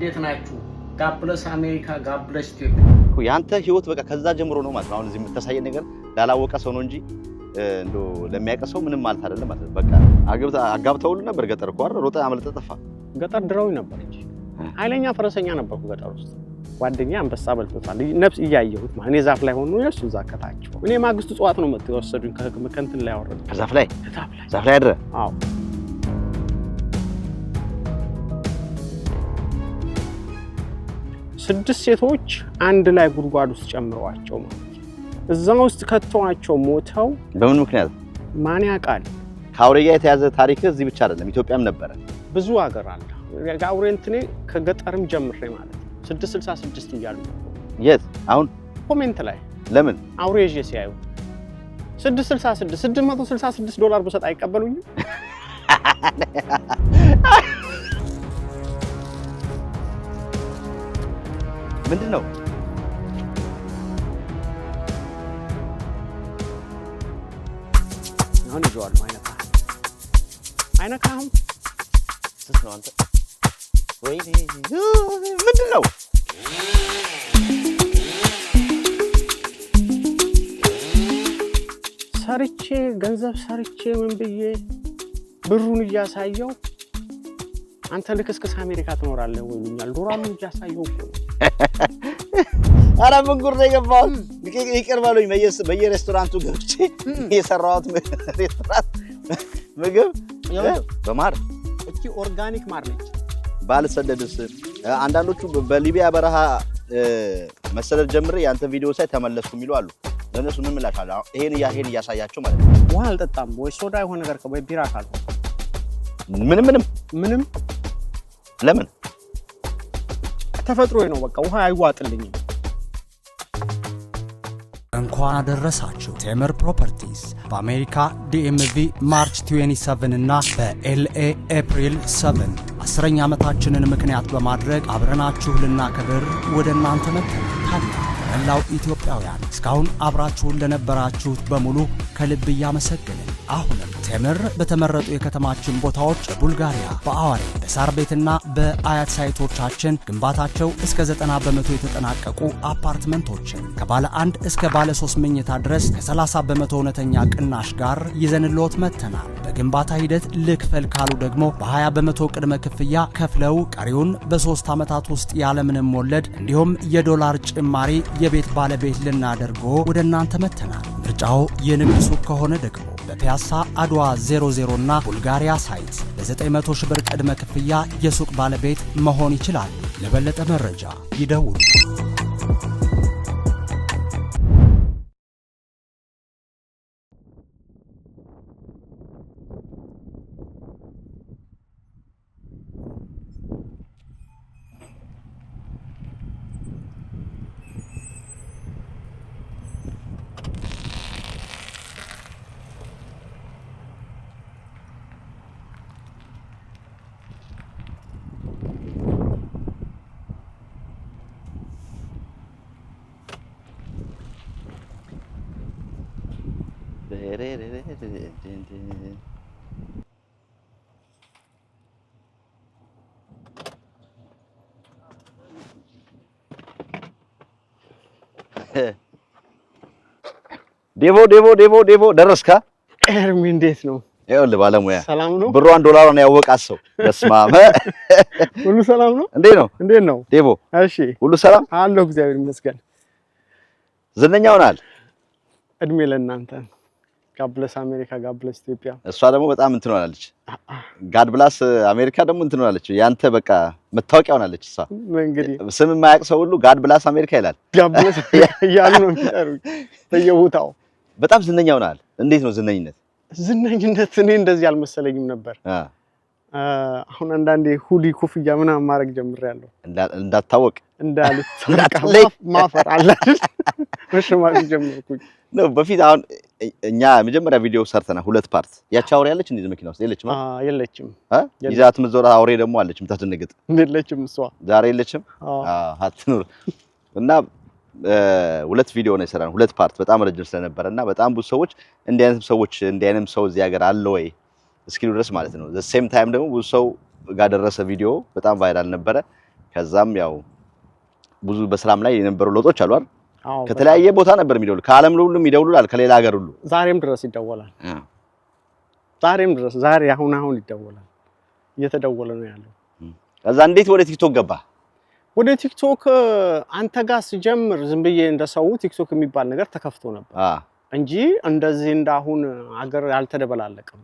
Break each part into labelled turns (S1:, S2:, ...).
S1: እንዴት ናችሁ? ጋብለስ አሜሪካ ጋብለስ ኢትዮጵያ
S2: ያንተ ህይወት በቃ ከዛ ጀምሮ ነው ማለት ነው። አሁን እዚህ የምታሳየን ነገር ላላወቀ ሰው ነው እንጂ እንዶ ለሚያውቅ ሰው ምንም ማለት አይደለም ማለት ነው። በቃ አጋብተውሉ ነበር ገጠር እኮ አይደል? ሮጠ አመለጠ ጠፋ።
S3: ገጠር ድረው ነበር እንጂ ኃይለኛ ፈረሰኛ ነበርኩ ገጠር ውስጥ። ጓደኛ አንበሳ በልቶታል ነፍስ እያየሁት ማለት እኔ ዛፍ ላይ ሆኖ እሱ እዛ ከታች እኔ ማግስቱ ጽዋት ነው መጥተው ወሰዱኝ ከእንትን ላይ አወረዱ።
S2: ዛፍ ላይ አድረ
S3: አዎ 6 ሴቶች አንድ ላይ ጉድጓድ ውስጥ ጨምረዋቸው ማለት እዛው ውስጥ ከተዋቸው ሞተው
S2: በምን ምክንያት
S3: ማን ያውቃል?
S2: ከአውሬ ጋር የተያዘ ታሪክ እዚህ ብቻ አይደለም ኢትዮጵያም ነበረ።
S3: ብዙ ሀገር አለ። አውሬ እንትኔ ከገጠርም ጀምሬ ማለት 666 እያሉ
S2: የት አሁን
S3: ኮሜንት ላይ
S2: ለምን
S3: አውሬ ይዤ ሲያዩ 666 ዶላር ብሰጥ አይቀበሉኝም?
S2: ምንድነው?
S3: አሁን ይዟል አይነካም
S2: ስስ ነው አንተ ወይ ምንድነው?
S3: ሰርቼ ገንዘብ ሰርቼ ምን ብዬ ብሩን እያሳየው አንተ ልክስክስ አሜሪካ ትኖራለህ ወይሉኛል። ዶላሩን እያሳየው እኮ
S2: አረ ምን ጉር ነው የገባው? ይቅር በሉኝ በየሬስቶራንቱ ገብቼ የሰራሁት ሬስቶራንት ምግብ በማር
S3: እቺ ኦርጋኒክ ማር ነች።
S2: ባልሰደድስ አንዳንዶቹ በሊቢያ በረሃ መሰደድ ጀምሬ ያንተ ቪዲዮ ሳይ ተመለስኩ የሚሉ አሉ። ለነሱ ምን ምላሻለ? ይሄን ያሳያቸው ማለት ነው።
S3: ውሃ አልጠጣም ወይ ሶዳ የሆነ ነገር ወይ ቢራ ካል ምንም
S2: ለምን
S3: ተፈጥሮዬ ነው። በቃ ውሃ አይዋጥልኝም።
S4: እንኳን አደረሳችሁ። ቴምር ፕሮፐርቲስ በአሜሪካ DMV ማርች 27 እና በLA ኤፕሪል 7 10ኛ ዓመታችንን ምክንያት በማድረግ አብረናችሁ ልናከብር ወደ እናንተ መጥተናል። መላው ኢትዮጵያውያን እስካሁን አብራችሁን ለነበራችሁት በሙሉ ከልብ እያመሰገንን አሁንም ቴምር በተመረጡ የከተማችን ቦታዎች በቡልጋሪያ፣ በአዋሪ፣ በሳር ቤትና በአያት ሳይቶቻችን ግንባታቸው እስከ 90% የተጠናቀቁ አፓርትመንቶችን ከባለ 1 እስከ ባለ 3 መኝታ ድረስ ከ30% እውነተኛ ቅናሽ ጋር ይዘንልዎት መጥተናል። በግንባታ ሂደት ልክፈል ካሉ ደግሞ በ20% ቅድመ ክፍያ ከፍለው ቀሪውን በ3 ዓመታት ውስጥ ያለምንም ወለድ እንዲሁም የዶላር ጭማሪ የቤት ባለቤት ልናደርጎ ወደ እናንተ መጥተናል። ምርጫው የንግድ ሱቅ ከሆነ ደግሞ በፒያሳ አድዋ 00 እና ቡልጋሪያ ሳይት ለ900 ሺህ ብር ቅድመ ክፍያ የሱቅ ባለቤት መሆን ይችላል። ለበለጠ መረጃ ይደውሉ።
S2: ዴቮ ደረስካ?
S3: ኤርሚ እንዴት ነው?
S2: ይኸውልህ ባለሙያ
S3: ሰላም ነው።
S2: ብሯን ዶላሯን ያወቃት ሰው በስማመ
S3: ሁሉ ሰላም ነው? እንዴት ነው
S2: ዴቮ?
S3: እሺ
S2: ሁሉ ሰላም
S3: አለው እግዚአብሔር ይመስገን።
S2: ዝነኛ ሆናል።
S3: እድሜ ለእናንተ። ጋብለስ አሜሪካ ጋብለስ ኢትዮጵያ።
S2: እሷ ደግሞ በጣም እንትን ሆናለች። ጋድብላስ አሜሪካ ደግሞ እንትን ሆናለች። ያንተ በቃ መታወቂያ ሆናለች። እሷ
S3: እንግዲህ
S2: ስም የማያውቅ ሰው ሁሉ ጋድብላስ አሜሪካ ይላል።
S3: ጋብለስ ያሉ ነው የሚጠሩኝ በየቦታው።
S2: በጣም ዝነኛ ሆናል። እንዴት ነው ዝነኝነት?
S3: ዝነኝነት እኔ እንደዚህ አልመሰለኝም ነበር። አሁን አንዳንዴ ሁዲ ኮፍያ ምናምን ማድረግ ጀምሬያለሁ።
S2: እንዳታወቅ
S3: ማፈር አለ አይደል? መሸማቅ ጀመርኩኝ
S2: ነው በፊት። አሁን እኛ መጀመሪያ ቪዲዮ ሰርተና 2 ፓርት። ያቺ አውሬ ያለች እንዴ መኪና ውስጥ የለችም?
S3: የለችም።
S2: ይዛት ምትዞራ አውሬ ደግሞ አለች የምታስደነግጥ።
S3: የለችም እሷ
S2: ዛሬ የለችም። አትኑር እና 2 ቪዲዮ ነው የሰራን 2 ፓርት። በጣም ረጅም ስለነበረና በጣም ብዙ ሰዎች እንዲህ አይነት ሰው እዚህ ሀገር አለ ወይ እስኪሉ ድረስ ማለት ነው። ዘ ሴም ታይም ደግሞ ብዙ ሰው ጋር ደረሰ ቪዲዮ በጣም ቫይራል ነበረ። ከዛም ያው ብዙ በስራም ላይ የነበሩ ለውጦች አሉ አይደል?
S3: አዎ
S2: ከተለያየ ቦታ ነበር የሚደውሉ ከዓለም ሁሉ ይደውሉላል ከሌላ ሀገር ሁሉ
S3: ዛሬም ድረስ ይደወላል። ዛሬም ድረስ ዛሬ አሁን ይደወላል እየተደወለ ነው ያለው።
S2: ከዛ እንዴት ወደ ቲክቶክ ገባ?
S3: ወደ ቲክቶክ አንተ ጋር ሲጀምር ዝም ብዬ እንደሰው ቲክቶክ የሚባል ነገር ተከፍቶ ነበር እንጂ እንደዚህ እንዳሁን ሀገር ያልተደበላለቀም።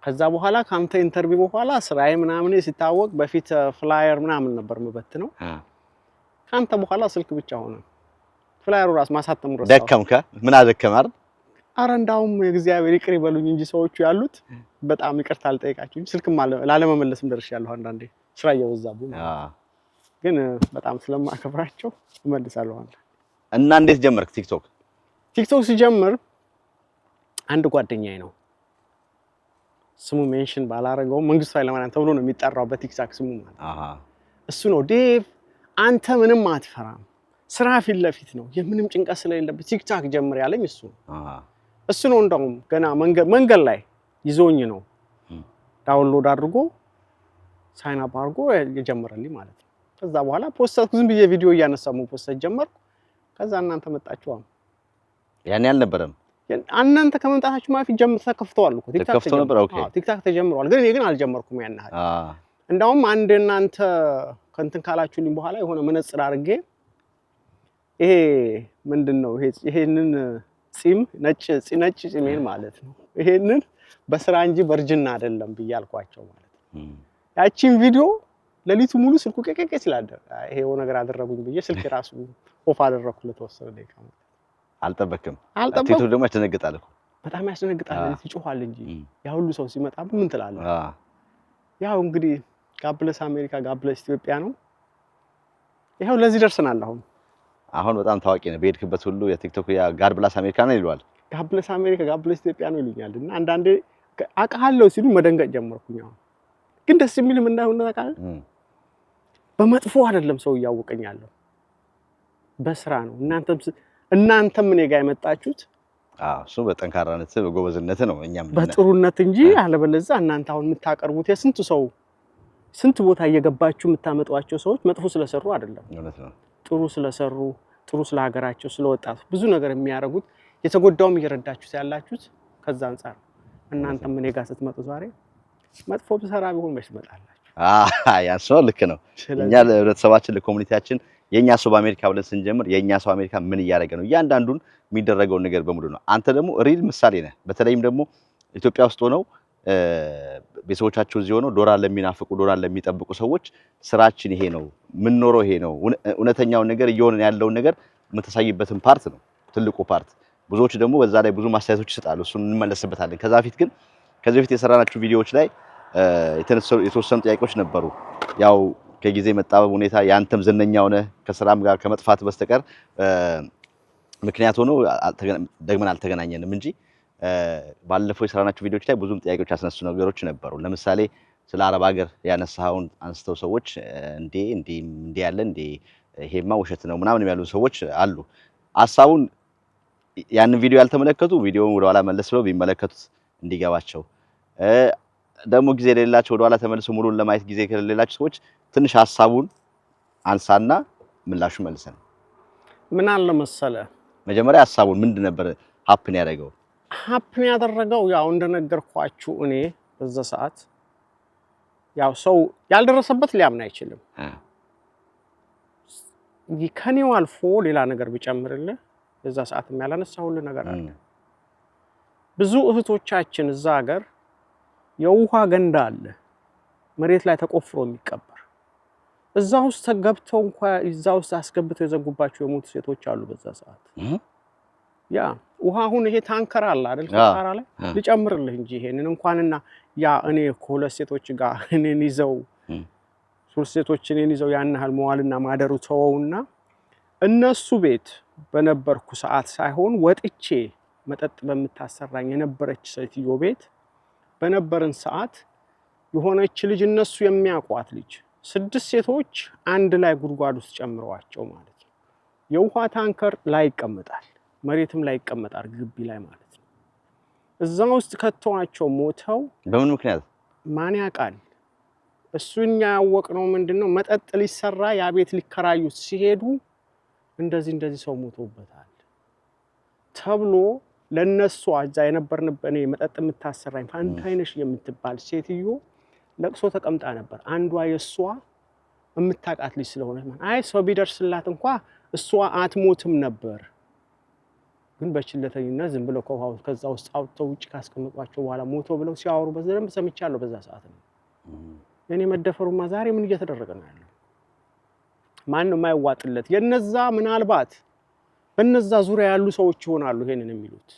S3: ከዛ በኋላ ካንተ ኢንተርቪው በኋላ ስራዬ ምናምን ሲታወቅ በፊት ፍላየር ምናምን ነበር መበትነው ካንተ በኋላ ስልክ ብቻ ሆነ። ፍላየሩ ራስ ማሳተሙ ራስ
S2: ደከምከ? ምን አደከመ አይደል?
S3: አረ እንዳውም እግዚአብሔር ይቅር ይበሉኝ እንጂ ሰዎቹ ያሉት በጣም ይቅርታ አልጠይቃችሁ ስልክም ላለመመለስም ደርሻለሁ። አንዳንዴ ስራ እየበዛብኝ ግን በጣም ስለማከብራቸው እመልሳለሁ።
S2: እና እንዴት ጀመርክ ቲክቶክ?
S3: ቲክቶክ ሲጀምር አንድ ጓደኛዬ ነው ስሙ ሜንሽን ባላረገው መንግስቱ ኃይለማርያም ተብሎ ነው የሚጠራው በቲክቶክ ስሙ ማለት እሱ ነው። ዴቭ አንተ ምንም አትፈራም ስራ ፊት ለፊት ነው የምንም ጭንቀት ስለሌለበት ቲክቶክ ጀምር ያለኝ እሱ ነው። እንደውም ገና መንገድ ላይ ይዞኝ ነው ዳውንሎድ አድርጎ ሳይን አፕ አድርጎ የጀመረልኝ ማለት ነው። ከዛ በኋላ ፖስት ዝም ብዬ ቪዲዮ እያነሳሁ ፖስት ጀመርኩ። ከዛ እናንተ መጣችሁ።
S2: ያን ያልነበረም
S3: እናንተ ከመምጣታችሁ ማፊ ጀምር ተከፍተዋል እኮ
S2: ቲክቶክ ነበር። ኦኬ
S3: ቲክቶክ ተጀምሯል፣ ግን እኔ ግን አልጀመርኩም ያን ያህል። እንደውም አንድ እናንተ ከንትን ካላችሁልኝ በኋላ የሆነ መነጽር አድርጌ ይሄ ምንድነው ይሄንን ጺም ነጭ ጺሜን ማለት ነው ይሄንን በስራ እንጂ በርጅና አይደለም ብያልኳቸው ማለት ነው። ያቺን ቪዲዮ ለሊቱ ሙሉ ስልኩ ቀቀቀ ይላል። ይሄው ነገር አደረጉኝ ብዬ ስልክ ራሱ ኦፍ አደረኩ ለተወሰነ ደቂቃ።
S2: አልጠበቅም። ቲክቶክ ደግሞ ያስደነግጣል እኮ በጣም
S3: ያስደነግጣል። ይጮሃል እንጂ ያ ሁሉ ሰው ሲመጣ ምን ትላለህ? ያው እንግዲህ ጋብለስ አሜሪካ ጋብለስ ኢትዮጵያ ነው። ይሄው ለዚህ ደርሰናል።
S2: አሁን በጣም ታዋቂ ነው። በሄድክበት ሁሉ የቲክቶክ ያ ጋብለስ አሜሪካ ነው ይሏል።
S3: ጋብለስ አሜሪካ ጋብለስ ኢትዮጵያ ነው ይሉኛል። እና አንዳንዴ አውቃለሁ ሲሉ መደንገጥ ጀመርኩኝ። ግን ደስ የሚል ምን እንዳሆነ ታውቃለህ? በመጥፎ አይደለም ሰው እያወቀኝ ያለው በስራ ነው። እናንተም እኔ ጋር የመጣችሁት
S2: እሱ በጠንካራነት በጎበዝነት ነው። እኛም
S3: በጥሩነት እንጂ አለበለዚያ እናንተ አሁን የምታቀርቡት የስንት ሰው ስንት ቦታ እየገባችሁ የምታመጧቸው ሰዎች መጥፎ ስለሰሩ አይደለም።
S2: እውነት ነው።
S3: ጥሩ ስለሰሩ ጥሩ ስለሀገራቸው ስለወጣቱ ብዙ ነገር የሚያደርጉት የተጎዳውም እየረዳችሁት ያላችሁት ከዛ አንፃር እናንተም እኔ ጋር ስትመጡ ዛሬ መጥፎ ብሰራ ቢሆን መች ትመጣላችሁ?
S2: ያን ሰው ልክ ነው። እኛ ለህብረተሰባችን ለኮሚኒቲያችን የኛ ሰው በአሜሪካ ብለን ስንጀምር የኛ ሰው አሜሪካ ምን እያደረገ ነው እያንዳንዱን የሚደረገው ነገር በሙሉ ነው። አንተ ደግሞ ሪል ምሳሌ ነህ። በተለይም ደግሞ ኢትዮጵያ ውስጥ ሆነው ቤተሰቦቻቸው እዚህ ሆነው ዶላር ለሚናፍቁ ዶላር ለሚጠብቁ ሰዎች ስራችን ይሄ ነው ምን ኖሮ ይሄ ነው እውነተኛውን ነገር እየሆነ ያለውን ነገር የምታሳይበትን ፓርት ነው ትልቁ ፓርት። ብዙዎች ደግሞ በዛ ላይ ብዙ ማስተያየቶች ይሰጣሉ። እሱን እንመለስበታለን። ከዚህ በፊት የሰራናችሁ ቪዲዮዎች ላይ የተወሰኑ ጥያቄዎች ነበሩ። ያው ከጊዜ መጣበብ ሁኔታ ያንተም ዝነኛ ሆነ ከስራም ጋር ከመጥፋት በስተቀር ምክንያት ሆኖ ደግመን አልተገናኘንም እንጂ ባለፈው የሰራናችሁ ቪዲዮዎች ላይ ብዙም ጥያቄዎች ያስነሱ ነገሮች ነበሩ። ለምሳሌ ስለ አረብ ሀገር ያነሳውን አንስተው ሰዎች እንዴ ያለ እንዴ ይሄማ ውሸት ነው ምናምን ያሉ ሰዎች አሉ። ሐሳቡን ያንን ቪዲዮ ያልተመለከቱ ቪዲዮውን ወደ ኋላ መለስ ብለው ቢመለከቱት እንዲገባቸው ደግሞ ጊዜ የሌላቸው ወደ ኋላ ተመልሰው ሙሉን ለማየት ጊዜ ከሌላቸው ሰዎች ትንሽ ሐሳቡን አንሳና ምላሹ መልሰን
S3: ምን አለ መሰለ
S2: መጀመሪያ ሐሳቡን ምንድን ነበር ሀፕን ያደረገው ያው እንደነገርኳችሁ እኔ በዛ ሰዓት ያው ሰው ያልደረሰበት ሊያምን አይችልም። ከኔው አልፎ ሌላ ነገር ቢጨምርልህ በዛ ሰዓት የሚያላነሳውልህ ነገር አለ። ብዙ እህቶቻችን እዛ ሀገር የውሃ ገንዳ አለ መሬት ላይ ተቆፍሮ የሚቀበር እዛ ውስጥ ተገብተው እንኳን እዛ ውስጥ አስገብተው የዘጉባቸው የሞቱ ሴቶች አሉ በዛ ሰዓት። ያ ውሃ አሁን ይሄ ታንከር አለ አይደል ከጣራ ላይ ልጨምርልህ እንጂ ይሄንን እንኳንና ያ እኔ ከሁለት ሴቶች ጋር እኔን ይዘው ሶስት ሴቶች እኔን ይዘው ያን ያህል መዋልና ማደሩ ተወውና እነሱ ቤት በነበርኩ ሰዓት ሳይሆን ወጥቼ መጠጥ በመታሰራኝ የነበረች ሴትዮ ቤት በነበርን ሰዓት የሆነች ልጅ እነሱ የሚያቋት ልጅ 6 ሴቶች አንድ ላይ ጉድጓድ ውስጥ ጨምረዋቸው ማለት ነው። የውሃ ታንከር ላይ ይቀመጣል መሬትም ላይ ይቀመጣል ግቢ ላይ ማለት ነው። እዛ ውስጥ ከተዋቸው ሞተው በምን ምክንያት ማን
S3: ያውቃል? እሱኛ ያወቅነው ምንድነው መጠጥ ሊሰራ ያ ቤት ሊከራዩት ሲሄዱ እንደዚህ ሰው ሞቶበታል ተብሎ ለነሱ አዛ የነበርንበት እኔ መጠጥ የምታሰራኝ ፋንታይነሽ የምትባል ሴትዮ ለቅሶ ተቀምጣ ነበር። አንዷ የሷ የምታቃት ልጅ ስለሆነ አይ ሰው ቢደርስላት እንኳን እሷ አትሞትም ነበር፣ ግን በችለተኝነት ዝም ብለው ከዛ ውስጥ አውጥተው ውጭ ካስቀመጧቸው በኋላ ሞቶ ብለው ሲያወሩ በደንብ ሰምቻለሁ። በዛ ሰዓት ነው የኔ መደፈሩማ ዛሬ ምን እየተደረገ ነው ያለው? ማን ነው የማይዋጥለት? የነዛ ምናልባት በነዛ ዙሪያ ያሉ ሰዎች ይሆናሉ ይሄንን የሚሉት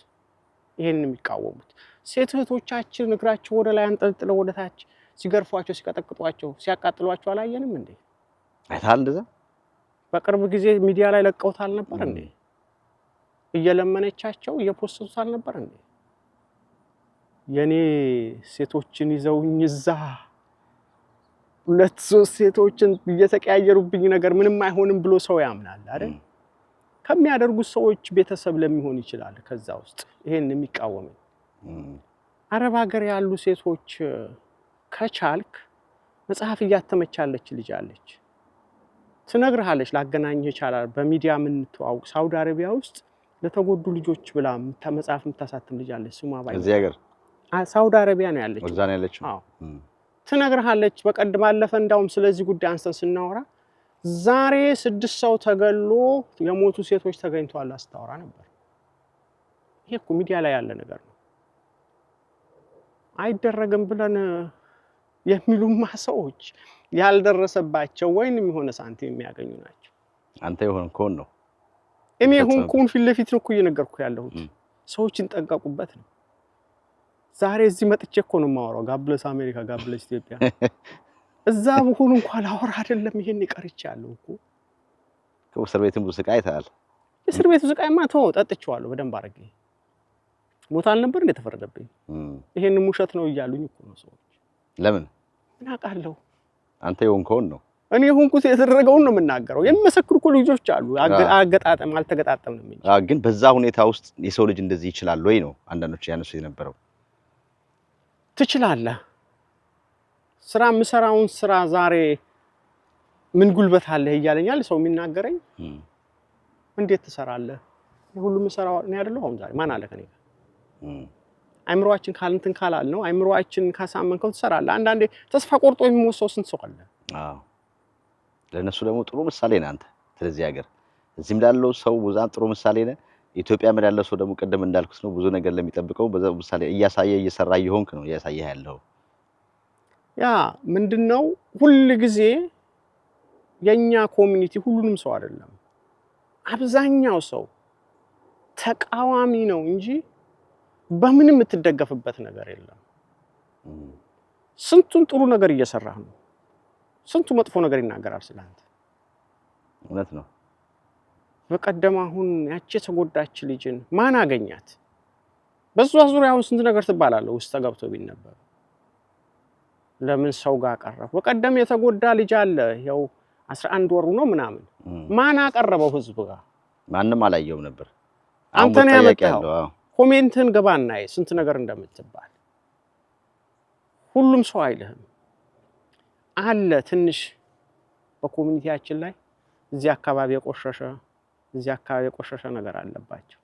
S3: ይሄንን የሚቃወሙት። ሴት እህቶቻችን እግራቸው ወደ ላይ አንጠልጥለው ወደ ታች ሲገርፏቸው ሲቀጠቅጧቸው ሲያቃጥሏቸው አላየንም እንዴ?
S2: አይታል እንደዛ
S3: በቅርብ ጊዜ ሚዲያ ላይ ለቀውታል ነበር እንዴ? እየለመነቻቸው እየፖስቱታል ነበር እንዴ? የኔ ሴቶችን ይዘውኝ እዛ 2-3 ሴቶችን እየተቀያየሩብኝ ነገር ምንም አይሆንም ብሎ ሰው ያምናል አይደል? ከሚያደርጉት ሰዎች ቤተሰብ ለሚሆን ይችላል ከዛ ውስጥ ይሄን የሚቃወም። አረብ ሀገር ያሉ ሴቶች ከቻልክ መጽሐፍ እያተመቻለች ልጅ አለች ትነግርሃለች፣ ላገናኝህ ይችላል። በሚዲያ ምን ተዋውቅ ሳውዲ አረቢያ ውስጥ ለተጎዱ ልጆች ብላ መጽሐፍ የምታሳትም ልጅ አለች። ስሟ ባይ
S2: እዚህ ሀገር
S3: ሳውዲ አረቢያ ነው ያለችው።
S2: ወዛ ነው ያለችው።
S3: አዎ ትነግርሃለች። በቀደም አለፈ እንዳውም ስለዚህ ጉዳይ አንስተን ስናወራ ዛሬ 6 ሰው ተገሎ የሞቱ ሴቶች ተገኝተዋል አስታወራ ነበር። ይሄ እኮ ሚዲያ ላይ ያለ ነገር ነው። አይደረግም ብለን የሚሉማ ሰዎች ያልደረሰባቸው ወይንም የሆነ ሳንቲም የሚያገኙ ናቸው። አንተ
S2: የሆንከውን ነው
S3: እኔ የሆንኩን ፊት ለፊት ነው እኮ እየነገርኩ ያለሁት። ሰዎችን ጠንቀቁበት ነው። ዛሬ እዚህ መጥቼ እኮ ነው የማወራው። ጋብለስ አሜሪካ ጋብለስ ኢትዮጵያ እዛ በሆኑ እንኳን አወራ አይደለም ይሄን ይቀርቻለሁ እኮ
S2: ከእስር ቤትም ብዙ ስቃይ ታያል።
S3: እስር ቤቱ ስቃይማ ተው ጠጥቼዋለሁ በደንብ አድርጌ። ሞት አልነበር እንደ ተፈረደብኝ። ይሄን ሙሸት ነው እያሉኝ እኮ ነው ሰዎች።
S2: ለምን
S3: እናቃለሁ?
S2: አንተ የሆንከውን ነው
S3: እኔ የሆንኩት የተደረገውን ነው የምናገረው። የሚመሰክሩ እኮ ልጆች አሉ። አገጣጠም አልተገጣጠምንም እንጂ
S2: ግን በዛ ሁኔታ ውስጥ የሰው ልጅ እንደዚህ ይችላል ወይ ነው አንዳንዶች ያነሱ የነበረው።
S3: ትችላለህ። ስራ ምሰራውን ስራ ዛሬ ምን ጉልበት አለ ይያለኛል ሰው የሚናገረኝ። እንዴት ትሰራለህ? ሁሉም ሰራው ነው አይደለም። አሁን ዛሬ ማን አለ ከኔ ጋር? አይምሮአችን ካልንትን ካላል ነው አይምሮአችን ካሳመንከው ትሰራለህ። አንዳንዴ ተስፋ ቆርጦ የሚሞሰው ስንት ሰው አለ።
S2: አዎ ለነሱ ደግሞ ጥሩ ምሳሌ ነህ አንተ። ስለዚህ ሀገር እዚህም ላለው ሰው ብዙም ጥሩ ምሳሌ ነህ። ኢትዮጵያ ምን ያለው ሰው ደግሞ ቀደም እንዳልኩት ነው ብዙ ነገር ለሚጠብቀው በዛው ምሳሌ እያሳየ እየሰራ ይሆንክ ነው እያሳየ ያለው።
S3: ያ ምንድነው ሁሉ ጊዜ የኛ ኮሚኒቲ ሁሉንም ሰው አይደለም አብዛኛው ሰው ተቃዋሚ ነው እንጂ በምንም የምትደገፍበት ነገር የለም። ስንቱን ጥሩ ነገር እየሰራህ ነው፣ ስንቱ መጥፎ ነገር ይናገራል ስላንተ።
S2: እውነት ነው።
S3: በቀደም አሁን ያቺ ተጎዳች ልጅን ማን አገኛት? በዛ ዙሪያው ስንት ነገር ትባላለህ ውስጥ ተገብቶ ቢነበብ ለምን ሰው ጋር ቀረበ? በቀደም የተጎዳ ልጅ አለ ያው 11 ወሩ ነው ምናምን ማን አቀረበው ህዝብ ጋር?
S2: ማንንም አላየውም ነበር።
S3: አንተ ነው ያመጣው። ኮሜንትን ገባና ስንት ነገር እንደምትባል ሁሉም ሰው አይልህም አለ። ትንሽ በኮሚኒቲያችን ላይ እዚህ አካባቢ የቆሸሸ ነገር አለባቸው።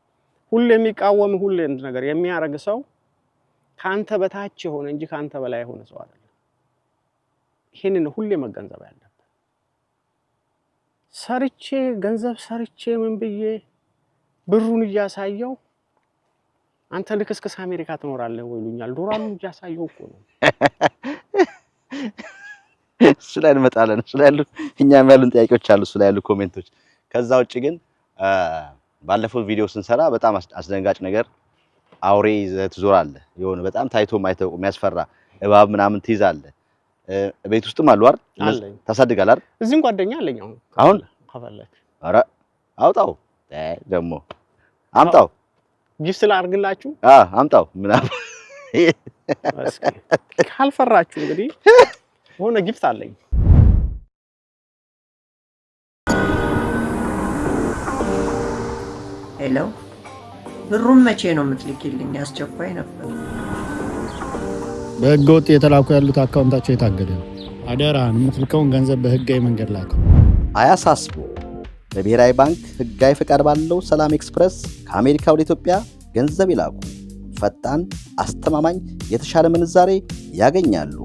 S3: ሁሉ የሚቃወም ሁሉ እንደ ነገር የሚያረግ ሰው ካንተ በታች ሆነ እንጂ ካንተ በላይ ሆነ ሰው አይደለም። ይሄንን ሁሉ መገንዘብ ያለበት። ሰርቼ ገንዘብ ሰርቼ ምን ብዬ ብሩን እያሳየው አንተ ልክስክስ አሜሪካ ትኖራለህ ወይ ይሉኛል። ዶላሩን እያሳየው እኮ ነው።
S2: ስለዚህ እንመጣለን። ስለዚህ እኛም ያሉን ጥያቄዎች አሉ፣ ስለዚህ ያሉ ኮሜንቶች። ከዛ ውጪ ግን ባለፈው ቪዲዮ ስንሰራ በጣም አስደንጋጭ ነገር አውሬ ይዘህ ትዞራለህ። የሆነ በጣም ታይቶ ማይተው የሚያስፈራ እባብ ምናምን ትይዛለህ። ቤት ውስጥም አሉ አይደል? ታሳድጋለህ አይደል?
S3: እዚህም ጓደኛ አለኝ
S2: አሁን
S3: ከፈለክ።
S2: ኧረ አውጣው ደግሞ አምጣው
S3: ጊፍት ላድርግላችሁ።
S2: አምጣው ምናምን
S3: እስኪ ካልፈራችሁ እንግዲህ ሆነ ጊፍት አለኝ።
S5: ሄሎ፣ ብሩን መቼ ነው የምትልኪልኝ? አስቸኳይ ነበር።
S6: በህገወጥ የተላኩ ያሉት አካውንታቸው የታገደ ነው። አደራህን የምትልከውን ገንዘብ በህጋዊ መንገድ ላከው።
S2: አያሳስቡ። በብሔራዊ ባንክ ህጋዊ ፈቃድ ባለው ሰላም ኤክስፕረስ ከአሜሪካ ወደ ኢትዮጵያ ገንዘብ ይላኩ። ፈጣን፣ አስተማማኝ፣ የተሻለ ምንዛሬ ያገኛሉ።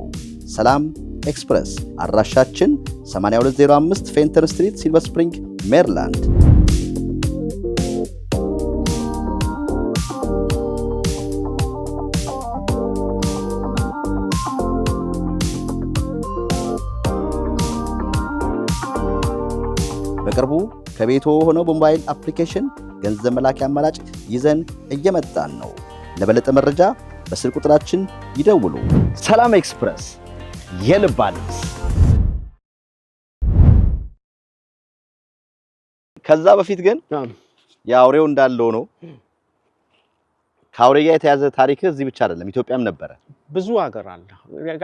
S2: ሰላም ኤክስፕረስ አድራሻችን 8205 ፌንተን ስትሪት ሲልቨር ስፕሪንግ ሜሪላንድ። በቅርቡ ከቤቶ ሆነው በሞባይል አፕሊኬሽን ገንዘብ መላኪያ አማራጭ ይዘን እየመጣን ነው። ለበለጠ መረጃ በስልክ ቁጥራችን ይደውሉ። ሰላም ኤክስፕረስ የልብ አዲስ። ከዛ በፊት ግን የአውሬው እንዳለው ነው። ከአውሬ ጋር የተያዘ ታሪክ እዚህ ብቻ አይደለም፣ ኢትዮጵያም ነበረ።
S3: ብዙ ሀገር አለ።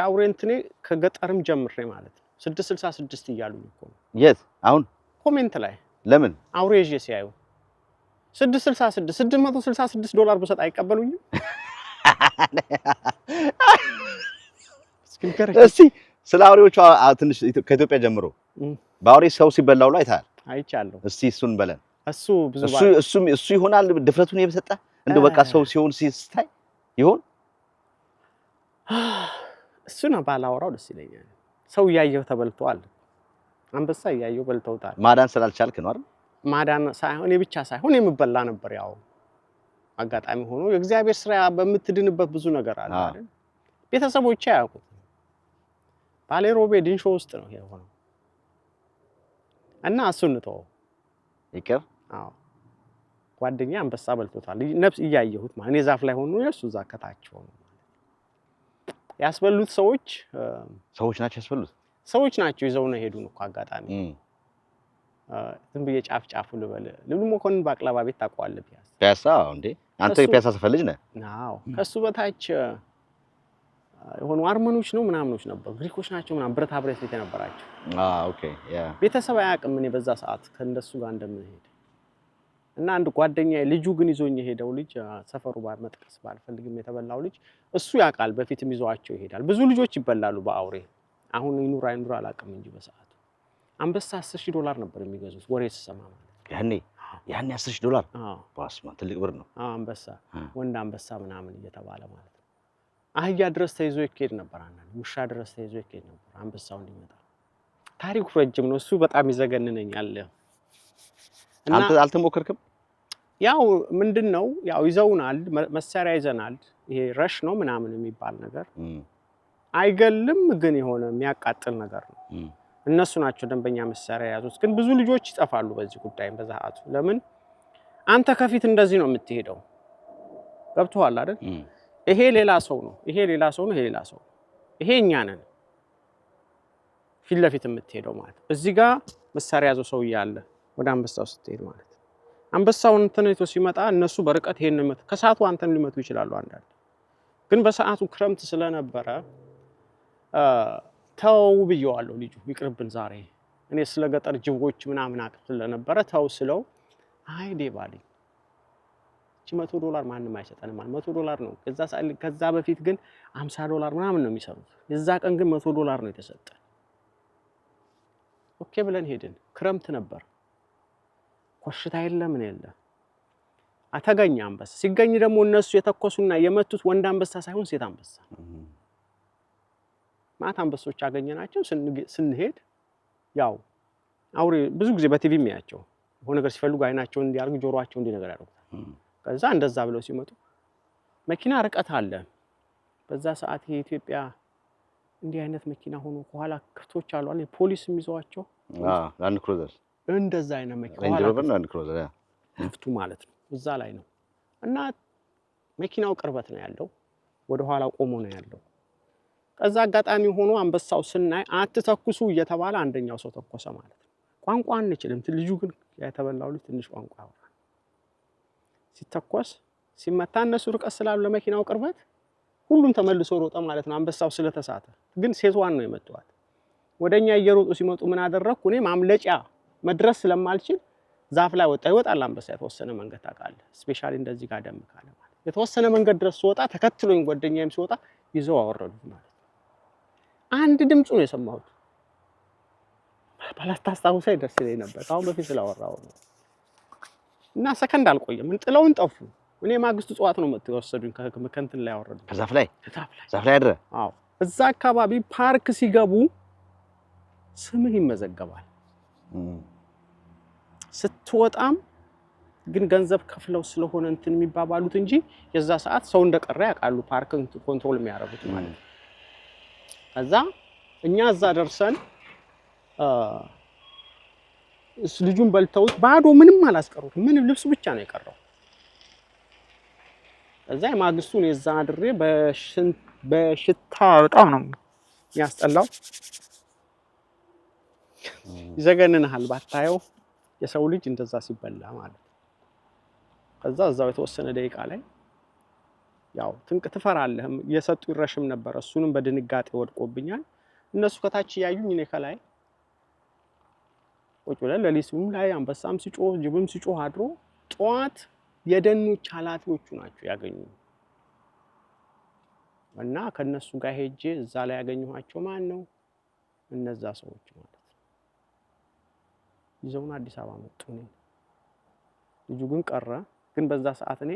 S3: አውሬ እንትኔ ከገጠርም ጀምሬ ማለት ነው 666 እያሉኝ እኮ ነው።
S2: የት አሁን
S3: ኮሜንት ላይ
S2: ለምን
S3: አውሬ ይዤ ሲያዩ 666 $666 ብሰጥ አይቀበሉኝም?
S2: እስቲ ስለ አውሬዎቹ ትንሽ ከኢትዮጵያ ጀምሮ በአውሬ ሰው ሲበላው ላይ አይተሃል?
S3: አይቻለሁ።
S2: እስቲ እሱን በለን።
S3: እሱ
S2: ይሆናል ድፍረቱን የሰጠ እንደው በቃ ሰው ሲሆን ሲስታይ ይሆን?
S3: እሱን ባላወራው ደስ ይለኛል። ሰው እያየው ተበልቷል። አንበሳ እያየው በልተውታል።
S2: ማዳን ስላልቻልክ ነው አይደል?
S3: ማዳን ሳይሆን የብቻ ሳይሆን የምበላ ነበር። ያው አጋጣሚ ሆኖ የእግዚአብሔር ስራ በምትድንበት ብዙ ነገር አለ አይደል? ቤተሰቦቼ አያውቁት። ባሌ ሮቤ ዲንሾ ውስጥ ነው የሆነው እና እሱን ነው
S2: ይቅር።
S3: አዎ ጓደኛ አንበሳ በልቶታል። ነፍስ እያየሁት ማለት እኔ ዛፍ ላይ ሆኖ የሱ ዛ ከታች ሆኖ ያስበሉት ሰዎች ናቸው ያስበሉት ሰዎች ናቸው። ይዘው ነው ሄዱን እኮ አጋጣሚ ዝም ብዬ ጫፍ ልበል ልብሉ መኮንን ባቅላባ ቤት ታውቀዋለህ? ፒያሳ እንዴ
S2: አንተ የፒያሳ ሰፈር ልጅ ነህ?
S3: አዎ ከሱ በታች የሆኑ አርመኖች ነው ምናምኖች ነበሩ፣ ግሪኮች ናቸው ምናምን ብረታ ብረት ቤት የነበራቸው።
S2: ኦኬ ያ
S3: ቤተሰብ አያውቅም እኔ በዛ ሰዓት ከእንደሱ ጋር እንደምንሄድ እና አንድ ጓደኛዬ ልጁ ግን ይዞኝ የሄደው ልጅ ሰፈሩ መጥቀስ ባልፈልግም የተበላው ልጅ እሱ ያውቃል። በፊትም ይዟቸው ይሄዳል። ብዙ ልጆች ይበላሉ በአውሬ። አሁን ይኑር አይኑር አላውቅም እንጂ በሰዓቱ አንበሳ $10,000 ነበር የሚገዙት ወሬ ተሰማ ማለት
S2: ያኔ $10,000 ባስማ ትልቅ ብር ነው።
S3: አንበሳ ወንድ አንበሳ ምናምን እየተባለ ማለት ነው። አህያ ድረስ ተይዞ ይኬድ ነበር፣ አንዳንድ ውሻ ድረስ ተይዞ ይኬድ ነበር አንበሳው እንዲመጣ። ታሪኩ ረጅም ነው። እሱ በጣም ይዘገንነኛል።
S2: አንተ አልተሞከርክም?
S3: ያው ምንድነው ያው ይዘውናል፣ መሳሪያ ይዘናል። ይሄ ረሽ ነው ምናምን የሚባል ነገር አይገልም፣ ግን የሆነ የሚያቃጥል ነገር ነው። እነሱ ናቸው ደንበኛ መሳሪያ ያዙት። ግን ብዙ ልጆች ይጠፋሉ በዚህ ጉዳይ በዛቱ። ለምን አንተ ከፊት እንደዚህ ነው የምትሄደው? ገብቶሃል አይደል? ይሄ ሌላ ሰው ነው፣ ይሄ ሌላ ሰው ነው፣ ይሄ ሌላ ሰው ነው። ይሄ እኛ ነን ፊት ለፊት የምትሄደው ማለት። እዚህ ጋር መሳሪያ ያዘው ሰው እያለ ወደ አንበሳው ስትሄድ ማለት አንበሳውን ተነይቶ ሲመጣ እነሱ በርቀት ይሄን ከሰዓቱ አንተን ሊመቱ ይችላሉ አንዳንድ። ግን በሰዓቱ ክረምት ስለነበረ ተው ብየዋለሁ። ልጁ ይቅርብን ዛሬ እኔ ስለ ገጠር ጅቦች ምናምን አቅፍ ስለነበረ ተው ስለው አይ ዴባሊ $100 ማንንም አይሰጠንም ማለት $100 ነው። ከዛ በፊት ግን $50 ምናምን ነው የሚሰሩት። የዛ ቀን ግን $100 ነው የተሰጠ። ኦኬ ብለን ሄድን። ክረምት ነበር፣ ኮሽታ የለ ምን የለ። አተገኘ አንበሳ። ሲገኝ ደግሞ እነሱ የተኮሱና የመቱት ወንድ አንበሳ ሳይሆን ሴት አንበሳ። ማታ አንበሶች አገኘናቸው። ስንሄድ ያው አውሬ ብዙ ጊዜ በቲቪ የሚያቸው ሆነ ነገር ሲፈልጉ አይናቸው እንዲያርጉ ጆሮአቸው እንዲ ነገር ያደርጉታል። ከዛ እንደዛ ብለው ሲመጡ መኪና ርቀት አለ። በዛ ሰዓት የኢትዮጵያ እንዲህ አይነት መኪና ሆኖ ከኋላ ክፍቶች አሉ አይደል? ፖሊስ የሚይዟቸው
S2: ላንድ ክሩዘር
S3: እንደዛ አይነት መኪና
S2: ሬንጅ ሮቨር ላንድ ክሩዘር
S3: ክፍቱ ማለት ነው። እዛ ላይ ነው እና መኪናው ቅርበት ነው ያለው፣ ወደ ኋላ ቆሞ ነው ያለው። ከዛ አጋጣሚ ሆኖ አንበሳው ስናይ አትተኩሱ እየተባለ አንደኛው ሰው ተኮሰ ማለት ነው። ቋንቋ አንችልም። ልጁ ግን የተበላው ልጅ ትንሽ ቋንቋ ያወራል። ሲተኮስ ሲመታ እነሱ ርቀት ስላሉ ለመኪናው ቅርበት ሁሉም ተመልሶ ሮጠ ማለት ነው። አንበሳው ስለተሳተ ግን ሴቷን ነው የመቷት። ወደኛ እየሮጡ ሲመጡ ምን አደረኩ እኔ ማምለጫ መድረስ ስለማልችል ዛፍ ላይ ወጣ። ይወጣል አንበሳ የተወሰነ መንገድ ታውቃለህ፣ ስፔሻሊ እንደዚህ ጋር ደም ካለ ማለት የተወሰነ መንገድ ድረስ ሲወጣ ተከትሎኝ ጓደኛዬም ሲወጣ ይዘው አወረዱት ማለት ነው። አንድ ድምፁ ነው የሰማሁት። ባላስታውሰኝ ደስ ይለኝ ነበር አሁን በፊት ስላወራው ነው። እና ሰከንድ አልቆየም ጥለውን ጠፉ። እኔ ማግስቱ ጽዋት ነው መጥተው ወሰዱኝ ከእንትን ላይ አወረዱ።
S2: ከዛፍ ላይ አድረ
S3: አዎ እዛ አካባቢ ፓርክ ሲገቡ ስምህ ይመዘገባል። ስትወጣም ግን ገንዘብ ከፍለው ስለሆነ እንትን የሚባባሉት እንጂ የዛ ሰዓት ሰው እንደቀረ ያውቃሉ ፓርክን ኮንትሮል የሚያደርጉት ማለት ነው። ከዛ እኛ እዛ ደርሰን ልጁን በልተውት ባዶ ምንም አላስቀሩት። ምን ልብስ ብቻ ነው የቀረው። ከዛ የማግስቱን የዛ አድሬ በሽታ በጣም ነው ያስጠላው። ይዘገንናል ባታየው የሰው ልጅ እንደዛ ሲበላ ማለት። ከዛ እዛው የተወሰነ ደቂቃ ላይ ያው ትፈራለህ። የሰጡ ይረሽም ነበር። እሱንም በድንጋጤ ወድቆብኛል። እነሱ ከታች ያዩኝ እኔ ከላይ ቁጭ ብለን ለሊሱም ላይ አንበሳም ሲጮህ ጅብም ሲጮህ አድሮ ጧት የደኖች ኃላፊዎቹ ናቸው ያገኙኝ። እና ከነሱ ጋር ሄጄ እዛ ላይ ያገኘኋቸው ማን ነው እነዛ ሰዎች ማለት ይዘውን አዲስ አበባ መጡ። ልጁ ግን ቀረ። ግን በዛ ሰዓት እኔ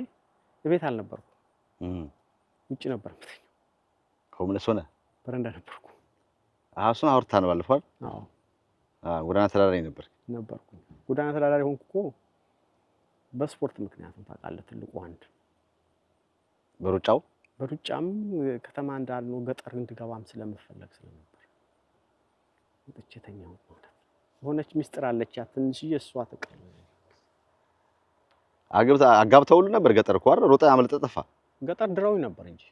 S3: ቤት አልነበርኩም። ውጪ ነበር የምተኛው።
S2: ሆምለስ ሆነ
S3: በረንዳ ነበርኩ።
S2: አሁን አውርተን ባለፈው
S3: አዎ
S2: ጎዳና ተዳዳሪ ነበርኩ።
S3: ጎዳና ተዳዳሪ ሆንኩ እኮ በስፖርት ምክንያት ነው ታውቃለህ። ትልቁ አንድ በሩጫም ከተማ እንዳልነው ገጠር እንድገባም ስለምፈልግ ስለነበር እጥቼተኛው ማለት ሆነች ሚስጥር አለቻት ትንሽዬ እሷ ተቀር
S2: አጋብተውል ነበር ገጠር እኮ አይደል? ሮጣ ያመለጠ ጠፋ።
S3: ገጠር ድራው ነበር እንጂ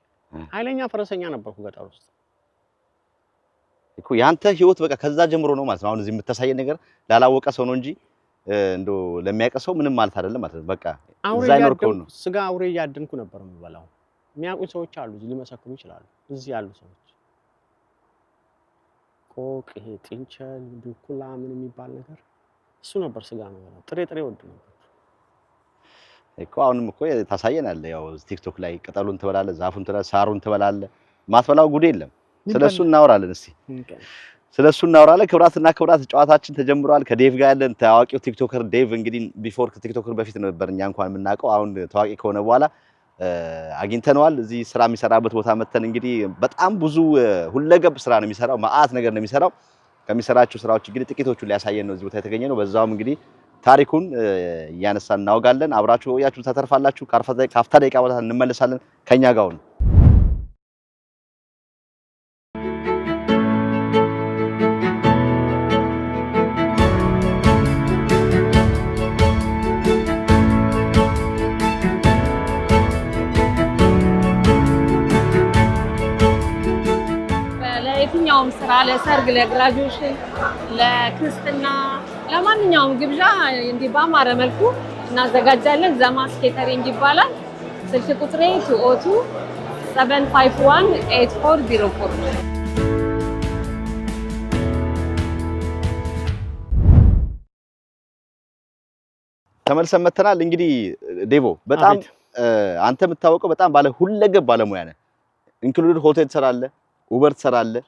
S3: ኃይለኛ ፈረሰኛ ነበርኩ ገጠር ውስጥ
S2: እኮ ያንተ ህይወት በቃ ከዛ ጀምሮ ነው ማለት ነው። አሁን እዚህ የምታሳየን ነገር ላላወቀ ሰው ነው እንጂ እንዶ ለሚያውቅ ሰው ምንም ማለት አይደለም ማለት ነው። በቃ እዛ ይኖርኩ ነው።
S3: ስጋ አውሬ ያደንኩ ነበር የምበላው። የሚያውቁ ሰዎች አሉ እዚህ ሊመሰክሩ ይችላሉ። እዚህ ያሉ ሰዎች ቆቅ ይሄ ጥንቸል ዱኩላ ምን የሚባል ነገር እሱ ነበር ስጋ ነው ማለት ጥሬ ወድ ነበር
S2: እኮ። አሁንም እኮ ታሳየናል። ያው ቲክቶክ ላይ ቅጠሉን ትበላለህ፣ ዛፉን ትበላለህ፣ ሳሩን ትበላለህ። ማትበላው ጉድ የለም። ስለሱ እናወራለን። እስቲ ስለሱ እናወራለን። ክብራትና ክብራት ጨዋታችን ተጀምሯል። ከዴቭ ጋር ያለን ታዋቂው ቲክቶከር ዴቭ እንግዲህ ቢፎር ከቲክቶከር በፊት ነበር እኛ እንኳን የምናውቀው። አሁን ታዋቂ ከሆነ በኋላ አግኝተነዋል። እዚህ ስራ የሚሰራበት ቦታ መተን እንግዲህ በጣም ብዙ ሁለገብ ስራ ነው የሚሰራው። ማአት ነገር ነው የሚሰራው። ከሚሰራቸው ስራዎች እንግዲህ ጥቂቶቹን ሊያሳየን ነው እዚህ ቦታ የተገኘ ነው። በዛውም እንግዲህ ታሪኩን እያነሳን እናወጋለን። አብራችሁ ቆያችሁ ተተርፋላችሁ። ካፍታ ደቂቃ ቦታ እንመለሳለን። ከኛ ጋር ነው።
S7: ለየትኛውም ስራ ለሰርግ፣ ለግራጁዌሽን፣ ለክርስትና፣ ለማንኛውም ግብዣ እንዲህ ባማረ መልኩ እናዘጋጃለን። ዘማስ ኬተሪንግ ይባላል። ስልክ ቁጥሬ 202 751 8404።
S2: ተመልሰን መተናል። እንግዲህ ዴቮ በጣም አንተ የምታወቀው በጣም ባለ ሁለገብ ባለሙያ ነህ። ኢንክሉድ ሆቴል ትሰራለህ፣ ኡበር ትሰራለህ።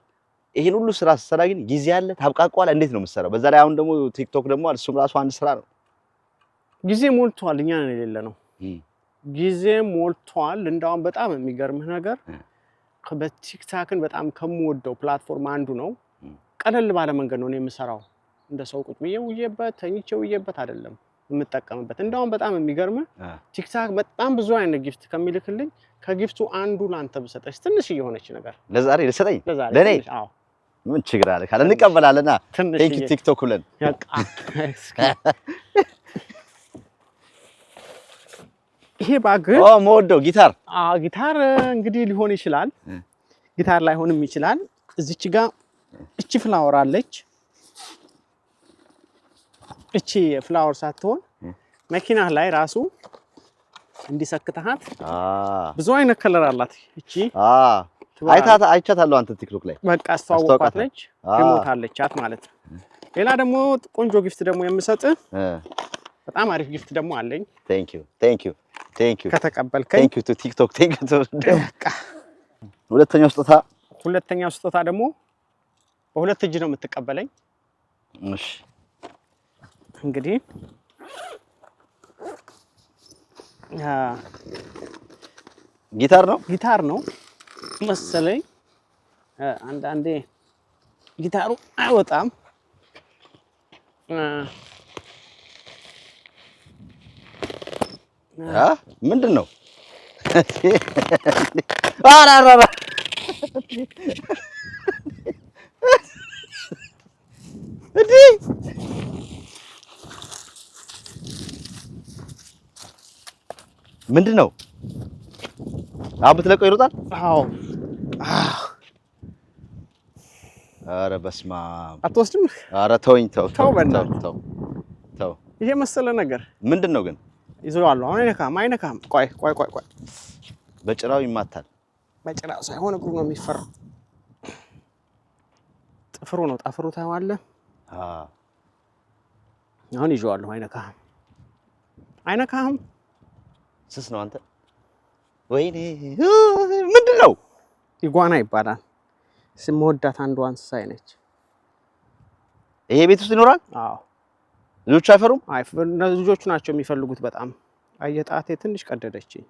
S2: ይሄን ሁሉ ስራ ስትሰራ ግን ጊዜ አለ ታብቃቋል። እንዴት ነው የምትሰራው? በዛ ላይ አሁን ደግሞ ቲክቶክ ደግሞ እሱም ራሱ አንድ ስራ ነው።
S3: ጊዜ ሞልቷል። እኛ ነን የሌለ ነው። ጊዜ ሞልቷል። እንዳውም በጣም የሚገርምህ ነገር በቲክታክን በጣም ከምወደው ፕላትፎርም አንዱ ነው። ቀለል ባለ መንገድ ነው እኔ የምሰራው። እንደ ሰው ቁጭ ብዬ ውዬበት ተኝቼ ውዬበት አይደለም የምጠቀምበት። እንዳውም በጣም የሚገርምህ ቲክታክ በጣም ብዙ አይነት ጊፍት ከሚልክልኝ ከጊፍቱ አንዱ ላንተ ብሰጠሽ ትንሽ የሆነች ነገር
S2: ለዛሬ ልሰጠኝ ለኔ አዎ ምን ችግር አለ ካለ እንቀበላለና ቴንክ ዩ ቲክቶክ ብለን
S3: ይሄ ባግ
S2: ሞዶ ጊታር
S3: ጊታር እንግዲህ ሊሆን ይችላል፣ ጊታር ላይሆንም ይችላል። እዚች ጋር እቺ ፍላወር አለች። እቺ ፍላወር ሳትሆን መኪና ላይ ራሱ እንዲሰክተሃት ብዙ አይነት ከለር አላት። እቺ አይቻታለሁ አንተ ቲክቶክ ላይ በቃ አስተዋወቃት ነች። ሪሞት አለቻት ማለት ነው። ሌላ ደግሞ ቆንጆ ጊፍት ደግሞ የምሰጥ በጣም አሪፍ ጊፍት ደግሞ አለኝ።
S2: ቴንክ ዩ
S3: ከተቀበልከኝ
S2: ቴንክ ዩ ቱ ቲክቶክ ቴንክ ዩ ቱ ሁለተኛው ስጦታ
S3: ደግሞ በሁለት እጅ ነው የምትቀበለኝ።
S2: እሺ
S3: እንግዲህ ጊታር ነው መሰለኝ። አንዳንዴ ጊታሩ አይወጣም።
S2: ምንድን ነው? አራራራ እዲ ምንድን ነው? ብትለቀው ይሮጣል?
S3: አዎ።
S2: ኧረ በስመ አብ።
S3: አትወስድም?
S2: ኧረ ተወኝ፣ ተው።
S3: ይሄ መሰለ ነገር
S2: ምንድን ነው ግን?
S3: ይዘዋለሁ። አሁን አይነካም። ቆይ
S2: በጭራው ይማታል።
S3: በጭራው ሳይሆን እግሩ ነው የሚፈራው። ጥፍሩ ነው። ጠፍሩ ታዋለ። አሁን ይዘዋለሁ። አይነካም።
S2: ስስ ነው አንተ። ወይኔ ምንድን ነው?
S3: ኢጓና ይባላል። ስምወዳት አንዷ እንስሳ ነች።
S2: ይሄ ቤት ውስጥ ይኖራል?
S3: አዎ።
S2: ልጆቹ አይፈሩም?
S3: ልጆቹ ናቸው የሚፈልጉት በጣም። አየጣቴ ትንሽ ቀደደችኝ።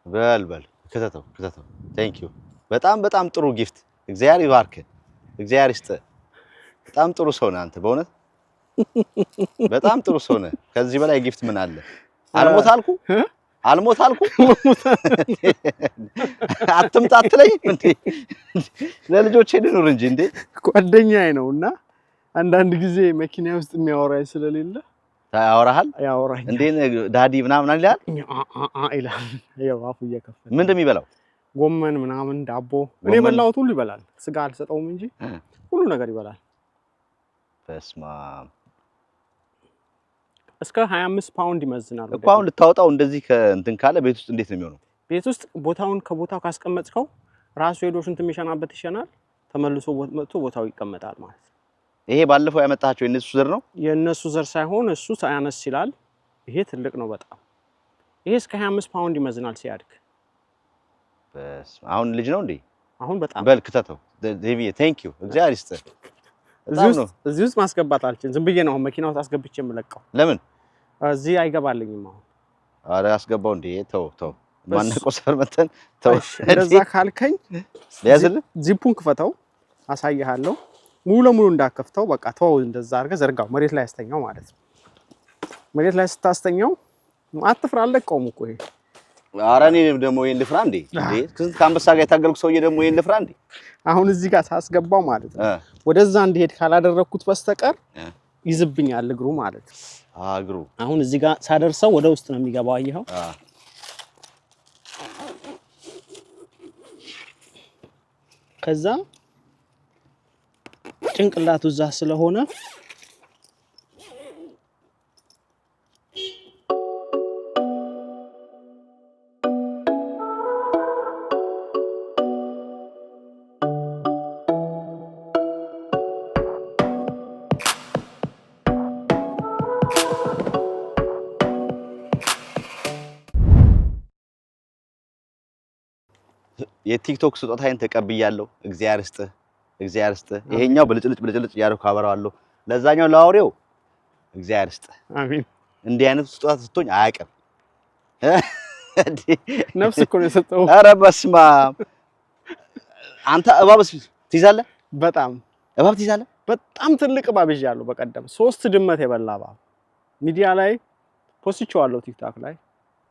S2: በል ከተተው። ቴንክ ዩ። በጣም ጥሩ ጊፍት። እግዚአብሔር ይባርክ። እግዚአብሔር ይስጥ። በጣም ጥሩ ሰው ነህ አንተ በእውነት በጣም ጥሩ ሰው ነህ። ከዚህ በላይ ጊፍት ምን አለ? አልሞት አልኩ አትምጣ አትለኝም እንዴ? ለልጆቼ ልኑር እንጂ እንዴ።
S3: ጓደኛዬ ነውና አንዳንድ ጊዜ መኪና ውስጥ የሚያወራኝ ስለሌለ ያወራሃል እንዴ? ዳዲ ምናምን ይላል ይላል። አፉ እየከፈተ
S2: ምን እንደሚበላው
S3: ጎመን ምናምን ዳቦ እኔ የበላሁት ሁሉ ይበላል። ስጋ አልሰጠውም እንጂ ሁሉ ነገር ይበላል።
S2: በስመ አብ።
S3: እስከ 25 ፓውንድ ይመዝናል
S2: እኮ። አሁን ልታወጣው እንደዚህ ከእንትን ካለ ቤት ውስጥ እንዴት ነው የሚሆነው?
S3: ቤት ውስጥ ቦታውን ከቦታው ካስቀመጥከው ራሱ ሄዶ ሽንት የሚሸናበት ይሸናል። ተመልሶ መጥቶ ቦታው ይቀመጣል ማለት ነው።
S2: ይሄ ባለፈው ያመጣቸው የነሱ ዘር ነው?
S3: የነሱ ዘር ሳይሆን እሱ ሳያነስ ይላል። ይሄ ትልቅ ነው በጣም። ይሄ እስከ 25 ፓውንድ ይመዝናል ሲያድግ።
S2: አሁን ልጅ ነው እንዴ?
S3: አሁን በጣም
S2: በል ክተተው። ዴቪ ቴንክ ዩ። እግዚአብሔር ይስጥ።
S3: እዚህ ውስጥ ማስገባት አልችልም። ዝም ብዬ ነው አሁን መኪናው አስገብቼ የምለቀው።
S2: ለምን
S3: እዚህ አይገባልኝም አሁን?
S2: አረ አስገባው እንዴ። ተው ማነቆ ሰፈር መተን ተው።
S3: እንደዛ ካልከኝ
S2: ያዝልህ።
S3: ዚፑን ክፈተው፣ አሳይሃለሁ። ሙሉ ለሙሉ እንዳከፍተው በቃ ተው። እንደዛ አድርገህ ዘርጋው። መሬት ላይ አስተኛው ማለት ነው። መሬት ላይ ስታስተኛው አትፍራ። አለቀውም እኮ ይሄ።
S2: ኧረ እኔ ደግሞ ይሄን ልፍራ እንዴ? ከአንበሳ ጋር የታገልኩ ሰውዬ ደግሞ ይሄን ልፍራ እንዴ?
S3: አሁን እዚህ ጋር ሳስገባው ማለት ነው ወደዛ እንዲሄድ ካላደረኩት በስተቀር ይዝብኛል እግሩ ማለት ነው።
S2: እግሩ
S3: አሁን እዚህ ጋር ሳደርሰው ወደ ውስጥ ነው የሚገባው። አየኸው? ከዛ ጭንቅላቱ እዛ ስለሆነ
S2: የቲክቶክ ስጦታዬን ተቀብያለሁ። እግዚአብሔር ይስጥህ። ይሄኛው ብልጭልጭ ያደረኩ አበራዋለሁ። ለዛኛው ለአውሬው እግዚአብሔር ይስጥህ።
S3: አሜን።
S2: እንዲህ አይነት ስጦታ ስትሆኝ አያውቅም።
S3: ነፍስ እኮ ነው የሰጠው።
S2: ኧረ በስመ አብ። አንተ እባብ ትይዛለህ?
S3: በጣም
S2: እባብ ትይዛለህ?
S3: በጣም ትልቅ እባብ ይዣለሁ። በቀደም 3 ድመት የበላ እባብ ሚዲያ ላይ ፖስቼዋለሁ።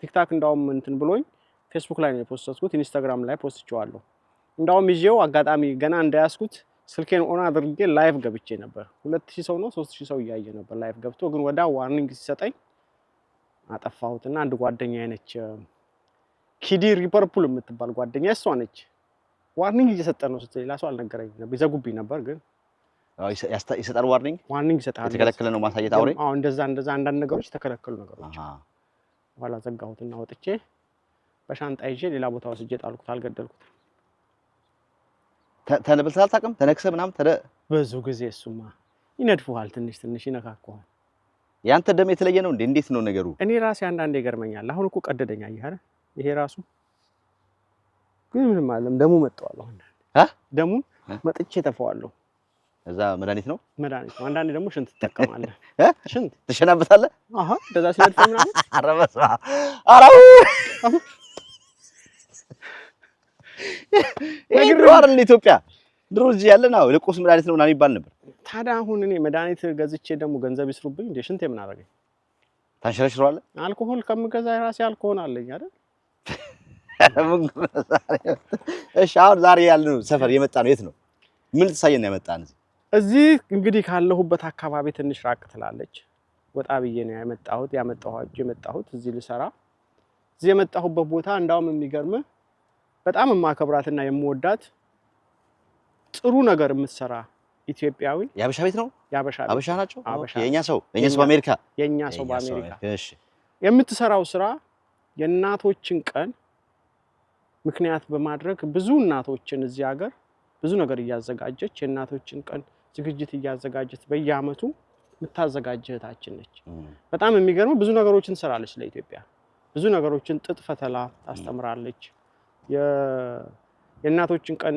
S3: ቲክታክ እንዳውም እንትን ብሎኝ ፌስቡክ ላይ ነው የፖስተትኩት። ኢንስታግራም ላይ ፖስቼዋለሁ። እንዳውም ይዤው አጋጣሚ ገና እንዳያስኩት ስልኬን ኦን አድርጌ ላይቭ ገብቼ ነበር። 2000 ሰው ነው 3000 ሰው እያየ ነበር ላይቭ ገብቶ። ግን ወዳ ዋርኒንግ ሲሰጠኝ አጠፋሁትና አንድ ጓደኛዬ ነች ኪዲ ሪፐርፑል የምትባል ጓደኛ እሷ ነች ዋርኒንግ እየሰጠ ነው ስትል ሌላ ሰው አልነገረኝም ነበር። ይዘጉብኝ ነበር ግን
S2: ይሰጣል። ዋርኒንግ
S3: ይሰጣል።
S2: የተከለከለ ነው ማሳየት አውሬ።
S3: አዎ እንደዛ አንዳንድ ነገሮች ተከለከሉ ነገሮች። በኋላ ዘጋሁትና ወጥቼ በሻንጣ ይዤ ሌላ ቦታ ወስጄ ጣልኩት። አልገደልኩት።
S2: ተነብልተሃል? ታውቅም? ተነክሰህ ምናምን
S3: ብዙ ጊዜ እሱማ ይነድፉሃል፣ ትንሽ ይነካኩሃል።
S2: ያንተ ደም የተለየ ነው እንዴ? እንዴት ነው ነገሩ?
S3: እኔ ራሴ አንዳንዴ ይገርመኛል። አሁን እኮ ቀደደኛ ይሄ ራሱ ግን ምንም አይደለም። ደሙ መጣው አሁን ደሙ መጥቼ ተፈዋለሁ።
S2: እዛ መድኃኒት ነው
S3: መድኃኒት ነው። አንዳንዴ ደግሞ ሽንት ትጠቀማለህ። ሽንት
S2: ትሸናበታለህ?
S3: አሃ እንደዛ ሲመጣ ምናምን
S2: ኧረ በስመ አብ አራው ድሮ አይደል ኢትዮጵያ ድሮ እዚህ ያለ ነው ለቁስ መድኃኒት ነው ምናምን ይባል ነበር።
S3: ታዲያ አሁን እኔ መድኃኒት ገዝቼ ደግሞ ገንዘብ ይስሩብኝ እንደ ሽንት ምን አደረገኝ?
S2: ታንሸረሽረዋለህ?
S3: አልኮሆል ከምገዛ ራሴ አልኮሆል አለኝ አይደል?
S2: እሺ አሁን ዛሬ ያለው ሰፈር የመጣ ነው የት ነው? ምን ልትሳየን ያመጣን?
S3: እዚህ እንግዲህ ካለሁበት አካባቢ ትንሽ ራቅ ትላለች። ወጣ ብዬ ነው የመጣሁት እዚህ ልሰራ። እዚህ የመጣሁበት ቦታ እንዳውም የሚገርም በጣም የማከብራትና የምወዳት ጥሩ ነገር የምትሰራ ኢትዮጵያዊ
S2: ያበሻ ቤት ነው።
S3: ያበሻ
S2: ናቸው። የኛ ሰው በአሜሪካ
S3: የኛ ሰው በአሜሪካ እሺ የምትሰራው ስራ የእናቶችን ቀን ምክንያት በማድረግ ብዙ እናቶችን እዚህ ሀገር ብዙ ነገር እያዘጋጀች የእናቶችን ቀን ዝግጅት እያዘጋጀች በየአመቱ የምታዘጋጅ እህታችን ነች። በጣም የሚገርመው ብዙ ነገሮችን ትሰራለች ለኢትዮጵያ። ብዙ ነገሮችን ጥጥ ፈተላ ታስተምራለች። የእናቶችን ቀን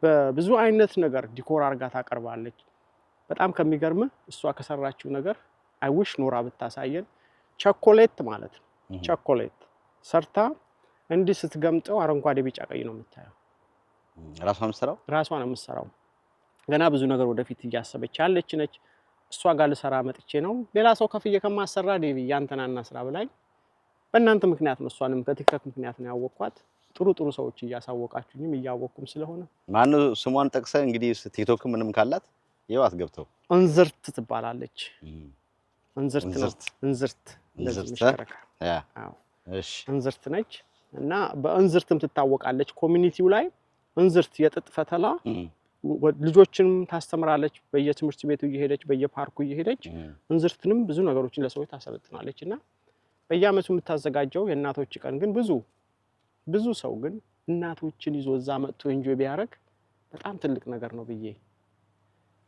S3: በብዙ አይነት ነገር ዲኮር አርጋ ታቀርባለች። በጣም ከሚገርም እሷ ከሰራችው ነገር አይዊሽ ኖራ ብታሳየን ቸኮሌት ማለት ነው። ቸኮሌት ሰርታ እንዲህ ስትገምጠው አረንጓዴ ቢጫ ቀይ ነው የምታየው። ራሷ ነው የምትሰራው። ገና ብዙ ነገር ወደፊት እያሰበች ያለች ነች። እሷ ጋር ልሰራ መጥቼ ነው ሌላ ሰው ከፍዬ ከማሰራ ዴቪ ያንተናና ስራ ብላኝ በእናንተ ምክንያት ነው እሷንም በቲክቶክ ምክንያት ነው ያወቅኳት። ጥሩ ሰዎች እያሳወቃችሁኝም እያወቅኩም ስለሆነ
S2: ማን ስሟን ጠቅሰህ እንግዲህ ቲክቶክ ምንም ካላት ይኸው አስገብተው
S3: እንዝርት ትባላለች። እንዝርት ነው እንዝርት እሺ እንዝርት ነች እና በእንዝርትም ትታወቃለች። ኮሚኒቲው ላይ እንዝርት የጥጥ ፈተላ ልጆችንም ታስተምራለች። በየትምህርት ቤቱ እየሄደች በየፓርኩ እየሄደች እንዝርትንም ብዙ ነገሮችን ለሰዎች ታሰለጥናለችና በየአመቱ የምታዘጋጀው የእናቶች ቀን ግን ብዙ ሰው ግን እናቶችን ይዞ እዛ መጥቶ ኢንጆይ ቢያደርግ በጣም ትልቅ ነገር ነው ብዬ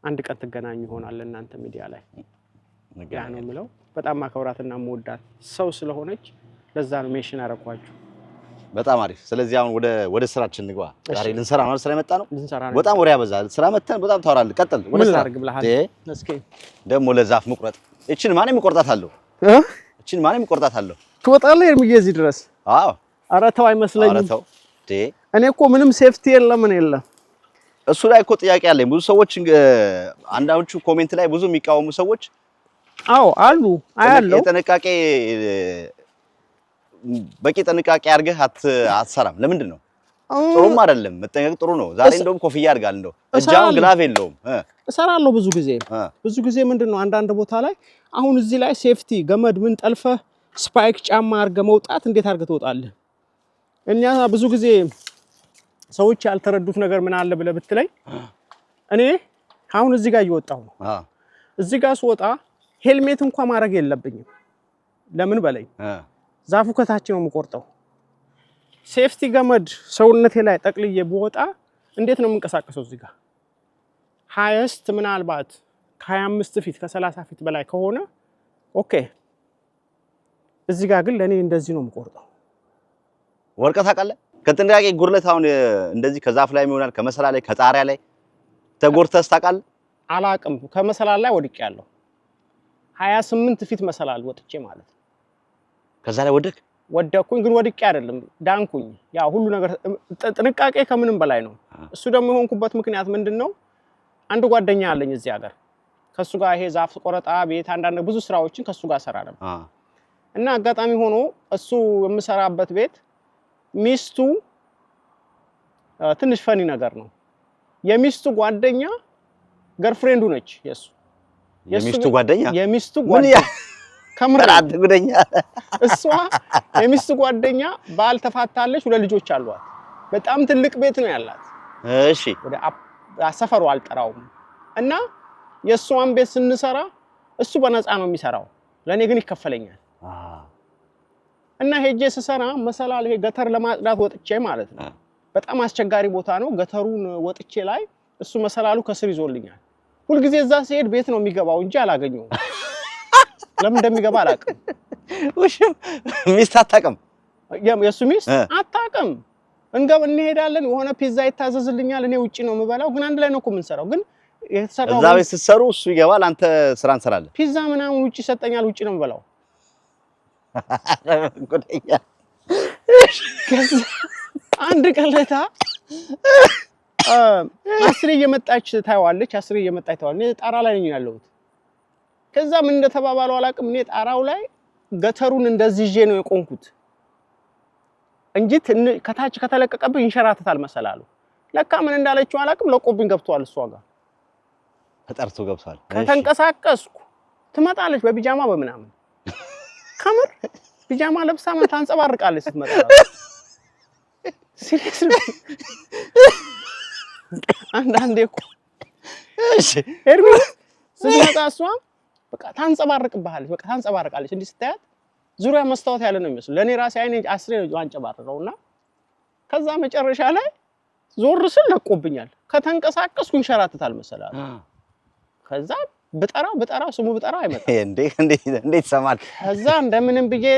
S3: አንድ ቀን ትገናኙ ይሆናል እናንተ ሚዲያ ላይ ያ ነው የምለው። በጣም ማከብራትና መወዳት ሰው ስለሆነች ለዛ ነው ሜንሽን አደረኳችሁ።
S2: በጣም አሪፍ። ስለዚህ አሁን ወደ ስራችን እንግባ። ዛሬ ልንሰራ ነው ስራ የመጣ ነው። በጣም ወሬ ያበዛል። ስራ መተን በጣም ታወራለህ። ቀጥል። ወደ ስራ
S3: አድርግ ብለሃል። እስኪ
S2: ደግሞ ለዛፍ መቁረጥ እቺን ማን የሚቆርጣታለሁ? እቺን ማን የሚቆርጣታለሁ?
S3: ትወጣለህ እርምዬ እዚህ ድረስ?
S2: አዎ።
S3: ኧረ ተው አይመስለኝም።
S2: ኧረ ተው።
S3: እኔ እኮ ምንም ሴፍቲ የለም ምን የለም።
S2: እሱ ላይ እኮ ጥያቄ አለኝ። ብዙ ሰዎች አንዳንዶቹ ኮሜንት ላይ ብዙ የሚቃወሙ ሰዎች
S3: አዎ አሉ አያለው።
S2: የጥንቃቄ በቂ ጥንቃቄ አድርገህ አትሰራም። ለምንድን ነው? ጥሩም አይደለም። መጠንቀቅ ጥሩ ነው። ዛሬ እንደውም ኮፍያ አድርጋል እንደው እጃውን ግላቭ የለውም።
S3: እሰራለሁ ብዙ ጊዜ ምንድነው አንዳንድ ቦታ ላይ አሁን እዚህ ላይ ሴፍቲ ገመድ ምን ጠልፈህ ስፓይክ ጫማ አድርገህ መውጣት እንዴት አድርገህ ትወጣለህ? እኛ ብዙ ጊዜ ሰዎች ያልተረዱት ነገር ምን አለ ብለህ ብትለኝ እኔ አሁን እዚህ ጋር እየወጣሁ ነው። እዚህ ጋር ስወጣ ሄልሜት እንኳን ማድረግ የለብኝም። ለምን በለኝ ዛፉ ከታች ነው የምቆርጠው። ሴፍቲ ገመድ ሰውነቴ ላይ ጠቅልዬ ብወጣ እንዴት ነው የምንቀሳቀሰው? እዚህ ጋር ሃይስት ምናልባት ከ25 ፊት ከ30 ፊት በላይ ከሆነ ኦኬ። እዚህ ጋር ግን ለኔ እንደዚህ ነው የምቆርጠው።
S2: ወርቀት አቃለ ከጥንቃቄ ጉርለት አሁን እንደዚህ ከዛፍ ላይ ይሆናል ከመሰላል ላይ ከጣሪያ ላይ ተጎርተስ ታውቃለህ?
S3: አላቅም። ከመሰላል ላይ ወድቄያለሁ። 28 ፊት መሰላል ወጥቼ ማለት ነው።
S2: ከዛ ላይ
S3: ወደኩኝ ግን ወድቄ አይደለም ዳንኩኝ። ያ ሁሉ ነገር ጥንቃቄ ከምንም በላይ ነው። እሱ ደግሞ የሆንኩበት ምክንያት ምንድነው? አንድ ጓደኛ አለኝ እዚህ ሀገር ከሱ ጋር ይሄ ዛፍ ቆረጣ ቤት አንዳንድ ብዙ ስራዎችን ከሱ ጋር ሰራ ነበር እና አጋጣሚ ሆኖ እሱ የምሰራበት ቤት ሚስቱ ትንሽ ፈኒ ነገር ነው። የሚስቱ ጓደኛ ገርፍሬንዱ ነች የሱ የሚስቱ ጓደኛ ከምራት
S2: ጉደኛ
S3: እሷ የሚስቱ ጓደኛ ባል ተፋታለች። ሁለት ልጆች አሏት። በጣም ትልቅ ቤት ነው ያላት።
S2: እሺ
S3: ወደ ሰፈሩ አልጠራውም እና የሷን ቤት ስንሰራ እሱ በነፃ ነው የሚሰራው፣ ለኔ ግን ይከፈለኛል። እና ሄጄ ስሰራ መሰላል ይሄ ገተር ለማጽዳት ወጥቼ ማለት ነው። በጣም አስቸጋሪ ቦታ ነው። ገተሩን ወጥቼ ላይ እሱ መሰላሉ ከስር ይዞልኛል። ሁሉ ጊዜ እዛ ሲሄድ ቤት ነው የሚገባው እንጂ አላገኘውም። ለምን እንደሚገባ አላውቅም።
S2: ሚስት አታውቅም?
S3: የሱ ሚስት አታውቅም። እንሄዳለን የሆነ ፒዛ ይታዘዝልኛል እኔ ውጪ ነው የምበላው ግን አንድ ላይ ነው እኮ የምንሰራው ግን የተሰራው
S2: እዛ ቤት ስትሰሩ እሱ ይገባል አንተ ስራ እንሰራለን
S3: ፒዛ ምናምን ውጪ ይሰጠኛል ውጪ ነው የምበላው
S2: ጉደኛ
S3: አንድ ቀለታ አስሬ እየመጣች ታይዋለች አስሬ እየመጣች ታይዋለች እኔ ጣራ ላይ ነኝ ያለሁት ከዛ ምን እንደተባባለው አላቅም እኔ ጣራው ላይ ገተሩን እንደዚህ ይዤ ነው የቆንኩት እንጂ ከታች ከተለቀቀብኝ እንሸራተታል መሰላሉ ለካ ምን እንዳለችው አላቅም ለቆብኝ ገብቷል እሷ ጋር
S2: ተጠርቶ ገብቷል
S3: ከተንቀሳቀስኩ ትመጣለች በቢጃማ በመናምን ከምር ቢጃማ ለብሳ ምን ታንጸባርቃለች ስትመጣ ሲሪየስ አንዳንዴ እኮ እሺ ኤርሚ ስትመጣ እሷ በቃ ታንጸባርቅብሃለች በቃ ታንጸባርቃለች እንዲህ ስታያት ዙሪያ መስታወት ያለ ነው የሚመስለው ለኔ ራሴ አይኔ አስሬ ነው አንጸባርቀውና ከዛ መጨረሻ ላይ ዞር ስል ለቆብኛል ከተንቀሳቀስኩ እንሸራተታል መሰላል ከዛ በጠራው ስሙ በጠራው አይመጣም
S2: እንዴት ሰማል
S3: ከዛ እንደምንም ብዬ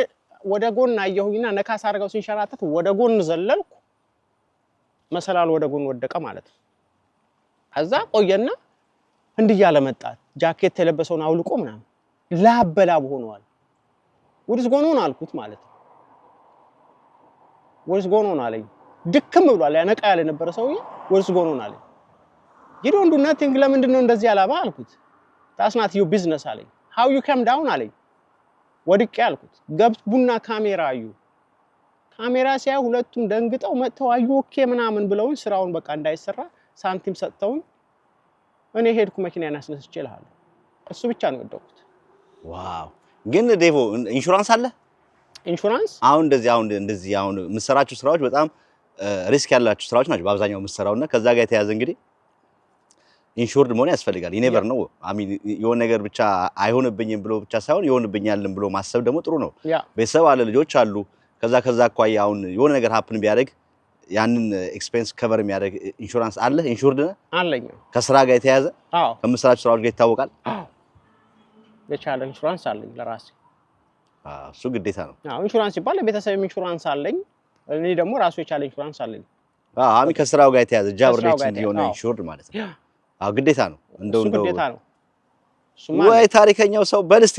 S3: ወደ ጎን አየሁኝና ነካስ አርጋው ሲንሸራተት ወደ ጎን ዘለልኩ መሰላል ወደ ጎን ወደቀ ማለት ነው ከዛ ቆየና እንዲያለ መጣ ጃኬት የለበሰውን አውልቆ ምናምን ላበላብ ሆኗል ወዲስ ጎኖን አልኩት ማለት ነው ወዲስ ጎኖን አለኝ ድክም ብሏል ያነቃ ያለ ነበር ሰውዬ ወዲስ ጎኖን አለኝ you don't do nothing ለምንድን ነው እንደዚህ ያላባ አልኩት that's not your business አለኝ how you come down አለኝ ወድቄ አልኩት ገብቡና ካሜራ አዩ ካሜራ ሲያ ሁለቱም ደንግጠው መጥተው አዩ ኦኬ ምናምን ብለውኝ ስራውን በቃ እንዳይሰራ ሳንቲም ሰጥተውኝ እኔ ሄድኩ መኪናዬን አስነስቼልሃለሁ እሱ ብቻ ነው ወደኩት
S2: ዋው ግን ዴቮ ኢንሹራንስ አለ
S3: ኢንሹራንስ
S2: አሁን እንደዚህ መስራቹ ስራዎች በጣም ሪስክ ያላችሁ ስራዎች ናቸው በአብዛኛው መስራውና ከዛ ጋር የተያዘ እንግዲህ ኢንሹርድ መሆን ያስፈልጋል ይኔቨር ነው አሚን የሆነ ነገር ብቻ አይሆንብኝም ብሎ ብቻ ሳይሆን ይሆንብኛልም ብሎ ማሰብ ደግሞ ጥሩ ነው ቤተሰብ አለ ልጆች አሉ ከዛ አኳያ አሁን የሆነ ነገር ሃፕን ቢያደርግ ያንን ኤክስፔንስ ከቨር የሚያደርግ ኢንሹራንስ አለ ኢንሹርድ አለኝ ከስራ ጋር የተያዘ ከምስራች ስራዎች ጋር ይታወቃል
S3: የቻለ ኢንሹራንስ አለኝ ለራሴ
S2: እሱ ግዴታ ነው
S3: ኢንሹራንስ ይባል ለቤተሰብ ኢንሹራንስ አለኝ እኔ ደግሞ ራሱ የቻለ ኢንሹራንስ አለኝ
S2: አሚ ከስራው ጋር የተያዘ ጃብ ሪሌሽን የሆነ ኢንሹርድ ማለት ነው ግዴታ ነው እንደው
S3: ግዴታ ነው
S2: ወይ ታሪከኛው ሰው በልስቲ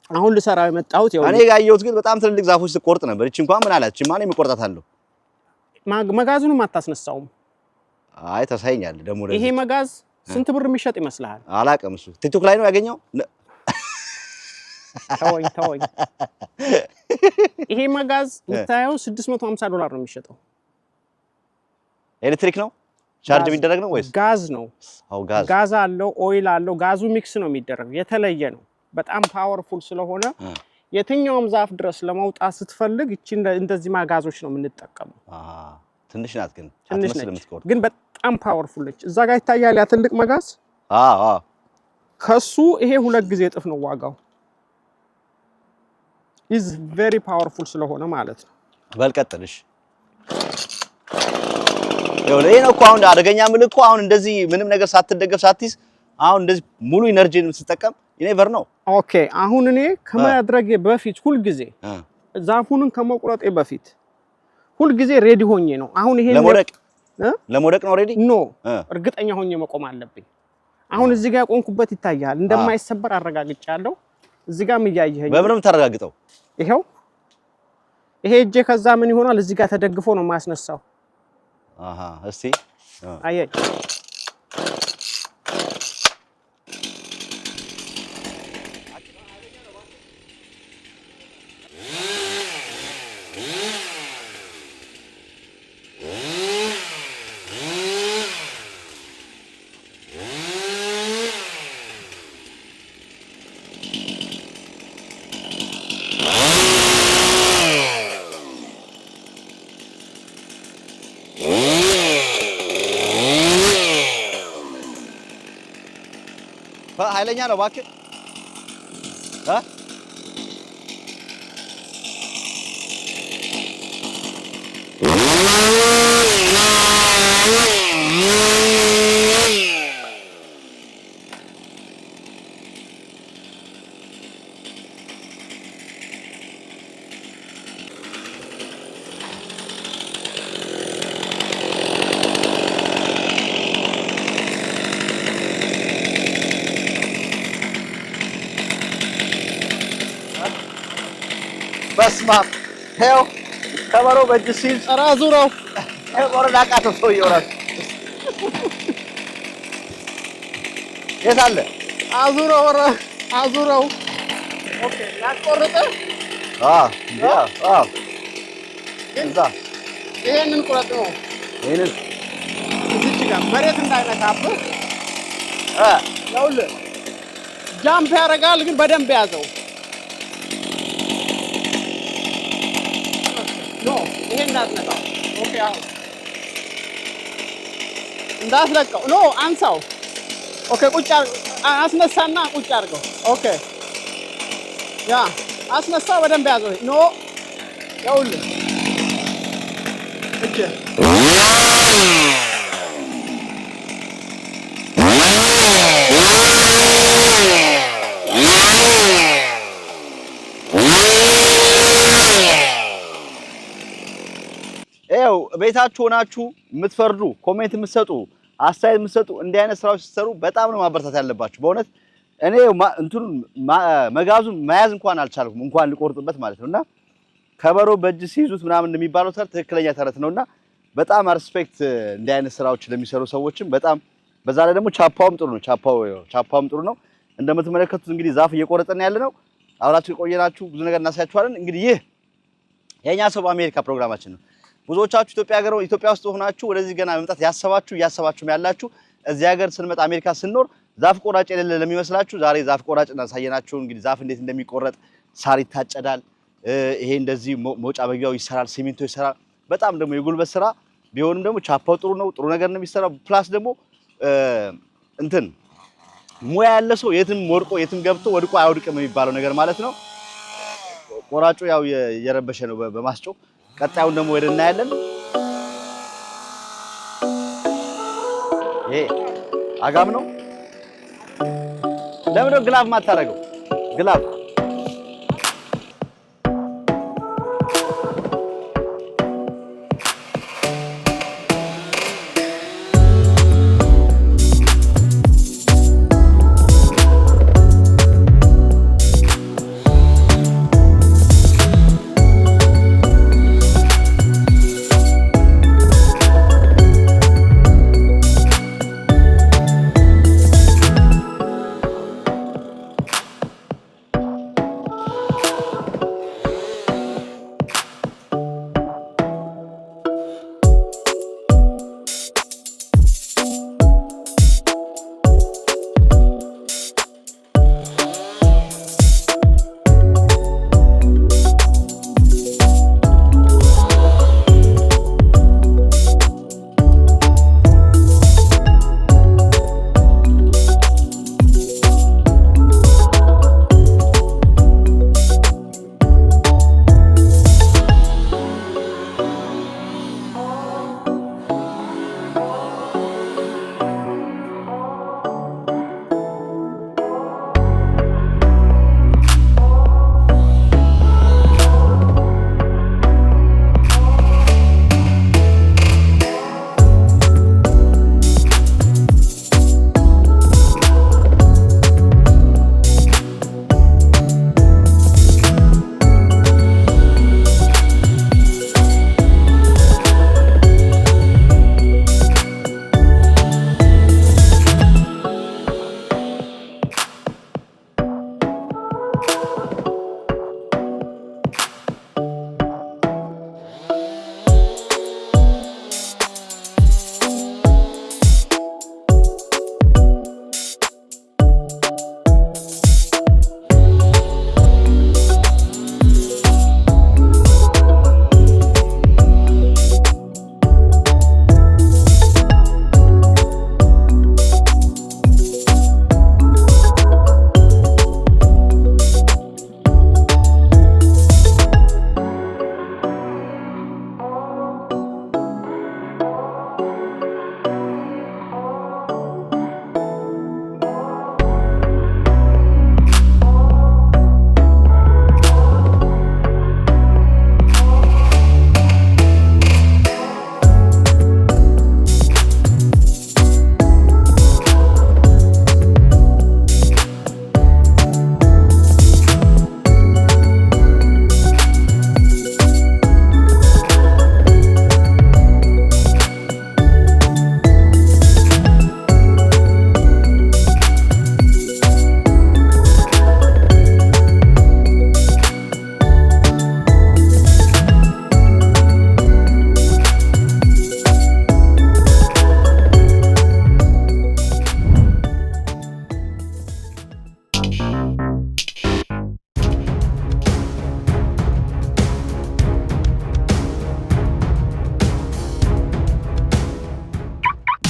S3: አሁን ልሰራው የመጣሁት
S2: እኔ ጋየሁት ግን በጣም ትልልቅ ዛፎች ስቆርጥ ነበር እቺ እንኳን ምን አላች ማን የሚቆርጣታለሁ
S3: መጋዙንም አታስነሳውም
S2: አይ ተሳይኛል ደሞ
S3: ይሄ መጋዝ ስንት ብር የሚሸጥ ይመስልሃል
S2: አላቀም እሱ ቲክቶክ ላይ ነው ያገኘው
S3: ተወኝ ይሄ መጋዝ የምታየው $650 ነው የሚሸጠው
S2: ኤሌክትሪክ ነው ቻርጅ የሚደረግ ነው ወይስ
S3: ጋዝ ነው
S2: አው
S3: ጋዝ አለው ኦይል አለው ጋዙ ሚክስ ነው የሚደረግ የተለየ ነው በጣም ፓወርፉል ስለሆነ የትኛውም ዛፍ ድረስ ለማውጣት ስትፈልግ እቺ እንደዚህ ማጋዞች ነው የምንጠቀመው
S2: ትንሽ ናት ግን አትመስልም ትቆር
S3: ግን በጣም ፓወርፉል ነች እዛ ጋር ይታያል ያ ትልቅ መጋዝ ከሱ ይሄ 2 ጊዜ እጥፍ ነው ዋጋው is very powerful ስለሆነ ማለት ነው
S2: በልቀጥልሽ ይሄ ነው እኮ አሁን አደገኛ ምልክቱ አሁን እንደዚህ ምንም ነገር ሳትደገፍ ሳትይዝ አሁን እንደዚህ ሙሉ ኢነርጂን ስትጠቀም ኢኔቨር ነው
S3: ኦኬ አሁን እኔ ከማድረግ በፊት ሁሉ ጊዜ ዛፉንን ከመቁረጤ በፊት ሁሉ ጊዜ ሬዲ ሆኜ ነው አሁን ይሄ
S2: ለሞደቅ ነው ሬዲ
S3: ኖ እርግጠኛ ሆኜ መቆም አለብኝ አሁን እዚህ ጋር ቆንኩበት ይታያል እንደማይሰበር አረጋግጫለሁ እዚህ ጋር ምያየኸኝ
S2: በምንም ተረጋግጠው
S3: ይሄው ይሄ እጄ ከዛ ምን ይሆናል እዚህ ጋር ተደግፎ ነው ማስነሳው
S2: እስቲ
S3: አየህ
S2: ኃይለኛ ነው እባክህ በስመ አብ ይኸው ከበሮ በእጅ ሲይዝ
S3: ኧረ አዙረው
S2: ወረዳ ቃተው ሰውዬው እራሱ የት አለ?
S3: አዙረው ኧረ አዙረው። ኦኬ ላስቆርጥህ?
S2: እዛ
S3: ይሄንን ቁረጥ ነው።
S2: ይሄንን
S3: እዚች ጋር መሬት እንዳይነካብህ። ይኸውልህ ጃምፕ ያደርጋል፣ ግን በደንብ ያዘው። ኖ ይሄ እንዳትነካው። ኦኬ አሁን እንዳትለቀው። ኖ አንሳው። ኦኬ ቁጭ አስነሳና ቁጭ አድርገው። ኦኬ ያ አስነሳ፣ በደንብ ያዘው። ኖ ይኸውልህ እጅ
S2: ይኸው ቤታችሁ ሆናችሁ የምትፈርዱ ኮሜንት የምትሰጡ አስተያየት የምትሰጡ እንዲህ አይነት ስራዎች ስትሰሩ በጣም ነው ማበረታት ያለባችሁ። በእውነት እኔ እንትኑን መጋዙን መያዝ እንኳን አልቻልኩም፣ እንኳን ልቆርጥበት ማለት ነውና ከበሮ በእጅ ሲይዙት ምናምን እንደሚባለው ተረት ትክክለኛ ተረት ነውና በጣም ሪስፔክት እንዲህ አይነት ስራዎች ለሚሰሩ ሰዎችም በጣም በዛ ላይ ደግሞ ቻፓውም ጥሩ ነው። ቻፓውም ጥሩ ነው። እንደምትመለከቱት እንግዲህ ዛፍ እየቆረጥን ያለ ነው። አብራችሁ የቆየናችሁ ብዙ ነገር እናሳያችኋለን። እንግዲህ ይህ የኛ ሰው በአሜሪካ ፕሮግራማችን ነው። ብዙዎቻችሁ ኢትዮጵያ ውስጥ ሆናችሁ ወደዚህ ገና መምጣት እያሰባችሁም ያላችሁ እዚህ ሀገር ስንመጣ አሜሪካ ስንኖር ዛፍ ቆራጭ የሌለ ለሚመስላችሁ ዛሬ ዛፍ ቆራጭ እናሳየናችሁ። እንግዲህ ዛፍ እንዴት እንደሚቆረጥ ሳር ይታጨዳል። ይሄ እንደዚህ መውጫ መግቢያው ይሰራል፣ ሲሚንቶ ይሰራል። በጣም ደግሞ የጉልበት ስራ ቢሆንም ደግሞ ቻፓው ጥሩ ነው፣ ጥሩ ነገር ነው የሚሰራው። ፕላስ ደግሞ እንትን ሙያ ያለ ሰው የትም ወድቆ የትም ገብቶ ወድቆ አይወድቅም የሚባለው ነገር ማለት ነው። ቆራጩ ያው የረበሸ ነው በማስጮ ቀጣዩን ደግሞ ወደ እናያለን። ይሄ አጋም ነው። ለምን ነው ግላቭ ማታረገው? ግላቭ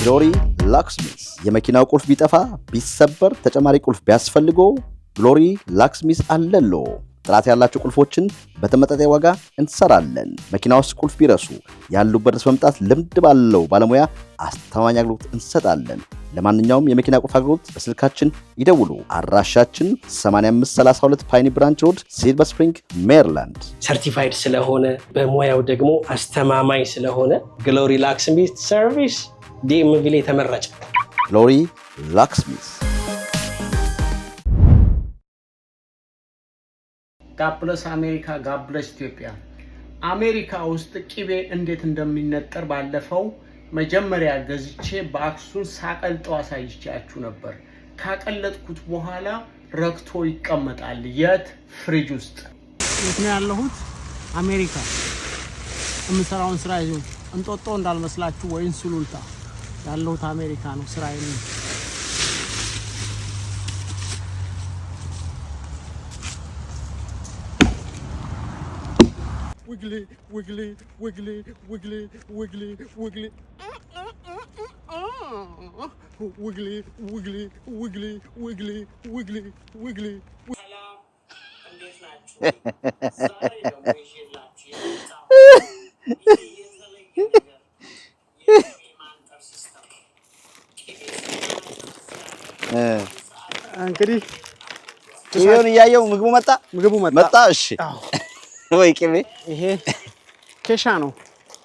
S2: ግሎሪ ላክስሚስ የመኪናው ቁልፍ ቢጠፋ ቢሰበር ተጨማሪ ቁልፍ ቢያስፈልገው ግሎሪ ላክስሚስ አለሎ። ጥራት ያላቸው ቁልፎችን በተመጣጣኝ ዋጋ እንሰራለን። መኪና ውስጥ ቁልፍ ቢረሱ ያሉበት ድረስ መምጣት ልምድ ባለው ባለሙያ አስተማማኝ አገልግሎት እንሰጣለን። ለማንኛውም የመኪና ቁልፍ አገልግሎት በስልካችን ይደውሉ። አድራሻችን 8532 ፓይኒ ብራንች ሮድ ሲልቨር ስፕሪንግ ሜሪላንድ።
S8: ሰርቲፋይድ ስለሆነ በሙያው ደግሞ አስተማማኝ ስለሆነ ግሎሪ ላክስሚስ ሰርቪስ ዲኤምቪ ላይ ተመረጨ።
S2: ግሎሪ ላክስሚስ።
S1: ጋፕለስ አሜሪካ ጋፕለስ ኢትዮጵያ። አሜሪካ ውስጥ ቅቤ እንዴት እንደሚነጠር ባለፈው መጀመሪያ ገዝቼ በአክሱን ሳቀልጠው አሳይቻችሁ ነበር። ካቀለጥኩት በኋላ ረክቶ ይቀመጣል። የት? ፍሪጅ ውስጥ።
S3: የት ነው ያለሁት? አሜሪካ። የምሰራውን ስራ ይዞ እንጦጦ እንዳልመስላችሁ ወይን ሱሉልታ ያለሁት አሜሪካ ነው ስራዬ ነው። Wiggly, wiggly, wiggly, wiggly, wiggly, wiggly. Wiggly, wiggly, wiggly, wiggly, wiggly, wiggly.
S8: ሰላም እንዴት ናችሁ? ዛሬ ደግሞ ይዤላችሁ
S3: እንግዲህ
S2: ይሄን ያየው ምግቡ መጣ። እሺ ወይ ቅቤ
S3: ይሄ ኬሻ ነው።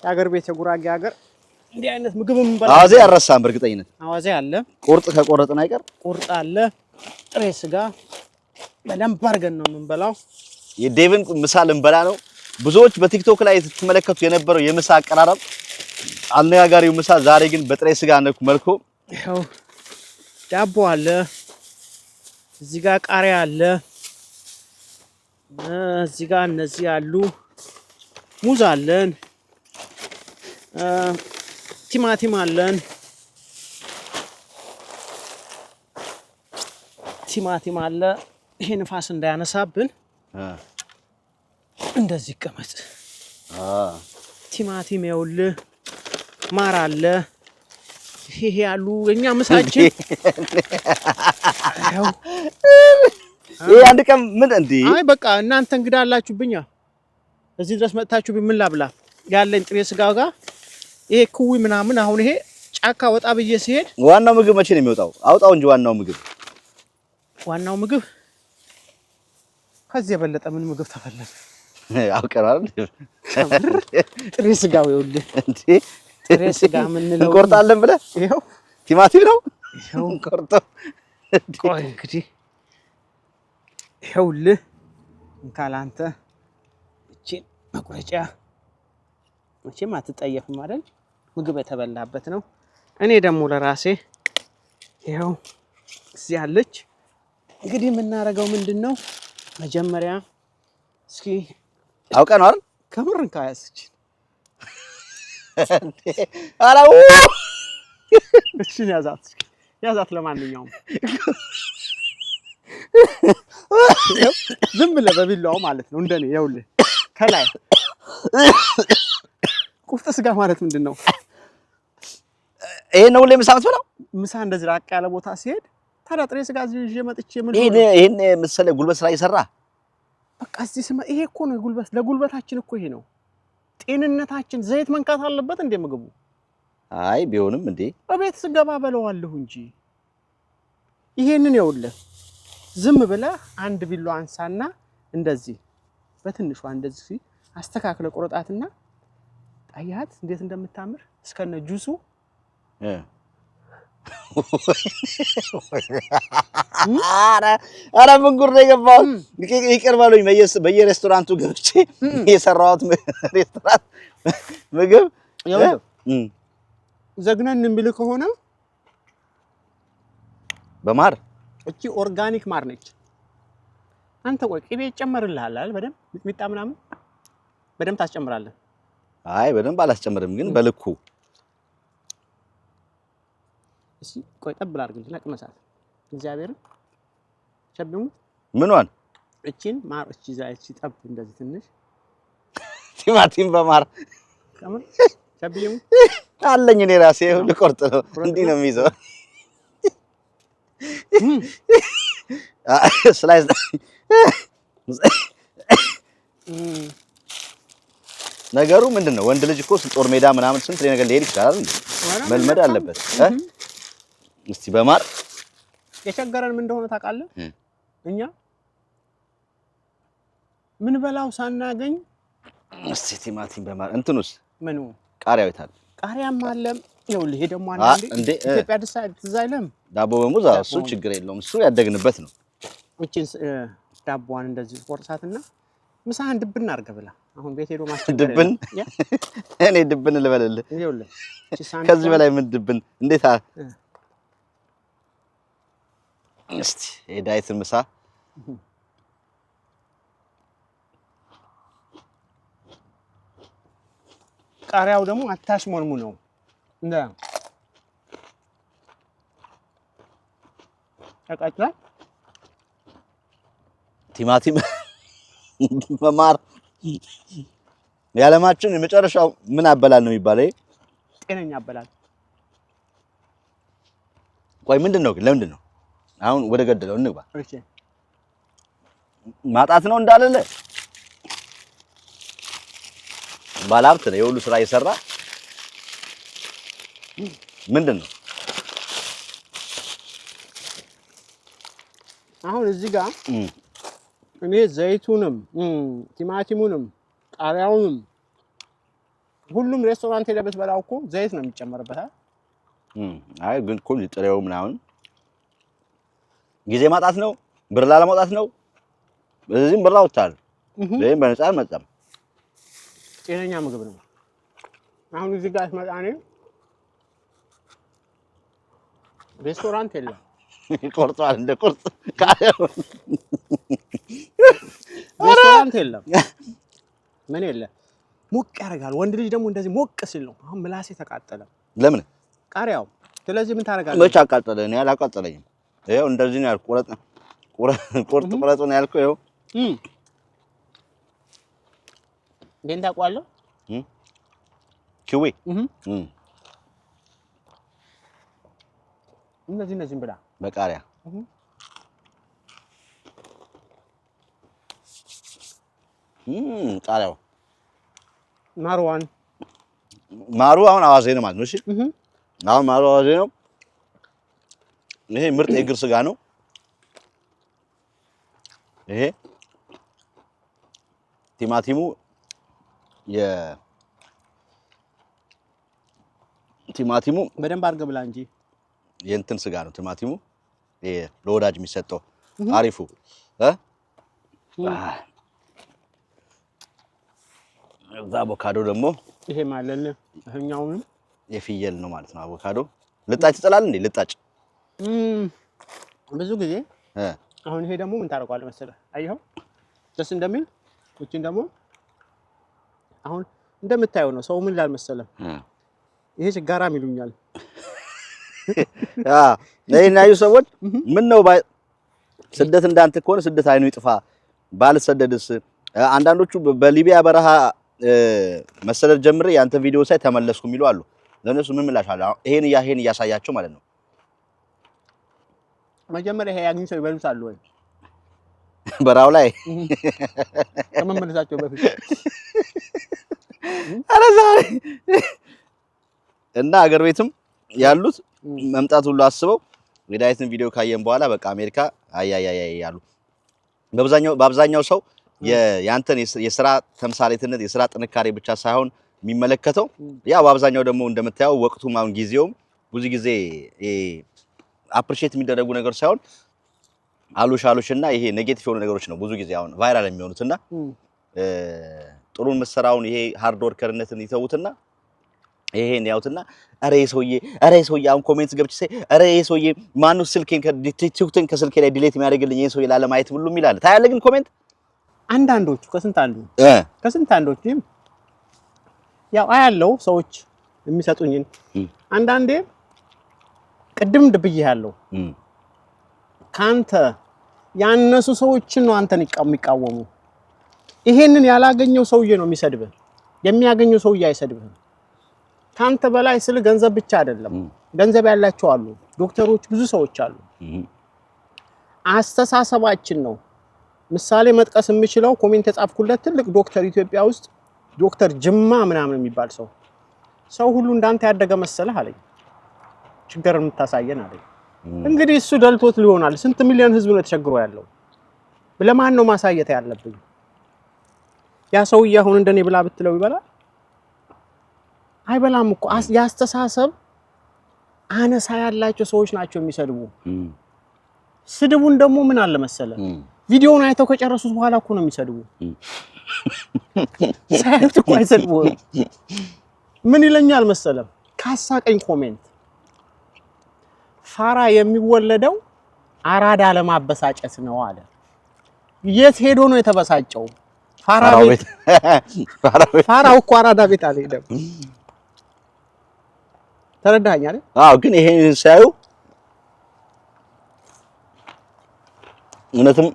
S3: የሀገር ቤት የጉራጌ ሀገር እንዲህ አይነት ምግብ እንበላ።
S2: አዋዜ አረሳም በእርግጠኝነት።
S3: አዋዜ አለ፣
S2: ቁርጥ ከቆረጥን አይቀር
S3: ቁርጥ አለ፣ ጥሬ ስጋ በደንብ አድርገን ነው የምንበላው።
S2: የዴቭን ምሳ ልንበላ ነው። ብዙዎች በቲክቶክ ላይ ተመለከቱ የነበረው የምሳ አቀራረብ አነጋጋሪው ምሳ ዛሬ ግን በጥሬ ስጋ መልኩ
S3: ይኸው ዳቦ አለ፣ እዚህ ጋር ቃሪያ አለ፣ እዚህ ጋር እነዚህ አሉ፣ ሙዝ አለን፣ ቲማቲም አለን፣ ቲማቲም አለ። ይሄ ንፋስ እንዳያነሳብን እንደዚህ ይቀመጥ። ቲማቲም ይኸውልህ፣ ማር አለ። ይሄ ያሉ የኛ ምሳችን
S2: ይሄ አንድ ቀን ምን እንዴ?
S3: አይ በቃ እናንተ እንግዳ አላችሁብኛ። እዚህ ድረስ መጥታችሁ ምን ላብላ ያለኝ ጥሬ ስጋ ጋር ይሄ ኩዊ ምናምን። አሁን ይሄ ጫካ ወጣ ብዬ ሲሄድ
S2: ዋናው ምግብ መቼ ነው የሚወጣው? አውጣው እንጂ ዋናው ምግብ
S3: ከዚህ የበለጠ ምን ምግብ ተፈለገ?
S2: አውቀራል
S3: ጥሬ ስጋው ይኸውልህ እንዴ ጥሬ ስጋ ምን ነው
S2: እንቆርጣለን ብለህ
S3: ይኸው
S2: ቲማቲም ነው
S3: ይኸው
S2: እንቆርጦ
S3: ቆይ እንግዲህ ይኸውልህ እንካላንተ እቺን መቁረጫ መቼም አትጠየፍም አይደል? ምግብ የተበላበት ነው። እኔ ደግሞ ለራሴ ይኸው እዚህ አለች። እንግዲህ የምናደርገው ምንድነው? መጀመሪያ እስኪ
S2: አውቀ ነው አይደል?
S3: ከምርን ካያስች
S2: አላው
S3: እሺ ያዛት ለማንኛውም ዝም ብለህ በቢላው ማለት ነው እንደኔ ይኸውልህ ከላይ ቁፍጥ ስጋ ማለት ምንድነው?
S2: ይሄ ነው ለምሳ የምትበላው?
S3: ምሳ እንደዚህ ራቅ ያለ ቦታ ሲሄድ ታዲያ ጥሬ ስጋ ይዤ መጥቼ ምን
S2: ይሄን መሰለ ጉልበት ስራ ይሰራ።
S3: በቃ እዚህ ስማ ይሄ እኮ ነው ጉልበት። ለጉልበታችን እኮ ይሄ ነው ጤንነታችን። ዘይት መንካት አለበት እንደ ምግቡ?
S2: አይ ቢሆንም እንዴ
S3: በቤት ስገባ በለዋለሁ እንጂ ይሄንን ይኸውልህ ዝም ብለህ አንድ ቢሎ አንሳና እንደዚህ በትንሿ እንደዚህ አስተካክለ ቁርጣትና አያት እንዴት እንደምታምር እስከነ ጁሱ
S2: አረ ምን ጉር ነው የገባው? ይቅር በሉኝ። በየሬስቶራንቱ ገብቼ የሰራሁት ሬስቶራንት ምግብ
S3: ያው ዘግነን እንብል ከሆነ
S2: በማር
S3: እቺ ኦርጋኒክ ማር ነች። አንተ ቆይ ቅቤ ይጨመርልሃል አይደል? በደንብ ሚጥሚጣ ምናምን በደንብ ታስጨምራለህ?
S2: አይ በደንብ አላስጨምርም፣ ግን በልኩ።
S3: እሺ ቆይ ጠብል አድርግልኝ ለቅመሳት እግዚአብሔርን ሸብሙ
S2: ምንዋን
S3: እቺን ማር እቺ ጠብ እንደዚህ ትንሽ
S2: ቲማቲም በማር
S3: ሸብዬው
S2: አለኝ እኔ ራሴ ልቆርጥ ነው እንዲህ ነው የሚይዘው ስላይስ ነገሩ ምንድነው ወንድ ልጅ እኮ ጦር ሜዳ ምናምን ስንት ነገር ሊሄድ ይችላል እንዴ መልመድ አለበት እስቲ በማር
S3: የቸገረን ምን እንደሆነ ታውቃለህ እኛ ምን በላው ሳናገኝ
S2: እስቲ ቲማቲም በማር እንትኑስ
S3: ምኑ
S2: ቃሪያው ይታል
S3: ቃሪያም አለም ይኸውልህ ይሄ ደግሞ አንዴ ኢትዮጵያ ትዝ አይልም
S2: ዳቦ በሙዝ እሱ ችግር የለውም እሱ ያደግንበት ነው
S3: እቺን ዳቦዋን እንደዚህ ቆርሳትና ምሳህን ድብን አድርገህ ብላ አሁን ቤት ሄዶ ማስቸገር
S2: ድብን እኔ ድብን ልበልልህ
S3: ይኸውልህ እቺ ሳንዱች
S2: ከዚህ በላይ ምን ድብን እንዴት እስቲ የዳይት ምሳ
S3: ቃሪያው ደግሞ አታሽሞንሙ ነው እንደ አቃጥላ
S2: ቲማቲም በማር የዓለማችን የመጨረሻው ምን አበላል ነው የሚባለው
S3: ጤነኛ አበላል
S2: ቆይ ምንድነው ለምንድን ነው አሁን ወደ ገደለው እንግባ
S3: እሺ
S2: ማጣት ነው እንዳለለ ባላብት ነው የሁሉ ስራ እየሰራ ምንድነው
S3: አሁን እዚህ ጋር እኔ ዘይቱንም ቲማቲሙንም ቃሪያውንም ሁሉም ሬስቶራንት ሄደበት በላው እኮ ዘይት ነው የሚጨመርበት
S2: አይ ግን እኮ ጥሬው ምናምን ጊዜ ማጣት ነው ብር ላለማውጣት ነው በዚህም ብር አውጥታል ለምን በነፃ መጣም
S3: ጤነኛ ምግብ ነው አሁን እዚህ ጋር መጣኔ ሬስቶራንት የለም
S2: ቆርጧል እንደ ቁርጥ ቃሪያው
S3: ሬስቶራንት የለም ምን የለም ሞቅ ያደርጋል ወንድ ልጅ ደግሞ እንደዚህ ሞቅ ሲል ነው አሁን ምላሴ ተቃጠለ
S2: ለምን
S3: ቃሪያው ስለዚህ ምን ታረጋለህ
S2: መች አቃጠለ እኔ አላቃጠለኝም ይሄው እንደዚህ ነው ያልኩ ቁርጥ ነው ያልኩ ይሄው
S3: ደንታ ቋለ
S2: ኪዊ
S3: እነዚህ ብላ
S2: በቃሪያ ቃሪያው ማሩ አሁን አዋዜ ነው ማለት ነው እሺ አሁን ማሩ አዋዜ ነው ይሄ ምርጥ የእግር ስጋ ነው ይሄ ቲማቲሙ ቲማቲሙ
S3: በደንብ አድርገህ ብላ እንጂ
S2: የእንትን ስጋ ነው ቲማቲሙ ይሄ ለወዳጅ የሚሰጠው አሪፉ እዛ አቮካዶ ደግሞ
S3: ይሄ ማለት እኛውም
S2: የፍየል ነው ማለት ነው አቮካዶ ልጣጭ ትጥላለህ እንዴ ልጣጭ
S3: ብዙ ጊዜ አሁን ይሄ ደግሞ ምን ታረጋለህ መሰለህ አይኸው ደስ እንደሚል እቺን ደግሞ አሁን እንደምታየው ነው ሰው ምን ይላል መሰለህ ይሄ ችጋራም ይሉኛል
S2: ይሄናዩ ሰዎች ምን ነው ስደት እንዳንተ ከሆነ ስደት አይኑ ይጥፋ ባልሰደድስ አንዳንዶቹ በሊቢያ በረሃ መሰደድ ጀምሬ ያንተ ቪዲዮ ሳይ ተመለስኩ የሚሉ አሉ ለነሱ ምን ምላሻለ ይሄን እያሳያቸው ማለት ነው
S3: መጀመሪያ ይሄ ያግኙ ሰው ይበሉታል ወይ
S2: በራው ላይ
S3: ከመመለሳቸው በፊት
S2: አረዛሬ እና አገር ቤትም ያሉት መምጣት ሁሉ አስበው የዳይትን ቪዲዮ ካየን በኋላ በቃ አሜሪካ አያያያ ያሉ በአብዛኛው ሰው ያንተን የሥራ ተምሳሌትነት የሥራ ጥንካሬ ብቻ ሳይሆን የሚመለከተው ያው በአብዛኛው ደግሞ እንደምታየው ወቅቱም አሁን ጊዜውም ብዙ ጊዜ አፕሪሺየት የሚደረጉ ነገር ሳይሆን አሉሽና ይሄ ኔጌቲቭ የሆኑ ነገሮች ነው ብዙ ጊዜ አሁን ቫይራል የሚሆኑትና ጥሩን መስራውን ይሄ ሃርድ ወርከርነትን ይተውትና ይሄን ያውትና አረ ሰውዬ አሁን ኮሜንት ገብቼ አረ ሰውዬ ማኑ ስልኬን ከቲክቶክን ከስልኬ ላይ ዲሌት የሚያደርግልኝ ይሄ ሰውዬ ላለማየት ሁሉም ይላል ታያለ ግን ኮሜንት
S3: አንዳንዶቹ ከስንት አንዶቹ ያው አያለው ሰዎች የሚሰጡኝን አንዳንዴ ቅድም ድብዬ ያለው ካንተ ያነሱ ሰዎችን ነው አንተን የሚቃወሙ ይሄንን ያላገኘው ሰውዬ ነው የሚሰድብህ የሚያገኘው ሰውዬ አይሰድብህም ካንተ በላይ ስለ ገንዘብ ብቻ አይደለም ገንዘብ ያላቸው አሉ ዶክተሮች ብዙ ሰዎች አሉ አስተሳሰባችን ነው ምሳሌ መጥቀስ የምችለው ኮሜንት ተጻፍኩለት ትልቅ ዶክተር ኢትዮጵያ ውስጥ ዶክተር ጅማ ምናምን የሚባል ሰው ሁሉ እንዳንተ ያደገ መሰለህ አለኝ ችግር የምታሳየን አለኝ እንግዲህ እሱ ደልቶት ሊሆናል ስንት ሚሊዮን ህዝብ ነው ተቸግሮ ያለው ለማን ነው ማሳየት ያለብኝ ያ ሰውዬ አሁን እንደኔ ብላ ብትለው ይበላል አይበላም እኮ ያስተሳሰብ አነሳ ያላቸው ሰዎች ናቸው የሚሰድቡ ስድቡን ደግሞ ምን አለ መሰለ ቪዲዮውን አይተው ከጨረሱት በኋላ እኮ ነው የሚሰድቡ ሳይት እኮ አይሰድቡ ምን ይለኛል መሰለ ካሳቀኝ ኮሜንት ፋራ የሚወለደው አራዳ ለማበሳጨት ነው አለ የት ሄዶ ነው የተበሳጨው ፋራው እኮ አራዳ ቤት አልሄደም ተረዳኸኝ አይደል
S2: አዎ ግን ይሄን ሳዩ እነተም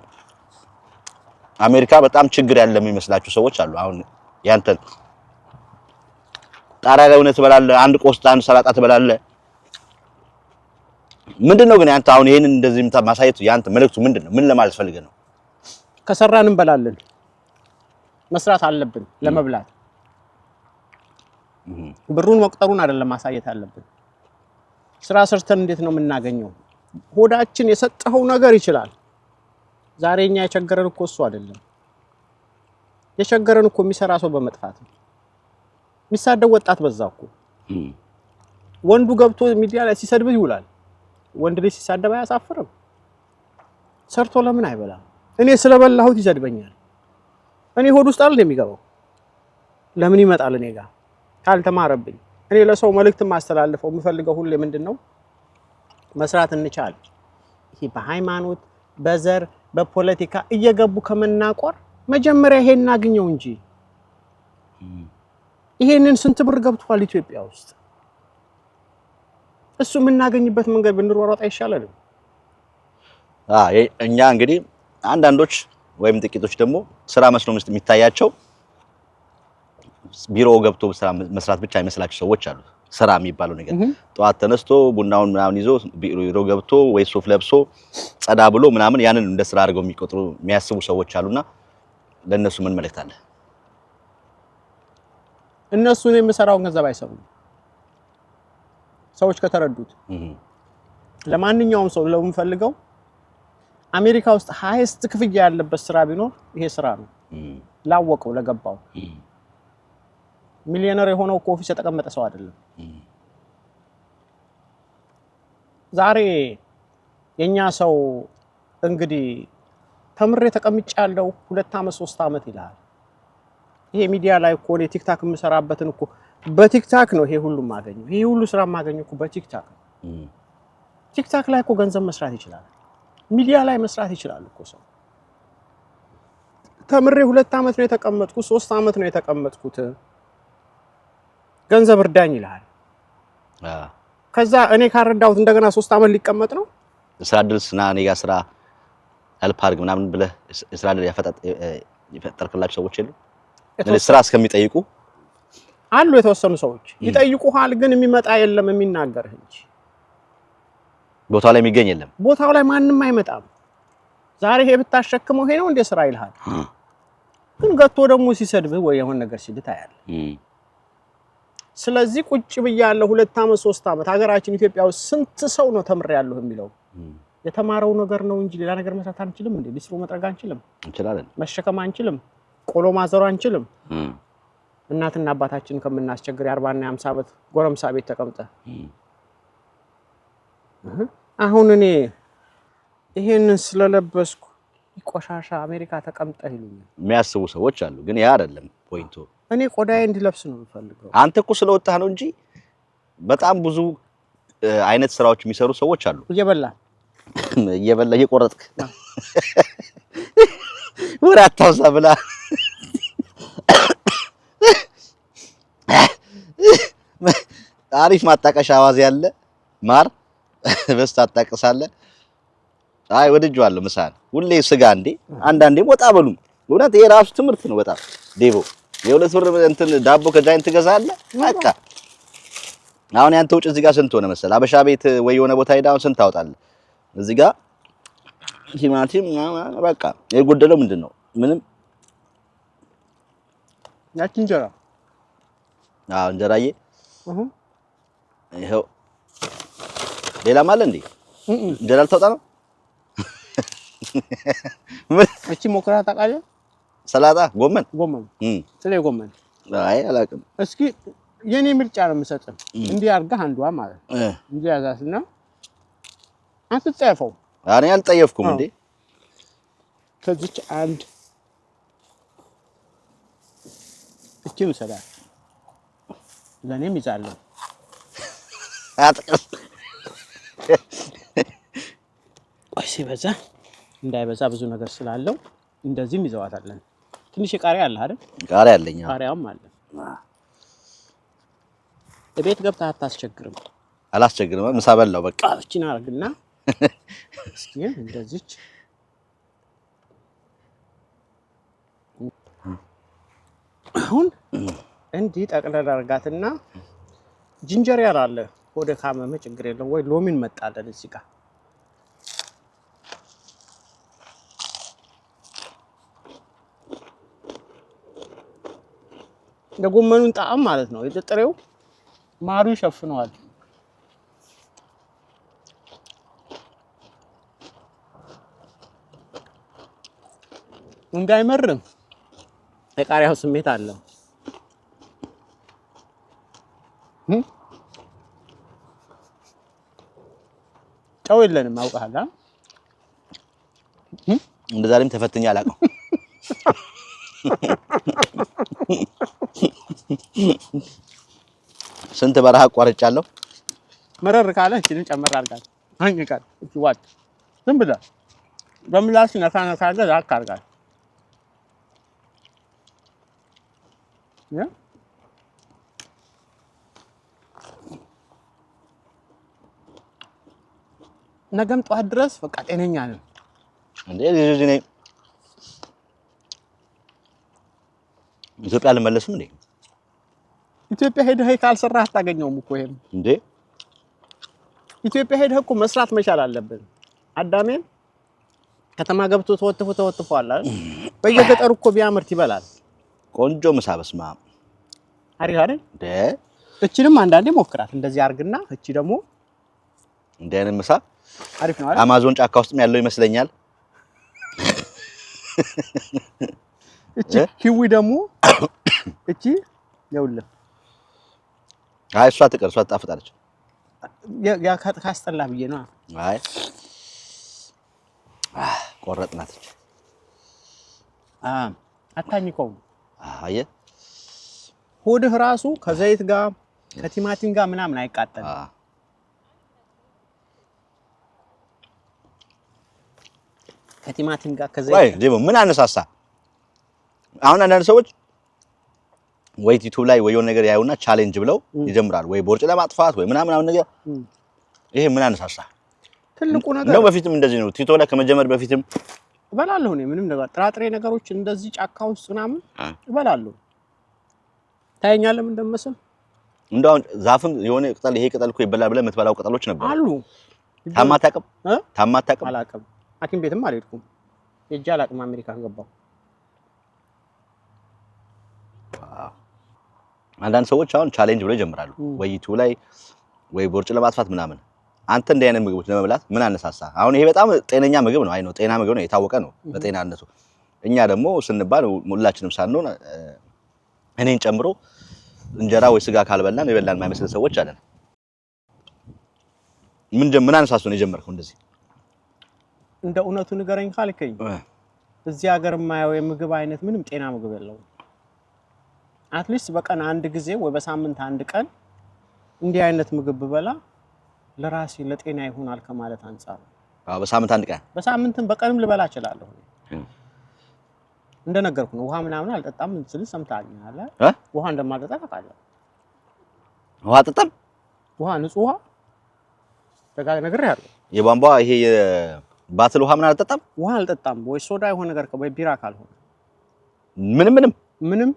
S2: አሜሪካ በጣም ችግር ያለ የሚመስላችሁ ሰዎች አሉ አሁን ያንተን ጣራ ላይ እውነት ትበላለህ አንድ ቆስጣ አንድ ሰላጣ ትበላለህ ምንድነው ግን ያንተ አሁን ይሄንን እንደዚህ ማሳየቱ ያንተ መልእክቱ ምንድነው ምን ለማለት ፈልገህ ነው
S3: ከሰራን እንበላለን መስራት አለብን ለመብላት ብሩን መቁጠሩን አይደለም ማሳየት አለብን ስራ ሰርተን እንዴት ነው የምናገኘው ሆዳችን የሰጠው ነገር ይችላል ዛሬኛ የቸገረን እኮ እሱ አይደለም የቸገረን እኮ የሚሰራ ሰው በመጥፋት ነው የሚሳደው ወጣት በዛው እኮ ወንዱ ገብቶ ሚዲያ ላይ ሲሰድብ ይውላል ወንድ ልጅ ሲሳደብ አያሳፍርም ሰርቶ ለምን አይበላም እኔ ስለበላሁት ይሰድበኛል እኔ ሆድ ውስጥ አይደል የሚገባው ለምን ይመጣል እኔ ጋር ካልተማረብኝ እኔ ለሰው መልእክት ማስተላልፈው የምፈልገው ሁሌ ምንድነው መስራት እንቻል ይሄ በሃይማኖት በዘር በፖለቲካ እየገቡ ከመናቆር መጀመሪያ ይሄን እናገኘው እንጂ ይሄንን ስንት ብር ገብቷል ኢትዮጵያ ውስጥ እሱ የምናገኝበት መንገድ ብንሯሯጥ አይሻልም
S2: እኛ እንግዲህ አንዳንዶች ወይም ጥቂቶች ደግሞ ስራ መስሎ የሚታያቸው ቢሮ ገብቶ ስራ መስራት ብቻ አይመስላችሁ ሰዎች አሉ ስራ የሚባለው ነገር ጧት ተነስቶ ቡናውን ምናምን ይዞ ቢሮ ገብቶ ወይ ሱፍ ለብሶ ጸዳ ብሎ ምናምን ያንን እንደ ስራ አድርገው የሚቆጥሩ የሚያስቡ ሰዎች አሉና ለነሱ ምን መልእክት አለ
S3: እነሱ ነው የምሰራውን ገንዘብ አይሰሩም ሰዎች ከተረዱት ለማንኛውም ሰው ለምፈልገው አሜሪካ ውስጥ ሃይስት ክፍያ ያለበት ስራ ቢኖር ይሄ ስራ ነው ላወቀው ለገባው ሚሊዮነር የሆነው ኦፊስ የተቀመጠ ሰው አይደለም ዛሬ የኛ ሰው እንግዲህ ተምሬ ተቀምጫለሁ 2 አመት 3 አመት ይላል ይሄ ሚዲያ ላይ እኮ ቲክታክ የምሰራበትን እኮ በቲክታክ ነው ይሄ ሁሉ ማገኘው ይሄ ሁሉ ስራ ማገኘው እኮ በቲክታክ ቲክታክ ላይ እኮ ገንዘብ መስራት ይችላል ሚዲያ ላይ መስራት ይችላል እኮ ሰው ተምሬ 2 አመት ነው የተቀመጥኩት 3 አመት ነው የተቀመጥኩት ገንዘብ እርዳኝ ይላል ከዛ እኔ ካረዳሁት እንደገና 3 አመት ሊቀመጥ ነው
S2: ስራ ድልስና እኔ ጋር ስራ አልፓርግ ምናምን ብለህ ስራ ድል ይፈጠርክላችሁ ሰዎች የሉ ስራ እስከሚጠይቁ
S3: አሉ የተወሰኑ ሰዎች ይጠይቁሃል ግን የሚመጣ የለም የሚናገርህ እንጂ
S2: ቦታው ላይ የሚገኝ የለም
S3: ቦታው ላይ ማንንም አይመጣም ዛሬ ይሄ ብታሸክመው ይሄ ነው እንደ ስራ ይልሃል ግን ገጥቶ ደግሞ ሲሰድብህ ወይ የሆነ ነገር ሲል ታያለህ ስለዚህ ቁጭ ብያለሁ 2 አመት 3 አመት ሀገራችን ኢትዮጵያ ውስጥ ስንት ሰው ነው ተምር ያለው የሚለው የተማረው ነገር ነው እንጂ ሌላ ነገር መስራት አንችልም እንዴ ሊስሩ መጥረግ አንችልም
S2: እንችላለን
S3: መሸከም አንችልም ቆሎ ማዘሩ አንችልም እናትና አባታችን ከምናስቸግር 40 እና 50 አመት ጎረምሳ ቤት ተቀምጠ አሁን እኔ ይሄንን ስለለበስኩ ቆሻሻ አሜሪካ ተቀምጠ ይሉኛል
S2: የሚያስቡ ሰዎች አሉ ግን ያ አይደለም ፖይንቱ
S3: እኔ ቆዳዬ እንዲለብስ ነው የምፈልገው
S2: አንተ እኮ ስለወጣህ ነው እንጂ በጣም ብዙ አይነት ስራዎች የሚሰሩ ሰዎች አሉ
S3: እየበላ
S2: እየቆረጥክ ወራታውሳ ብላ አሪፍ ማጣቀሻ አዋዝ ያለ ማር በስታ አጣቀሳለ አይ ወድጄዋለሁ ምሳን ሁሌ ስጋ እንዴ አንዳንዴ ወጣ በሉ እውነት ይሄ ራሱ ትምህርት ነው በጣም ዴቦ የ2 ብር እንትን ዳቦ ከጃይንት ትገዛለህ በቃ አሁን ያንተ ውጭ እዚህ ጋር ስንት ሆነ መሰል? አበሻ ቤት ወይ የሆነ ቦታ ሄዳ አሁን ስንት ታወጣለህ? እዚህ ጋር ቲማቲም በቃ የጎደለው ምንድነው? ምንም
S3: ያቺ እንጀራ
S2: እንጀራዬ ይሄው ሌላም አለ እንዴ? እንጀራ ልታወጣ ነው?
S3: እቺ ሞክራ ታውቃለህ?
S2: ሰላጣ ጎመን
S3: ስለ ጎመን
S2: አይ አላውቅም።
S3: እስኪ የኔ ምርጫ ነው የምሰጥህ። እንዲህ አድርገህ አንዷ ማለት እንዲህ ያዛስና አትጠየፈው።
S2: እኔ አልጠየፍኩም እንዴ።
S3: ከዚች አንድ እቺን ሰላም ለኔም ይዛለሁ
S2: አጥቅስ
S3: ቆይ ሲበዛ እንዳይበዛ ብዙ ነገር ስላለው እንደዚህም ይዘዋታለን። ትንሽ ቃሪያ አለ አይደል?
S2: ቃሪያ አለኝ።
S3: ቃሪያም አለ። እቤት ገብተህ አታስቸግርም?
S2: አላስቸግርም። ምሳ በላው በቃ።
S3: እቺን አርግና እስኪ እንደዚች አሁን እንዲህ ጠቅለል አርጋትና ጂንጀር ያላለ ወደ ካመመ ችግር የለም ወይ ሎሚን መጣለን እዚህ ጋር የጎመኑን ጣዕም ማለት ነው። የጥጥሬው ማሩ ይሸፍነዋል። እንዳይመርም የቃሪያው ስሜት አለው። ጨው የለንም አውቃለሁ።
S2: እንደዛሬም ተፈትኜ አላውቅም። ስንት በረሃ አቋርጫለሁ።
S3: መረር ካለ እቺን ጨመር አድርጋት። አንይቃል እቺ ዋጥ ዝም ብለህ በምላስ ነካ ነካ አድርገህ ዛክ አድርጋት። ነገም ጠዋት ድረስ በቃ ጤነኛ ነን
S2: እንዴ ልጅ ነኝ። ኢትዮጵያ ልመለስም እንዴ?
S3: ኢትዮጵያ ሄደህ ካልሰራህ አታገኘውም እኮ ይሄም
S2: እንዴ።
S3: ኢትዮጵያ ሄደህ እኮ መስራት መቻል አለብን። አዳሜን ከተማ ገብቶ ተወጥፏል አይደል? በየገጠሩ እኮ ቢያምርት ይበላል።
S2: ቆንጆ ምሳ በስማ
S3: አሪፍ አይደል
S2: እንዴ?
S3: እቺንም አንዳንዴ ሞክራት። እንደዚህ አርግና እቺ ደግሞ
S2: እንዴ አይነት ምሳ
S3: አሪፍ ነው አይደል?
S2: አማዞን ጫካ ውስጥም ያለው ይመስለኛል።
S3: እቺ ኪዊ ደግሞ እቺ ይኸውልህ።
S2: አይ እሷ ትቀር፣ እሷ ትጣፍጣለች።
S3: ያ ካስጠላ ብዬ ነው።
S2: አይ ቆረጥናት።
S3: አታኝከው።
S2: አየ
S3: ሆድህ ራሱ ከዘይት ጋር ከቲማቲም ጋር ምናምን አይቃጠልም። ከቲማቲም ጋር ከዘይት
S2: ወይ ደግሞ ምን አነሳሳ? አሁን አንዳንድ ሰዎች ወይ ዩቲዩብ ላይ ወይ የሆነ ነገር ያዩና ቻሌንጅ ብለው ይጀምራሉ። ወይ ቦርጭ ለማጥፋት ወይ ምናምን ነገር። ይሄ ምን አነሳሳ?
S3: ትልቁ ነገር
S2: ነው። በፊትም እንደዚህ ነው። ቲቶ ላይ ከመጀመር በፊትም
S3: እበላለሁ እኔ ምንም ነገር ጥራጥሬ ነገሮች እንደዚህ ጫካ ውስጥ ምናምን እበላለሁ። ታየኛለህ ምን እንደምመስል።
S2: እንደው ዛፍም የሆነ ቅጠል ይሄ ቅጠል እኮ ይበላል ብለህ የምትበላው ቅጠሎች ነበሩ
S3: አሉ።
S2: ታማታቀም
S3: አላውቅም። ሐኪም ቤትም አልሄድኩም። ሄጄ አላውቅም። አሜሪካን ገባሁ።
S2: አንዳንድ ሰዎች አሁን ቻሌንጅ ብለው ይጀምራሉ። ወይ ዩቲዩብ ላይ ወይ ቦርጭ ለማጥፋት ምናምን። አንተ እንዲህ አይነት ምግቦች ለመብላት ምን አነሳሳ? አሁን ይሄ በጣም ጤነኛ ምግብ ነው። አይ ነው ጤና ምግብ ነው፣ የታወቀ ነው በጤናነቱ። እኛ ደግሞ ስንባል ሁላችንም ሳንሆን እኔን ጨምሮ እንጀራ ወይ ስጋ ካልበላን የበላን የማይመስል ሰዎች አለን። ምን አነሳሱ ነው የጀመርከው እንደዚህ?
S3: እንደ እውነቱ ንገረኝ ካልከኝ እዚህ ሀገር የማየው የምግብ አይነት ምንም ጤና ምግብ የለውም። አትሊስት በቀን አንድ ጊዜ ወይ በሳምንት አንድ ቀን እንዲህ አይነት ምግብ ብበላ ለራሴ ለጤና ይሆናል ከማለት አንፃር።
S2: በሳምንት አንድ ቀን
S3: በሳምንትም በቀንም ልበላ እችላለሁ። እንደነገርኩ ነው። ውሃ ምናምን አልጠጣም ስል ሰምታኛል። ውሃ እንደማልጠጣ ታውቃለህ።
S2: ውሃ አልጠጣም?
S3: ውሃ ንጹህ ውሃ ደጋግ ነግሬሃለሁ።
S2: የቧንቧ ይሄ የባትል ውሃ ምን አልጠጣም?
S3: ውሃ አልጠጣም። ወይ ሶዳ የሆነ ነገር ወይ ቢራ ካልሆነ
S2: ምንም
S3: ምንም።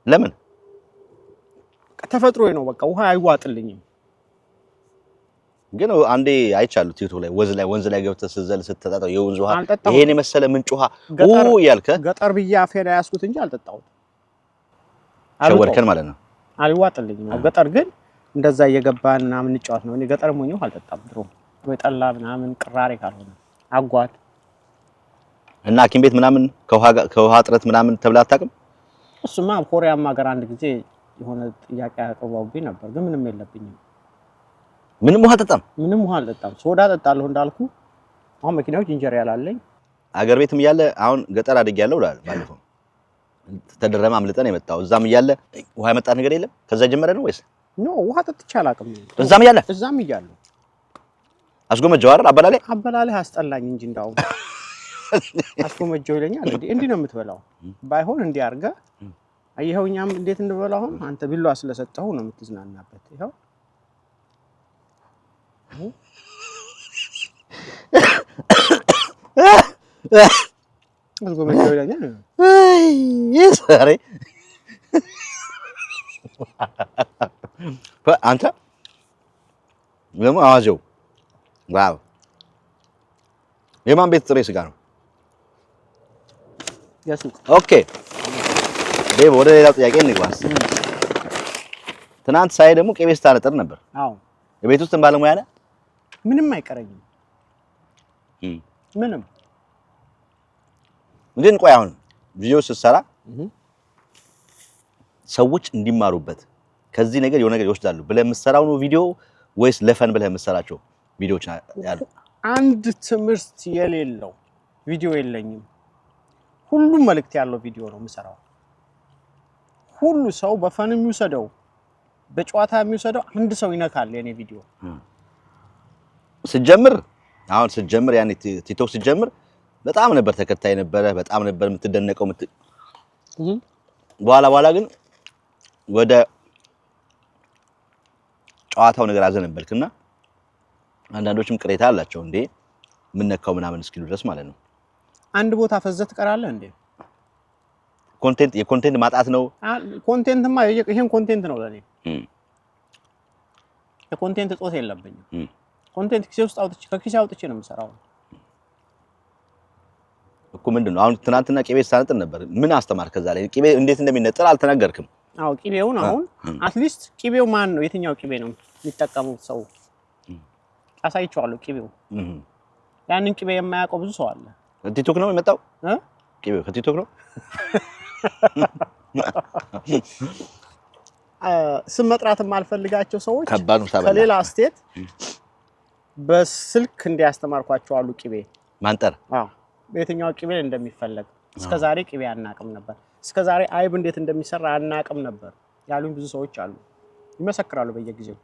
S2: ለምን?
S3: ተፈጥሮዬ ነው በቃ ውሃ አይዋጥልኝም።
S2: ግን አንዴ አይቻለሁ ቲክቶክ ላይ ወንዝ ላይ ገብተህ ስትዘል ስትጠጣው የወንዝ ውሃ ይሄን የመሰለ ምንጭ ውሃ ያልከ
S3: ገጠር ብዬ አፌ ላይ ያስኩት እንጂ አልጠጣሁት።
S2: ሸወርከን ማለት ነው።
S3: አልዋጥልኝም። ገጠር ግን እንደዛ እየገባን ምናምን እንጫወት ነው። እኔ ገጠር ሞኝ አልጠጣም ድሮ ወይ ጠላ ምናምን ቅራሬ ካልሆነ አጓት
S2: እና ሐኪም ቤት ምናምን ከውሃ እጥረት ምናምን ተብላ አታውቅም?
S3: እሱማ ኮሪያም ሀገር አንድ ጊዜ የሆነ ጥያቄ አቅርበውብኝ ነበር፣ ግን ምንም የለብኝም።
S2: ምንም ውሃ አልጠጣም?
S3: ምንም ውሃ አልጠጣም። ሶዳ ጠጣለሁ እንዳልኩ። አሁን መኪናው ጂንጀር ያላለኝ
S2: አገር ቤትም እያለ አሁን ገጠር አድጌያለሁ ብለሃል ባለፈው። ተደረመ አምልጠን የመጣው እዛም እያለ ውሃ የመጣ ነገር የለም? ከዛ ጀመረ ነው ወይስ?
S3: ኖ ውሃ ጠጥቼ አላውቅም። እዛም እያለሁ
S2: አስጎመጀው አይደል?
S3: አበላሌ አስጠላኝ እንጂ እንዳው አስጎመጀው ይለኛል። እንዲህ ነው የምትበላው፣ ባይሆን እንዲህ አድርገህ አየኸው። እኛም እንዴት እንበላው። አሁን አንተ ቢላዋ ስለሰጠኸው ነው የምትዝናናበት። ይኸው አስጎመጀው ይለኛል።
S2: ይሰሪ አንተ ለምን አዋጀው? ዋው የማን ቤት ጥሬ ስጋ ነው?
S3: ያሱቅ።
S2: ኦኬ ዴቭ፣ ወደ ሌላው ጥያቄ እንግባስ። ትናንት ሳይ ደግሞ ቅቤ ስታነጥር ነበር።
S3: አዎ
S2: የቤት ውስጥ ባለሙያ ነህ?
S3: ምንም አይቀረኝም። ምንም
S2: ግን ቆይ አሁን ቪዲዮ ስትሰራ ሰዎች እንዲማሩበት ከዚህ ነገር የሆነ ነገር ይወስዳሉ ብለህ የምትሰራው ነው ቪዲዮ ወይስ ለፈን ብለህ የምትሰራቸው ቪዲዮዎች ያሉ?
S3: አንድ ትምህርት የሌለው ቪዲዮ የለኝም። ሁሉም መልእክት ያለው ቪዲዮ ነው የምሰራው። ሁሉ ሰው በፈን የሚወሰደው በጨዋታ የሚወሰደው አንድ ሰው ይነካል የኔ ቪዲዮ።
S2: ስትጀምር ያኔ ቲክቶክ ስትጀምር በጣም ነበር ተከታይ ነበረ፣ በጣም ነበር የምትደነቀው በኋላ ግን ወደ ጨዋታው ነገር አዘነበልክና አንዳንዶችም ቅሬታ አላቸው። እንዴ ምን ነካው ምናምን እስኪሉ ድረስ ማለት ነው።
S3: አንድ ቦታ ፈዘት ቀራለ እንዴ?
S2: የኮንቴንት ማጣት ነው።
S3: ኮንቴንትማ ይሄን ኮንቴንት ነው ለኔ። የኮንቴንት እጦት የለብኝም። ኮንቴንት ከኪሴ አውጥቼ ነው የምሰራው
S2: እኮ። ምንድነው አሁን ትናንትና ቅቤ ሳነጥር ነበር። ምን አስተማር? ከዛ ላይ ቅቤ እንዴት እንደሚነጠር አልተናገርክም።
S3: አዎ ቅቤውን አሁን አትሊስት ቅቤው ማን ነው የትኛው ቅቤ ነው የሚጠቀሙት ሰው አሳይቼዋለሁ። ቅቤው ያንን ቅቤ የማያውቀው ብዙ ሰው አለ።
S2: ቲክቶክ ነው የመጣው ቅቤው ከቲክቶክ ነው።
S3: ስም መጥራት የማልፈልጋቸው ሰዎች
S2: ከሌላ
S3: ስቴት በስልክ እንዲያስተማርኳቸው አሉ። ቅቤ
S2: ማንጠር
S3: በየትኛው ቅቤ እንደሚፈለግ እስከዛሬ ቅቤ አናቅም ነበር። እስከዛሬ አይብ እንዴት እንደሚሰራ አናቅም ነበር ያሉኝ ብዙ ሰዎች አሉ። ይመሰክራሉ በየጊዜው።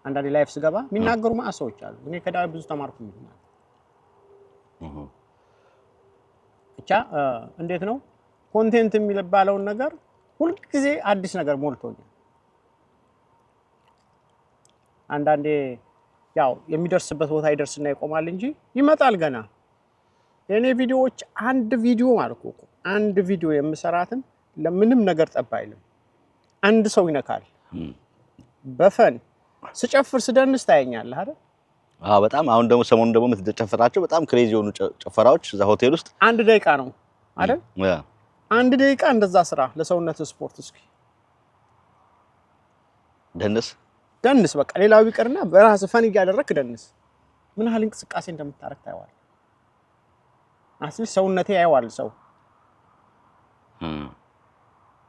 S3: አንዳንዴ ላይፍ ስገባ የሚናገሩ ማአ ሰዎች አሉ። እኔ ከዳይ ብዙ ተማርኩኝ ይሆናል። ብቻ እንዴት ነው ኮንቴንት የሚባለውን ነገር ሁልጊዜ አዲስ ነገር ሞልቶኛል። አንዳንዴ ያው የሚደርስበት ቦታ ይደርስና ይቆማል እንጂ ይመጣል ገና። የኔ ቪዲዮዎች አንድ ቪዲዮ ማለት ነው አንድ ቪዲዮ የምሰራትን ለምንም ነገር ጠብ አይልም። አንድ ሰው ይነካል። በፈን ስጨፍር ስደንስ ታየኛለህ አይደል?
S2: አዎ በጣም አሁን ደግሞ ሰሞኑን ደግሞ የምትጨፍራቸው በጣም ክሬዚ የሆኑ ጨፈራዎች እዛ ሆቴል ውስጥ
S3: 1 ደቂቃ ነው አይደል? 1 ደቂቃ እንደዛ ስራ ለሰውነት ስፖርት። እስኪ ደንስ በቃ ሌላው ቢቀርና በራስ ፈን እያደረክ ደንስ። ምን ያህል እንቅስቃሴ እንደምታረክ ታየዋለህ። አስሊ ሰውነቴ ያየዋል ሰው።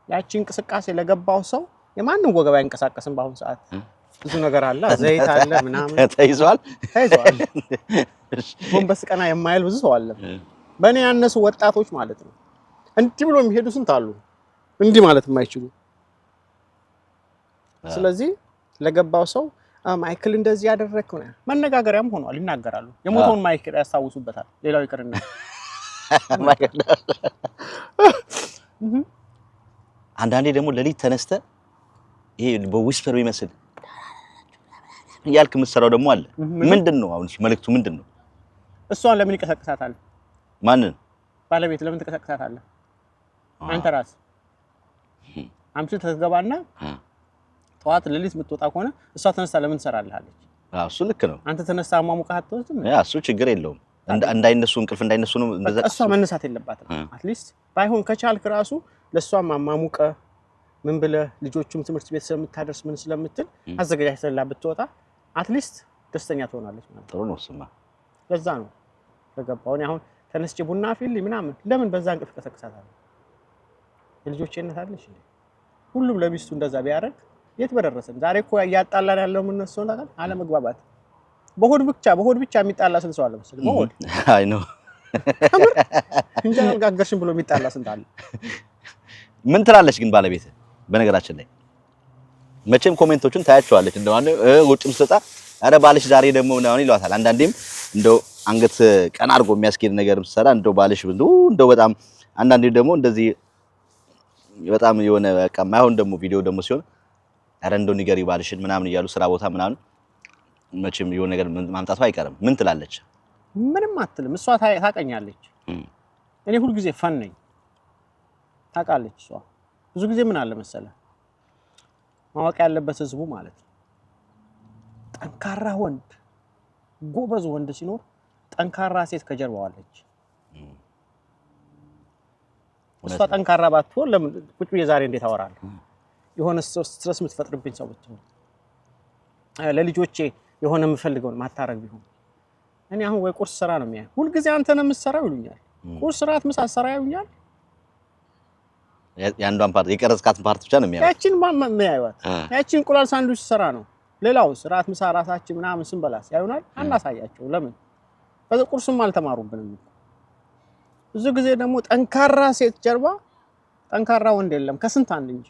S3: ያቺ እንቅስቃሴ ለገባው ሰው የማንም ወገብ አይንቀሳቀስም። በአሁን ሰዓት ብዙ ነገር አለ፣ ዘይት አለ ምናምን
S2: ተይዟል።
S3: ጎንበስ ቀና የማይል ብዙ ሰው አለ። በእኔ ያነሱ ወጣቶች ማለት ነው። እንዲህ ብሎ የሚሄዱ ስንት አሉ እንዲህ ማለት የማይችሉ። ስለዚህ ለገባው ሰው ማይክል እንደዚህ ያደረከው ነው መነጋገሪያም ሆኗል። ይናገራሉ። የሞተውን ማይክል ያስታውሱበታል። ሌላው ይቅርና
S2: አንዳንዴ ደግሞ ለሊት ተነስተ ይሄ በዊስፐር ይመስል ያልክ የምትሰራው ደግሞ አለ። ምንድነው አሁን መልእክቱ ምንድነው?
S3: እሷን ለምን ይቀሰቅሳታል?
S2: ማንን?
S3: ባለቤት ለምን ትቀሰቅሳታለህ? አንተ ራስ አምሽተህ ትገባና ጠዋት ሌሊት የምትወጣ ከሆነ እሷ ተነስታ ለምን ትሰራለች?
S2: እሱ ልክ ነው።
S3: አንተ ተነስታ አሟሙቀህ አትወስድም?
S2: እሱ ችግር የለውም። እንዳይነሱ እንቅልፍ እንዳይነሱ ነው እንደዛ።
S3: እሷ መነሳት የለባትም። አትሊስት ባይሆን ከቻልክ ራሱ ለሷም አሟሙቀህ ምን ብለህ ልጆቹም ትምህርት ቤት ስለምታደርስ ምን ስለምትል አዘጋጅተህላት ብትወጣ አትሊስት ደስተኛ ትሆናለች ማለት ነው።
S2: ጥሩ ነው ስማ።
S3: ለዛ ነው ተገባው። እኔ አሁን ተነስቼ ቡና አፍልኝ ምናምን ለምን በዛ እንቅልፍ ቀሰቅሳታለሁ? የልጆቼ እናት አለሽ እንዴ? ሁሉም ለሚስቱ እንደዛ ቢያደርግ የት በደረሰን። ዛሬ እኮ ያጣላን ያለው ምን ነው ሰው ታውቃለህ? አለመግባባት በሆድ ብቻ የሚጣላ ስንት ሰው አለ መሰለኝ። በሆድ
S2: አይ ነው
S3: እንጀራ ጋገርሽን ብሎ የሚጣላ ስንት አለ።
S2: ምን ትላለች ግን ባለቤት? በነገራችን ላይ መቼም ኮሜንቶችን ታያቸዋለች። እንደው ውጭም ስትወጣ አረ ባልሽ ዛሬ ደግሞ ምናምን ይሏታል። አንዳንዴም እንደው አንገት ቀና አድርጎ የሚያስኬድ ነገርም ሰራ እንደው ባልሽ እንደው በጣም አንዳንዴ ደግሞ እንደዚህ በጣም የሆነ በቃ ማይሆን ደግሞ ቪዲዮ ደግሞ ሲሆን አረ እንደው ንገሪ ባልሽን ምናምን እያሉ ስራ ቦታ ምናምን መቼም የሆነ ነገር ማምጣቱ አይቀርም። ምን ትላለች?
S3: ምንም አትልም። እሷ ታቀኛለች። እኔ ሁሉ ጊዜ ፈን ነኝ ታውቃለች። እሷ ብዙ ጊዜ ምን አለ መሰለህ ማወቅ ያለበት ህዝቡ ማለት ነው ጠንካራ ወንድ ጎበዝ ወንድ ሲኖር ጠንካራ ሴት ከጀርባው አለች። እሷ ጠንካራ ባትሆን ለምን ቁጭ ብዬ ዛሬ እንዴት አወራለሁ? የሆነ ስትረስ የምትፈጥርብኝ ሰው ብትሆን ለልጆቼ የሆነ የምፈልገውን ማታረግ ቢሆን እኔ አሁን ወይ ቁርስ ስራ ነው የሚያይ ሁሉ ጊዜ አንተ ነው የምትሰራው ይሉኛል። ቁርስ ስራት ምሳ ስራ ይሉኛል።
S2: ያንዷን ፓርት የቀረጽካትን ፓርት ብቻ ነው የሚያዩት።
S3: ያቺን የሚያዩት ያቺን እንቁላል ሳንዱች ስራ ነው። ሌላው ስራት ምሳ ራሳችን ምናምን ስንበላስ ያዩናል። አናሳያቸው። ለምን በቁርስም አልተማሩብንም። ብዙ ጊዜ ደግሞ ጠንካራ ሴት ጀርባ ጠንካራ ወንድ የለም ከስንት አንድ እንጂ።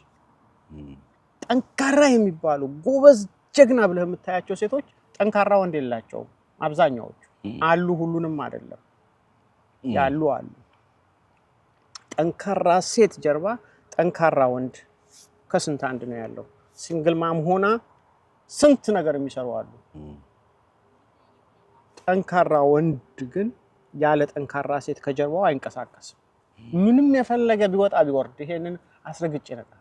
S3: ጠንካራ የሚባሉ ጎበዝ ጀግና ብለህ የምታያቸው ሴቶች ጠንካራ ወንድ የላቸውም። አብዛኛዎቹ አሉ፣ ሁሉንም አይደለም ያሉ አሉ። ጠንካራ ሴት ጀርባ ጠንካራ ወንድ ከስንት አንድ ነው ያለው። ሲንግል ማም ሆና ስንት ነገር የሚሰሩ አሉ። ጠንካራ ወንድ ግን ያለ ጠንካራ ሴት ከጀርባው አይንቀሳቀስም። ምንም የፈለገ ቢወጣ ቢወርድ ይሄንን አስረግጬ ነገር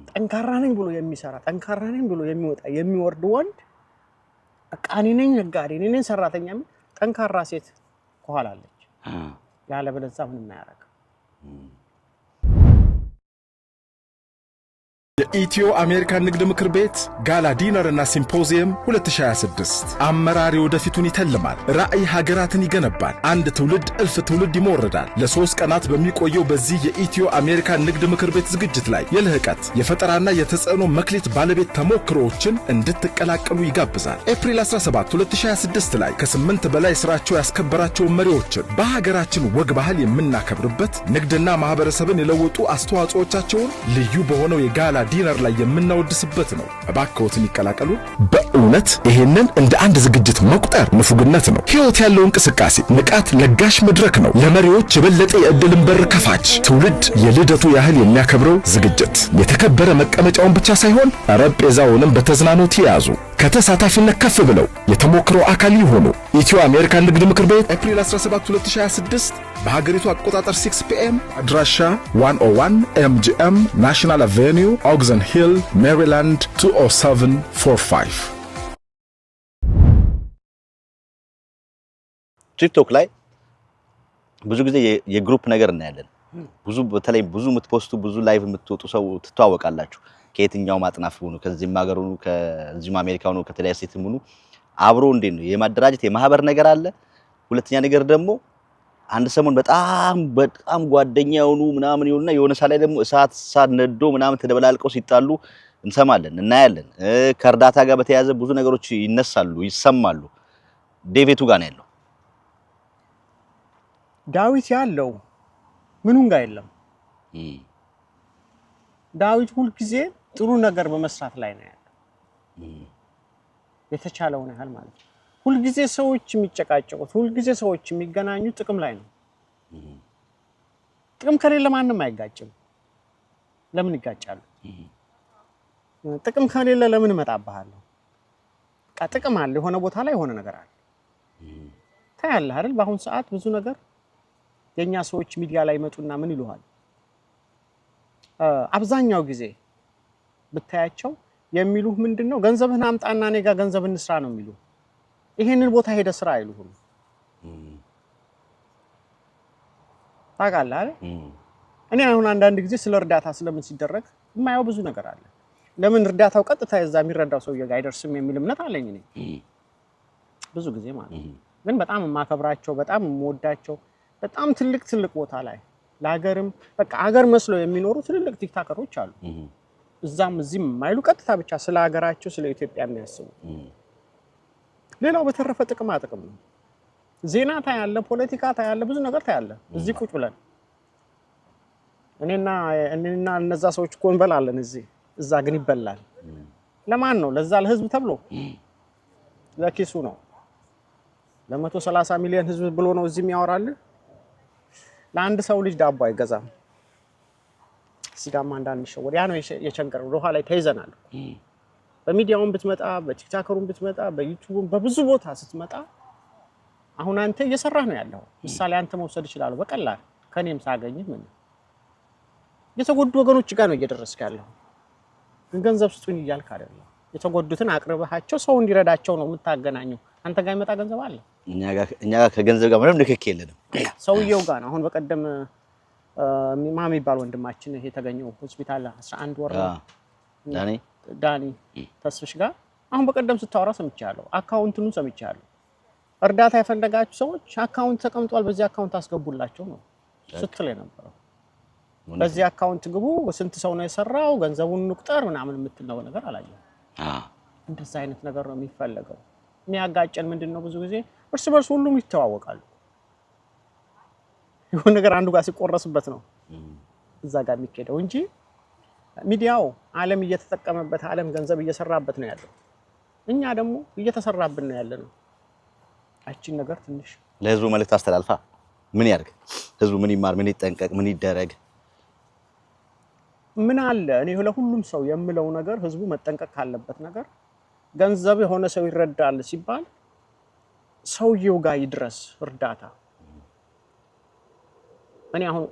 S3: ጠንካራ ነኝ ብሎ የሚሰራ ጠንካራ ነኝ ብሎ የሚወጣ የሚወርድ ወንድ አቃኒ ነኝ ነጋዴ ነኝ ሰራተኛ ምን ጠንካራ ሴት ከኋላ አለች። ያለ በለዛ ምንም አያረጋም።
S9: የኢትዮ አሜሪካን ንግድ ምክር ቤት ጋላ ዲነር እና ሲምፖዚየም 2026 አመራር ወደፊቱን ይተልማል። ራዕይ ሀገራትን ይገነባል። አንድ ትውልድ እልፍ ትውልድ ይሞርዳል። ለ3 ቀናት በሚቆየው በዚህ የኢትዮ አሜሪካን ንግድ ምክር ቤት ዝግጅት ላይ የልህቀት የፈጠራና የተጽዕኖ መክሊት ባለቤት ተሞክሮዎችን እንድትቀላቀሉ ይጋብዛል። ኤፕሪል 17 2026 ላይ ከ8 በላይ ስራቸው ያስከበራቸው መሪዎችን በሀገራችን ወግ ባህል የምናከብርበት ንግድና ማህበረሰብን የለወጡ አስተዋጽኦቻቸውን ልዩ በሆነው የጋላ ዲነር ላይ የምናወድስበት ነው። እባክዎትን ይቀላቀሉ። በእውነት ይሄንን እንደ አንድ ዝግጅት መቁጠር ንፉግነት ነው። ሕይወት ያለው እንቅስቃሴ፣ ንቃት ለጋሽ መድረክ ነው። ለመሪዎች የበለጠ የዕድልን በር ከፋች፣ ትውልድ የልደቱ ያህል የሚያከብረው ዝግጅት። የተከበረ መቀመጫውን ብቻ ሳይሆን ጠረጴዛውንም በተዝናኖት ያዙ። ከተሳታፊነት ከፍ ብለው የተሞክሮ አካል ይሆኑ። ኢትዮ አሜሪካን ንግድ ምክር ቤት ኤፕሪል 17 2026 በሀገሪቱ አቆጣጠር 6 PM አድራሻ 101 MGM ናሽናል አቬኒው ኦግዘን ሂል ሜሪላንድ 20745።
S2: ቲክቶክ ላይ ብዙ ጊዜ የግሩፕ ነገር እናያለን። ብዙ በተለይ ብዙ የምትፖስቱ ብዙ ላይቭ የምትወጡ ሰው ትተዋወቃላችሁ። ከየትኛው ማጥናፍ ሆኑ ከዚህም ሀገር ሆኑ ከዚህም አሜሪካ ሆኑ ከተለያየ ስቴትም ሆኑ አብሮ እንዴት ነው የማደራጀት የማህበር ነገር አለ። ሁለተኛ ነገር ደግሞ አንድ ሰሞን በጣም ጓደኛ ሆኑ ምናምን ይሆንና የሆነ ሰዓት ላይ ደግሞ እሳት ነዶ ምናምን ተደበላልቀው ሲጣሉ እንሰማለን እናያለን። ከእርዳታ ጋር በተያያዘ ብዙ ነገሮች ይነሳሉ ይሰማሉ። ዴቪቱ ጋር ነው ያለው።
S3: ዳዊት ያለው ምኑን ጋር የለም። ዳዊት ሁሉ ጊዜ ጥሩ ነገር በመስራት ላይ ነው ያለው። የተቻለውን ያህል ማለት ነው። ሁሉ ጊዜ ሰዎች የሚጨቃጨቁት ሁሉ ጊዜ ሰዎች የሚገናኙት ጥቅም ላይ ነው። ጥቅም ከሌለ ማንም አይጋጭም። ለምን ይጋጫሉ? ጥቅም ከሌለ ለምን እመጣብሃለሁ? በቃ ጥቅም አለ። የሆነ ቦታ ላይ የሆነ ነገር አለ። ታያለህ አይደል? በአሁን ሰዓት ብዙ ነገር የኛ ሰዎች ሚዲያ ላይ መጡና ምን ይሉሃል? አብዛኛው ጊዜ ብታያቸው የሚሉህ ምንድነው ገንዘብህን አምጣና እኔ ጋር ገንዘብ እንስራ ነው የሚሉ ይሄንን ቦታ ሄደ ስራ አይሉህም ታውቃለህ አይደል እኔ አሁን አንዳንድ ጊዜ ስለ እርዳታ ስለምን ሲደረግ የማየው ብዙ ነገር አለ ለምን እርዳታው ቀጥታ እዛ የሚረዳው ሰውዬ ጋር አይደርስም የሚል እምነት አለኝ እኔ ብዙ ጊዜ ማለት ግን በጣም የማከብራቸው በጣም የምወዳቸው በጣም ትልቅ ቦታ ላይ ለሀገርም በቃ ሀገር መስለው የሚኖሩ ትልልቅ ቲክታከሮች አሉ እዛም እዚህም ማይሉ ቀጥታ ብቻ ስለ ሀገራቸው ስለ ኢትዮጵያ የሚያስቡ ሌላው በተረፈ ጥቅም ነው ዜና ታያለ ፖለቲካ ታያለ ብዙ ነገር ታያለ እዚህ ቁጭ ብለን እኔና እነዛ ሰዎች እኮ እንበላለን እዛ ግን ይበላል ለማን ነው ለዛ ለህዝብ ተብሎ ለኪሱ ነው ለ130 ሚሊዮን ህዝብ ብሎ ነው እዚህ የሚያወራል ለአንድ ሰው ልጅ ዳቦ አይገዛም ሲዳማ አንዳንድ ሸወር ያ ነው የቸንገረው ሮሃ ላይ ተይዘናል በሚዲያውን ብትመጣ በቲክታከሩን ብትመጣ በዩቲዩብም በብዙ ቦታ ስትመጣ አሁን አንተ እየሰራህ ነው ያለው ምሳሌ አንተ መውሰድ ይችላል በቀላል ከኔም ሳገኝህ ምን የተጎዱ ወገኖች ጋር ነው እየደረስክ ያለው ገንዘብ ስጡኝ ይያልክ አይደለም የተጎዱትን አቅርበሃቸው ሰው እንዲረዳቸው ነው የምታገናኘው አንተ ጋር ይመጣ ገንዘብ አለ
S2: እኛ ጋር ከገንዘብ ጋር ምንም ንክክ የለንም
S3: ሰውየው ጋር ነው አሁን በቀደም ማሚ ባል ወንድማችን ይሄ ተገኘው ሆስፒታል 11 ወር ዳኒ ተስፍሽ ጋር አሁን በቀደም ስታወራ ሰምቻለሁ አካውንቱን ሰምቻለሁ እርዳታ ያፈለጋችሁ ሰዎች አካውንት ተቀምጧል በዚህ አካውንት አስገቡላቸው ነው ስትል የነበረው በዚህ አካውንት ግቡ ስንት ሰው ነው የሰራው ገንዘቡን ንቁጠር ምናምን የምትለው ነገር አላየው እንደዛ አይነት ነገር ነው የሚፈልገው የሚያጋጨን ምንድነው ብዙ ጊዜ እርስ በርስ ሁሉም ይተዋወቃሉ ይሁን ነገር አንዱ ጋር ሲቆረስበት ነው እዛ ጋር የሚከደው እንጂ ሚዲያው ዓለም እየተጠቀመበት ዓለም ገንዘብ እየሰራበት ነው ያለው እኛ ደግሞ እየተሰራብን ነው ያለነው አቺን ነገር ትንሽ
S2: ለህዝቡ መልእክት አስተላልፋ ምን ያርግ ህዝቡ ምን ይማር ምን ይጠንቀቅ ምን ይደረግ
S3: ምን አለ እኔ ለሁሉም ሰው የምለው ነገር ህዝቡ መጠንቀቅ ካለበት ነገር ገንዘብ የሆነ ሰው ይረዳል ሲባል ሰውየው ጋር ይድረስ እርዳታ እኔ አሁን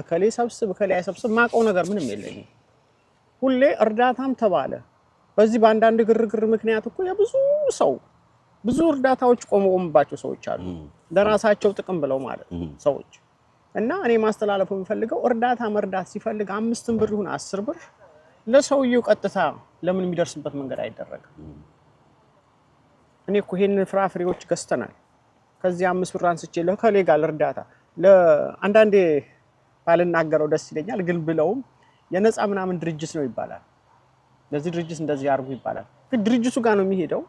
S3: እከሌ ሰብስብ ማቀው ነገር ምንም የለኝም ሁሌ እርዳታም ተባለ በዚህ በአንዳንድ ግርግር ምክንያት እኮ የብዙ ሰው ብዙ እርዳታዎች ቆመውባቸው ሰዎች አሉ ለራሳቸው ጥቅም ብለው ማለት ሰዎች እና እኔ ማስተላለፍ የምፈልገው እርዳታ መርዳት ሲፈልግ 5 ብር ይሁን 10 ብር ለሰውየው ቀጥታ ለምን የሚደርስበት መንገድ አይደረግም እኔ እኮ ይሄን ፍራፍሬዎች ገዝተናል ከዚህ 5 ብር አንስቼ ለከሌ ጋር እርዳታ ለአንዳንዴ ባልናገረው ደስ ይለኛል ግን ብለውም የነፃ ምናምን ድርጅት ነው ይባላል ለዚህ ድርጅት እንደዚህ ያርጉ ይባላል ግን ድርጅቱ ጋር ነው የሚሄደው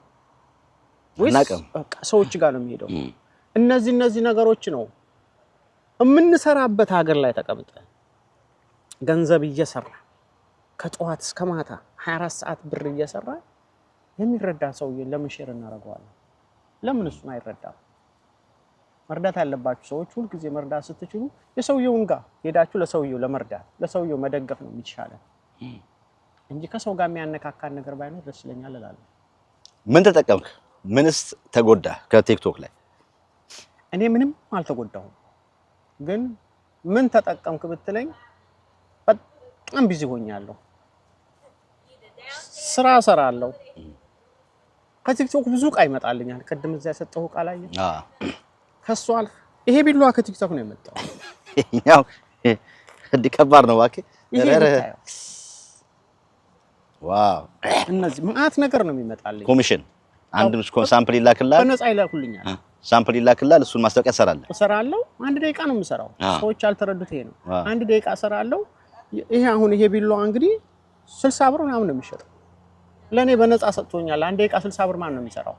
S3: ወይስ ሰዎች ጋር ነው የሚሄደው እነዚህ ነገሮች ነው የምንሰራበት ሀገር ላይ ተቀምጠ ገንዘብ እየሰራ ከጧት እስከ ማታ 24 ሰዓት ብር እየሰራ የሚረዳ ሰውዬ ለምን ሼር እናደርገዋለን ለምን እሱን አይረዳም መርዳት ያለባችሁ ሰዎች ሁሉ ጊዜ መርዳት ስትችሉ የሰውየውን ጋር ሄዳችሁ ለሰውየው ለመርዳት ለሰውየው መደገፍ ነው የሚቻለው እንጂ ከሰው ጋር የሚያነካካን ነገር ባይኖር ደስ ይለኛል እላለሁ
S2: ምን ተጠቀምክ ምንስ ተጎዳ ከቲክቶክ ላይ
S3: እኔ ምንም አልተጎዳሁም ግን ምን ተጠቀምክ ብትለኝ በጣም ቢዚ ሆኛለሁ ስራ ሰራለሁ ከቲክቶክ ብዙ ቃ ይመጣልኛል ቀድም እዛ ያሰጠው ቃል አየ ከሷል ይሄ ቢሏ ከቲክቶክ ነው የመጣው
S2: ያው ከባድ ነው ባኪ ዋው
S3: እነዚህ ማአት ነገር ነው የሚመጣልኝ
S2: ኮሚሽን አንድ ሳምፕል ይላክላል
S3: በነፃ ይላኩልኛል
S2: ሳምፕል ይላክላል እሱን ማስታወቂያ
S3: እሰራለሁ 1 ደቂቃ ነው የምሰራው ሰዎች አልተረዱት ይሄ ነው 1 ደቂቃ እሰራለሁ ይሄ አሁን ይሄ ቢሏ እንግዲህ 60 ብር ምናምን ነው የሚሸጠው ለኔ በነፃ ሰጥቶኛል 1 ደቂቃ 60 ብር ማን ነው የሚሰራው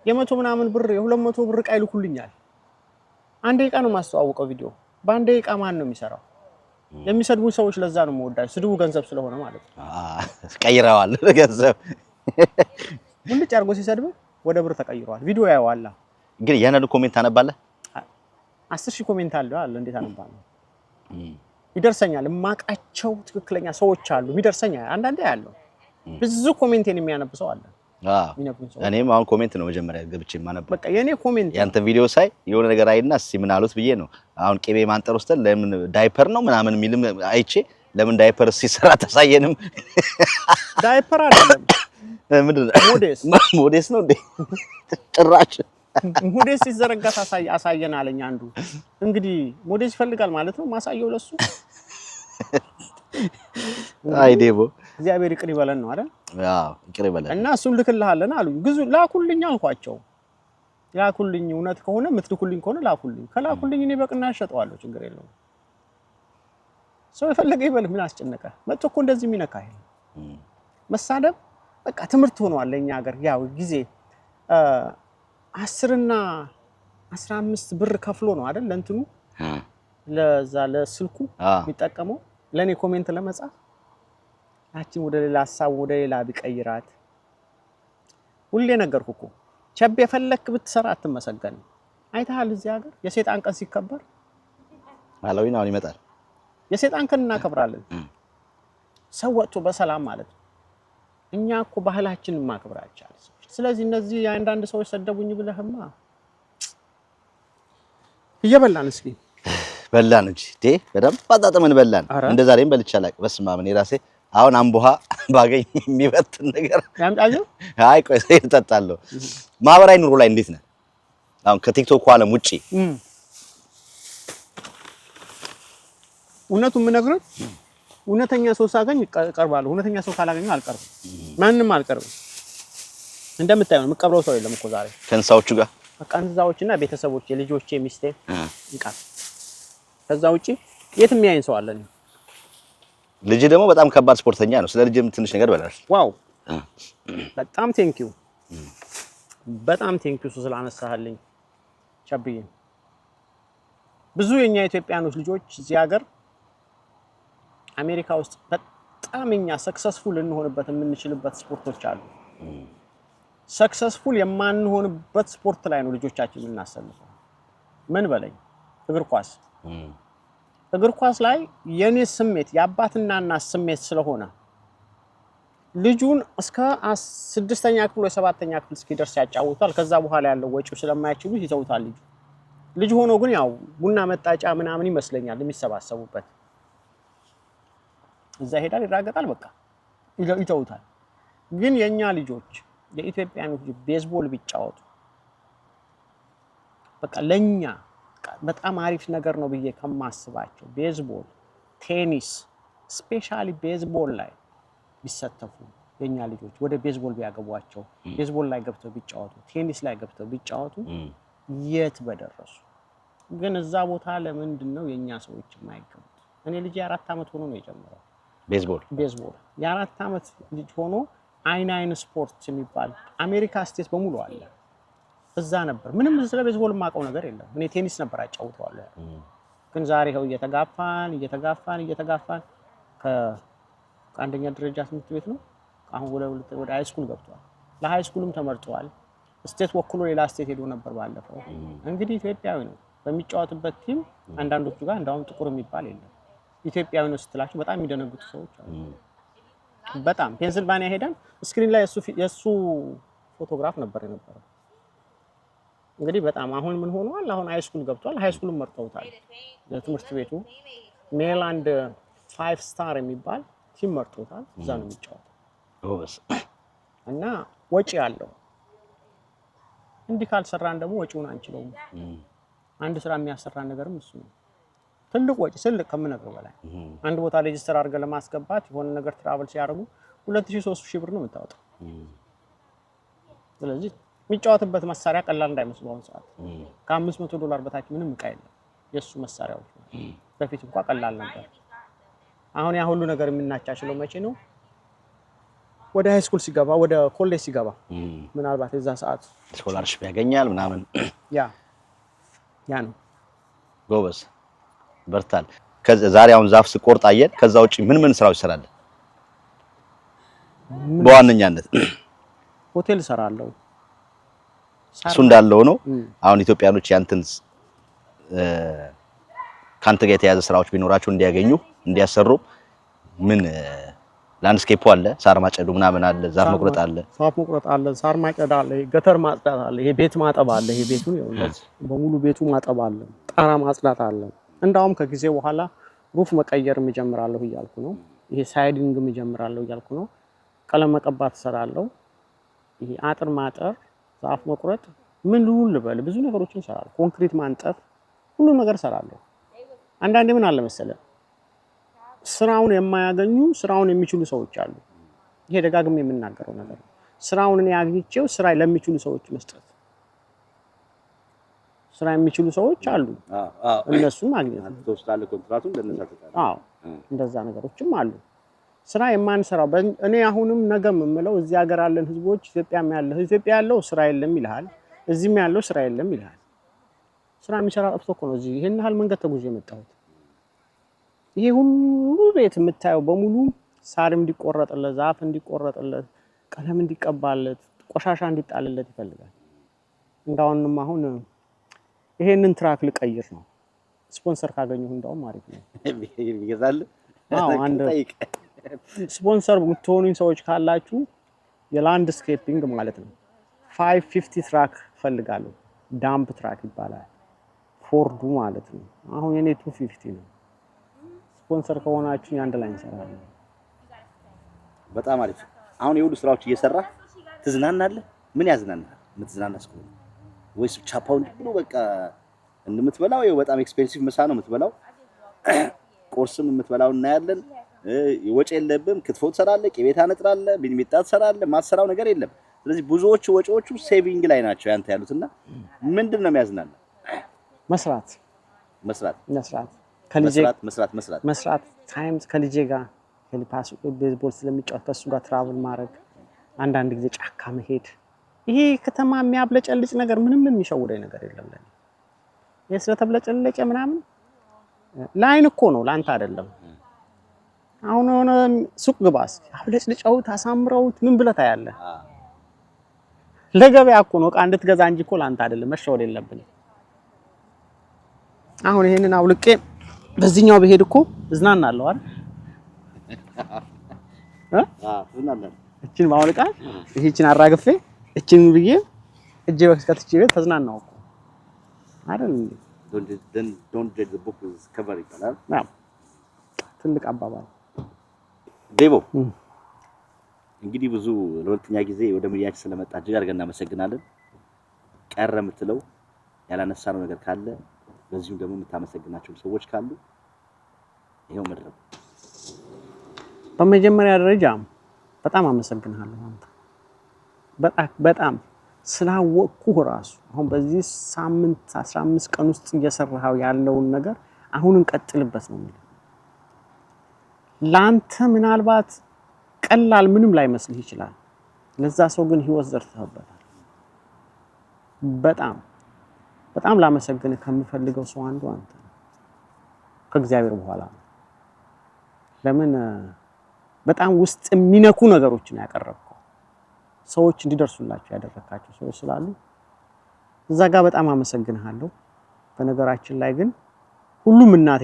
S3: የ100 ምናምን ብር የ200 ብር ቃ ይልኩልኛል 1 ደቂቃ ነው ማስተዋወቀው ቪዲዮ በ1 ደቂቃ ማን ነው የሚሰራው የሚሰድቡ ሰዎች ለዛ ነው የምወዳቸው ስድቡ ገንዘብ ስለሆነ ማለት ነው
S2: ቀይረዋል ገንዘብ
S3: ሙልጭ አርጎ ሲሰድብ ወደ ብር ተቀይሯል ቪዲዮ ያዋላ
S2: ግን ያነዱ ኮሜንት አነባለ
S3: 10,000 ኮሜንት አለ እንዴት አነባለሁ ይደርሰኛል ማቃቸው ትክክለኛ ሰዎች አሉ ይደርሰኛል አንዳንዴ ያለው ብዙ ኮሜንቴን የሚያነብሰው አለ
S2: እኔም አሁን ኮሜንት ነው መጀመሪያ ገብቼ ማነብ
S3: በቃ የኔ ኮሜንት
S2: ያንተ ቪዲዮ ሳይ የሆነ ነገር አይና እስቲ ምን አሉት ብዬ ነው አሁን ቅቤ ማንጠር ውስጥ ለምን ዳይፐር ነው ምናምን ሚልም አይቼ ለምን ዳይፐር ሲሰራ ታሳየንም?
S3: ዳይፐር አይደለም
S2: ምንድነው? ሞዴስ ነው እንዴ? ጭራሽ
S3: ሞዴስ ሲዘረጋ አሳየን አለኝ አንዱ። እንግዲህ ሞዴስ ይፈልጋል ማለት ነው ማሳየው ለሱ።
S2: አይ ዴቦ
S3: እግዚአብሔር ይቅር ይበለን ነው አይደል?
S2: አዎ ይቅር ይበለን።
S3: እና እሱን ልክልሃለን አሉኝ። ግዙ ላኩልኝ አልኳቸው። ላኩልኝ እውነት ከሆነ ምትልኩልኝ ከሆነ ላኩልኝ። ከላኩልኝ እኔ በቅናሽ ሸጠዋለሁ ችግር የለውም። ሰው የፈለገ ይበል ምን አስጨነቀ? መጥቶ እኮ እንደዚህ የሚነካ አይደል? መሳደብ በቃ ትምህርት ሆኗል ለኛ ሀገር። ያው ጊዜ 10 እና 15 ብር ከፍሎ ነው አይደል ለእንትኑ ለዛ ለስልኩ የሚጠቀመው ለኔ ኮሜንት ለመጻፍ ያቺን ወደ ሌላ ሐሳብ ወደ ሌላ ቢቀይራት። ሁሌ ነገርኩ እኮ ቸብ የፈለክ ብትሰራ አትመሰገን። አይተሃል እዚህ ሀገር የሰይጣን ቀን ሲከበር
S2: ሃሎዊን አሁን ይመጣል።
S3: የሰይጣን ቀን እናከብራለን። ሰው ወጥቶ በሰላም ማለት ነው። እኛ እኮ ባህላችንን ማክበር አይቻልም። ስለዚህ እነዚህ አንዳንድ ሰዎች ሰደቡኝ ብለህማ እየበላን እስኪ
S2: በላን እንጂ በደንብ አጣጥመን በላን። እንደ ዛሬም በልቻላቅ በስመ አብ እኔ ራሴ አሁን አምቦሃ ባገኝ የሚበትን ነገር
S3: ያምጣዩ።
S2: አይ ቆይ እጠጣለሁ። ማህበራዊ ኑሮ ላይ እንዴት ነህ አሁን ከቲክቶክ ዓለም ውጪ?
S3: እውነቱን የምነግርህ እውነተኛ ሰው ሳገኝ እቀርባለሁ። እውነተኛ ሰው ካላገኘሁ አልቀርብም። ማንንም አልቀርብም። እንደምታየው የምቀብረው ሰው የለም እኮ ዛሬ
S2: ከእንስሳዎቹ ጋር
S3: በቃ እንስሳዎችና ቤተሰቦች የልጆቼ ሚስቴ እንቃል። ከዛ ውጪ የትም ያይን ሰው አለን።
S2: ልጅ ደግሞ በጣም ከባድ ስፖርተኛ ነው። ስለ ልጅም ትንሽ ነገር በላሽ።
S3: ዋው በጣም ቴንኪው በጣም ቴንኪው ስላነሳህልኝ ቸብዬ። ብዙ የኛ ኢትዮጵያኖች ልጆች እዚህ ሀገር አሜሪካ ውስጥ በጣም እኛ ሰክሰስፉል እንሆንበት የምንችልበት ስፖርቶች አሉ። ሰክሰስፉል የማንሆንበት ስፖርት ላይ ነው ልጆቻችን የምናሰልፈው። ምን በለኝ እግር ኳስ ላይ የኔ ስሜት የአባትና እናት ስሜት ስለሆነ ልጁን እስከ 6ኛ ክፍል ወይ 7ኛ ክፍል እስኪደርስ ያጫውታል። ከዛ በኋላ ያለው ወጪው ስለማይችሉ ይተውታል። ልጅ ሆኖ ግን ያው ቡና መጣጫ ምናምን ይመስለኛል የሚሰባሰቡበት እዛ ሄዳል ይራገጣል፣ በቃ ይተውታል። ግን የኛ ልጆች የኢትዮጵያኖች ቤዝቦል ቢጫወቱ በቃ ለኛ በጣም አሪፍ ነገር ነው ብዬ ከማስባቸው ቤዝቦል፣ ቴኒስ ስፔሻሊ ቤዝቦል ላይ ቢሳተፉ የኛ ልጆች ወደ ቤዝቦል ቢያገቧቸው ቤዝቦል ላይ ገብተው ቢጫወቱ ቴኒስ ላይ ገብተው ቢጫወቱ የት በደረሱ። ግን እዛ ቦታ ለምንድን ነው የኛ ሰዎች የማይገቡት? እኔ ልጅ 4 አመት ሆኖ ነው የጀመረው ቤዝቦል የ4 አመት ልጅ ሆኖ አይን ስፖርት የሚባል አሜሪካ ስቴት በሙሉ አለ። እዛ ነበር። ምንም ስለ ቤዝቦል የማውቀው ነገር የለም። እኔ ቴኒስ ነበር አጫውተዋለሁ። ግን ዛሬ ሄው እየተጋፋን ከአንደኛ ደረጃ ትምህርት ቤት ነው አሁን ወደ ሃይ ስኩል ገብቷል። ለሃይ ስኩልም ተመርጧል። ስቴት ወክሎ ሌላ ስቴት ሄዶ ነበር ባለፈው። እንግዲህ ኢትዮጵያዊ ነው በሚጫወትበት ቲም። አንዳንዶቹ ጋር እንዳውም ጥቁር የሚባል የለም። ኢትዮጵያዊ ነው ስትላቸው በጣም የሚደነግጡ ሰዎች አሉ። በጣም ፔንሲልቫኒያ ሄደን ስክሪን ላይ የሱ ፎቶግራፍ ነበር የነበረው። እንግዲህ በጣም አሁን ምን ሆኗል? አሁን ሃይ ስኩል ገብቷል። ሃይ ስኩልም መርጠውታል። ለትምህርት ቤቱ ሜሪላንድ 5 ስታር የሚባል ቲም መርጠውታል። እዛ ነው የሚጫወተው እና ወጪ አለው። እንዲህ ካልሰራን ደግሞ ወጪውን አንችለውም። አንድ ስራ የሚያሰራን ነገርም እሱ ነው። ትልቅ ወጪ ስልክ ከምነግረው በላይ አንድ ቦታ ሬጂስተር አድርገህ ለማስገባት የሆነ ነገር ትራቨል ሲያደርጉ 2000-3000 ብር ነው የምታወጣው። ስለዚህ የሚጫወትበት መሳሪያ ቀላል እንዳይመስለው አሁን ሰዓት ከ$500 በታች ምንም ዕቃ የለም የሱ መሳሪያዎች። በፊት እንኳን ቀላል ነበር። አሁን ያ ሁሉ ነገር የምናቻችለው መቼ ነው? ወደ ሃይ ስኩል ሲገባ ወደ ኮሌጅ ሲገባ ምናልባት የዛ ሰዓት
S2: ስኮላርሺፕ ያገኛል ምናምን።
S3: ያ ነው።
S2: ጎበዝ በርታል። ዛሬ አሁን ዛፍ ስቆርጥ አየን። ከዛ ውጪ ምን ስራዎች ይሰራል? በዋነኛነት
S3: ሆቴል እሰራለሁ።
S2: እሱ እንዳለው ነው። አሁን ኢትዮጵያኖች ያንተን ካንተ ጋር የተያዘ ስራዎች ቢኖራቸው እንዲያገኙ እንዲያሰሩ ምን ላንድስኬፕ አለ፣ ሳር ማጨዱ ምናምን አለ፣ ዛፍ መቁረጥ አለ፣
S3: ሳር ማጨድ አለ፣ ገተር ማጽዳት አለ፣ ይሄ ቤት ማጠብ አለ። ይሄ ቤቱን በሙሉ ቤቱ ማጠብ አለ፣ ጣራ ማጽዳት አለ። እንዳውም ከጊዜ በኋላ ሩፍ መቀየር እጀምራለሁ እያልኩ ነው። ይሄ ሳይዲንግ እጀምራለሁ እያልኩ ነው። ቀለም መቀባት እሰራለሁ። ይሄ አጥር ማጠር፣ ዛፍ መቁረጥ፣ ምን ልበል ብዙ ነገሮችን እሰራለሁ። ኮንክሪት ማንጠፍ፣ ሁሉ ነገር እሰራለሁ። አንዳንዴ ምን አለ መሰለህ ስራውን የማያገኙ ስራውን የሚችሉ ሰዎች አሉ። ይሄ ደጋግሜ የምናገረው ነገር ነው። ስራውን እኔ አግኝቼው ስራ ለሚችሉ ሰዎች መስጠት። ስራ የሚችሉ ሰዎች አሉ። እነሱን ማግኘት ነው።
S2: ተወስዳለ ኮንትራቱን ለነዛ ተጣጣ።
S3: እንደዛ ነገሮችም አሉ። ስራ የማንሰራው እኔ አሁንም ነገም የምለው እዚህ ሀገር ያለን ህዝቦች ኢትዮጵያ ያለው ስራ የለም ይልሃል፣ እዚህም ያለው ስራ የለም ይልሃል። ስራ የሚሰራ ጠፍቶ እኮ ነው እዚህ ይሄን ያህል መንገድ ተጉዤ የመጣሁት። ይሄ ሁሉ ቤት የምታየው በሙሉ ሳር እንዲቆረጥለት፣ ዛፍ እንዲቆረጥለት፣ ቀለም እንዲቀባለት፣ ቆሻሻ እንዲጣልለት ይፈልጋል። እንዳውንም አሁን ይሄንን ትራክ ልቀይር ነው። ስፖንሰር ካገኘሁ እንዳውም አሪፍ ነው
S2: ይገዛል።
S3: አንድ ስፖንሰር የምትሆኑኝ ሰዎች ካላችሁ የላንድስኬፒንግ ማለት ነው 550 ትራክ ፈልጋለሁ። ዳምፕ ትራክ ይባላል። ፎርዱ ማለት ነው። አሁን የኔ 250 ነው። ስፖንሰር ከሆናችሁ አንድ ላይ እንሰራለን።
S2: በጣም አሪፍ። አሁን የሁሉ ስራዎች እየሰራ ትዝናናለህ? ምን ያዝናናል? የምትዝናናስ ከሆነ ወይስ ቻፓውን ብሎ በቃ እንደምትበላው ይኸው በጣም ኤክስፔንሲቭ ምሳ ነው የምትበላው። ቁርስም የምትበላው እናያለን። ወጪ የለብም። ክትፎ ትሰራለህ፣ ቅቤ ታነጥራለህ፣ ቢንሚጣ ትሰራለህ፣ ማሰራው ነገር የለም። ስለዚህ ብዙዎቹ ወጪዎቹ ሴቪንግ ላይ ናቸው ያንተ ያሉትና ምንድነው የሚያዝናናው?
S3: መስራት ታይምስ ከልጄ ጋር ሄሊፓስ ቤዝቦል ስለሚጫወት ከሱ ጋር ትራቭል ማድረግ፣ አንዳንድ ጊዜ ጫካ መሄድ። ይሄ ከተማ የሚያብለጨልጭ ነገር ምንም የሚሸውደኝ ነገር የለም ለኔ። ይሄ ስለተብለጨለጨ ምናምን ላይን እኮ ነው ላንተ አይደለም። አሁን ሆነ ሱቅ ግባስ አብለጭልጨው ታሳምረውት ምን ብለህ ታያለህ? ለገበያ እኮ ነው ዕቃ እንድትገዛ እንጂ እኮ ላንተ አይደለም። መሸወድ የለብንም። አሁን ይሄንን አውልቄ በዚህኛው በሄድ እኮ እዝናናለሁ አይደል?
S2: እዝናናለሁ።
S3: እቺን ማውልቃ ይሄችን አራግፌ እቺን ብዬ እጄ በከስከትቼ ቤት ተዝናናው እኮ አይደል?
S2: don't judge the book is cover ይባላል።
S3: ትልቅ አባባል
S2: ዴቦ። እንግዲህ ብዙ ለሁለተኛ ጊዜ ወደ ሚዲያችን ስለመጣ እጅግ አድርገን እናመሰግናለን። ቀረ የምትለው ያላነሳነው ነገር ካለ በዚህም ደግሞ የምታመሰግናቸው ሰዎች ካሉ ይሄው መድረክ።
S3: በመጀመሪያ ደረጃ በጣም አመሰግናለሁ አንተ በጣም ስላወቅኩህ ራሱ አሁን በዚህ ሳምንት 15 ቀን ውስጥ እየሰራው ያለውን ነገር አሁን እንቀጥልበት ነው ማለት። ላንተ ምናልባት ቀላል ምንም ላይ መስልህ ይችላል። ለዛ ሰው ግን ህይወት ዘርተህበታል። በጣም ላመሰግንህ ከምፈልገው ሰው አንዱ አንተ ነው ከእግዚአብሔር በኋላ። ለምን በጣም ውስጥ የሚነኩ ነገሮችን ያቀረብከው ሰዎች እንዲደርሱላቸው ያደረካቸው ሰዎች ስላሉ እዛ ጋር በጣም አመሰግንሃለሁ። በነገራችን ላይ ግን ሁሉም እናት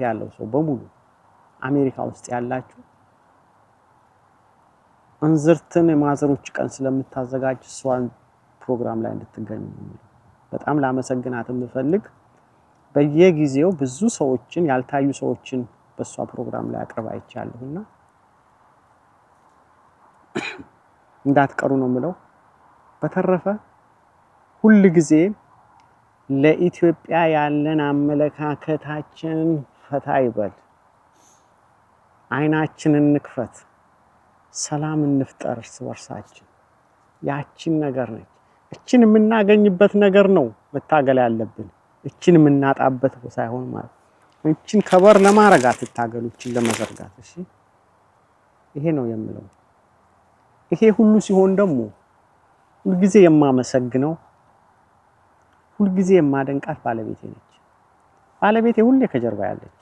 S3: ያለው ሰው በሙሉ አሜሪካ ውስጥ ያላችሁ እንዝርትን የማዘሮች ቀን ስለምታዘጋጅ እሷን ፕሮግራም ላይ እንድትገኙ በጣም ላመሰግናት የምፈልግ። በየጊዜው ብዙ ሰዎችን ያልታዩ ሰዎችን በሷ ፕሮግራም ላይ አቅርባ አይቻለሁና እንዳትቀሩ ነው የምለው። በተረፈ ሁሉ ጊዜ ለኢትዮጵያ ያለን አመለካከታችን ፈታ ይበል፣ አይናችንን እንክፈት፣ ሰላም እንፍጠር እርስ በርሳችን። ያቺን ነገር ነች። እቺን የምናገኝበት ነገር ነው መታገል ያለብን። እቺን የምናጣበት ሳይሆን ማለት እቺን ከበር ለማድረግ አትታገሉ፣ እቺን ለመዘርጋት። እሺ ይሄ ነው የምለው። ይሄ ሁሉ ሲሆን ደግሞ ሁልጊዜ የማመሰግነው ሁልጊዜ የማደንቃት ባለቤቴ ነች። ባለቤቴ ሁሌ ከጀርባ ያለች።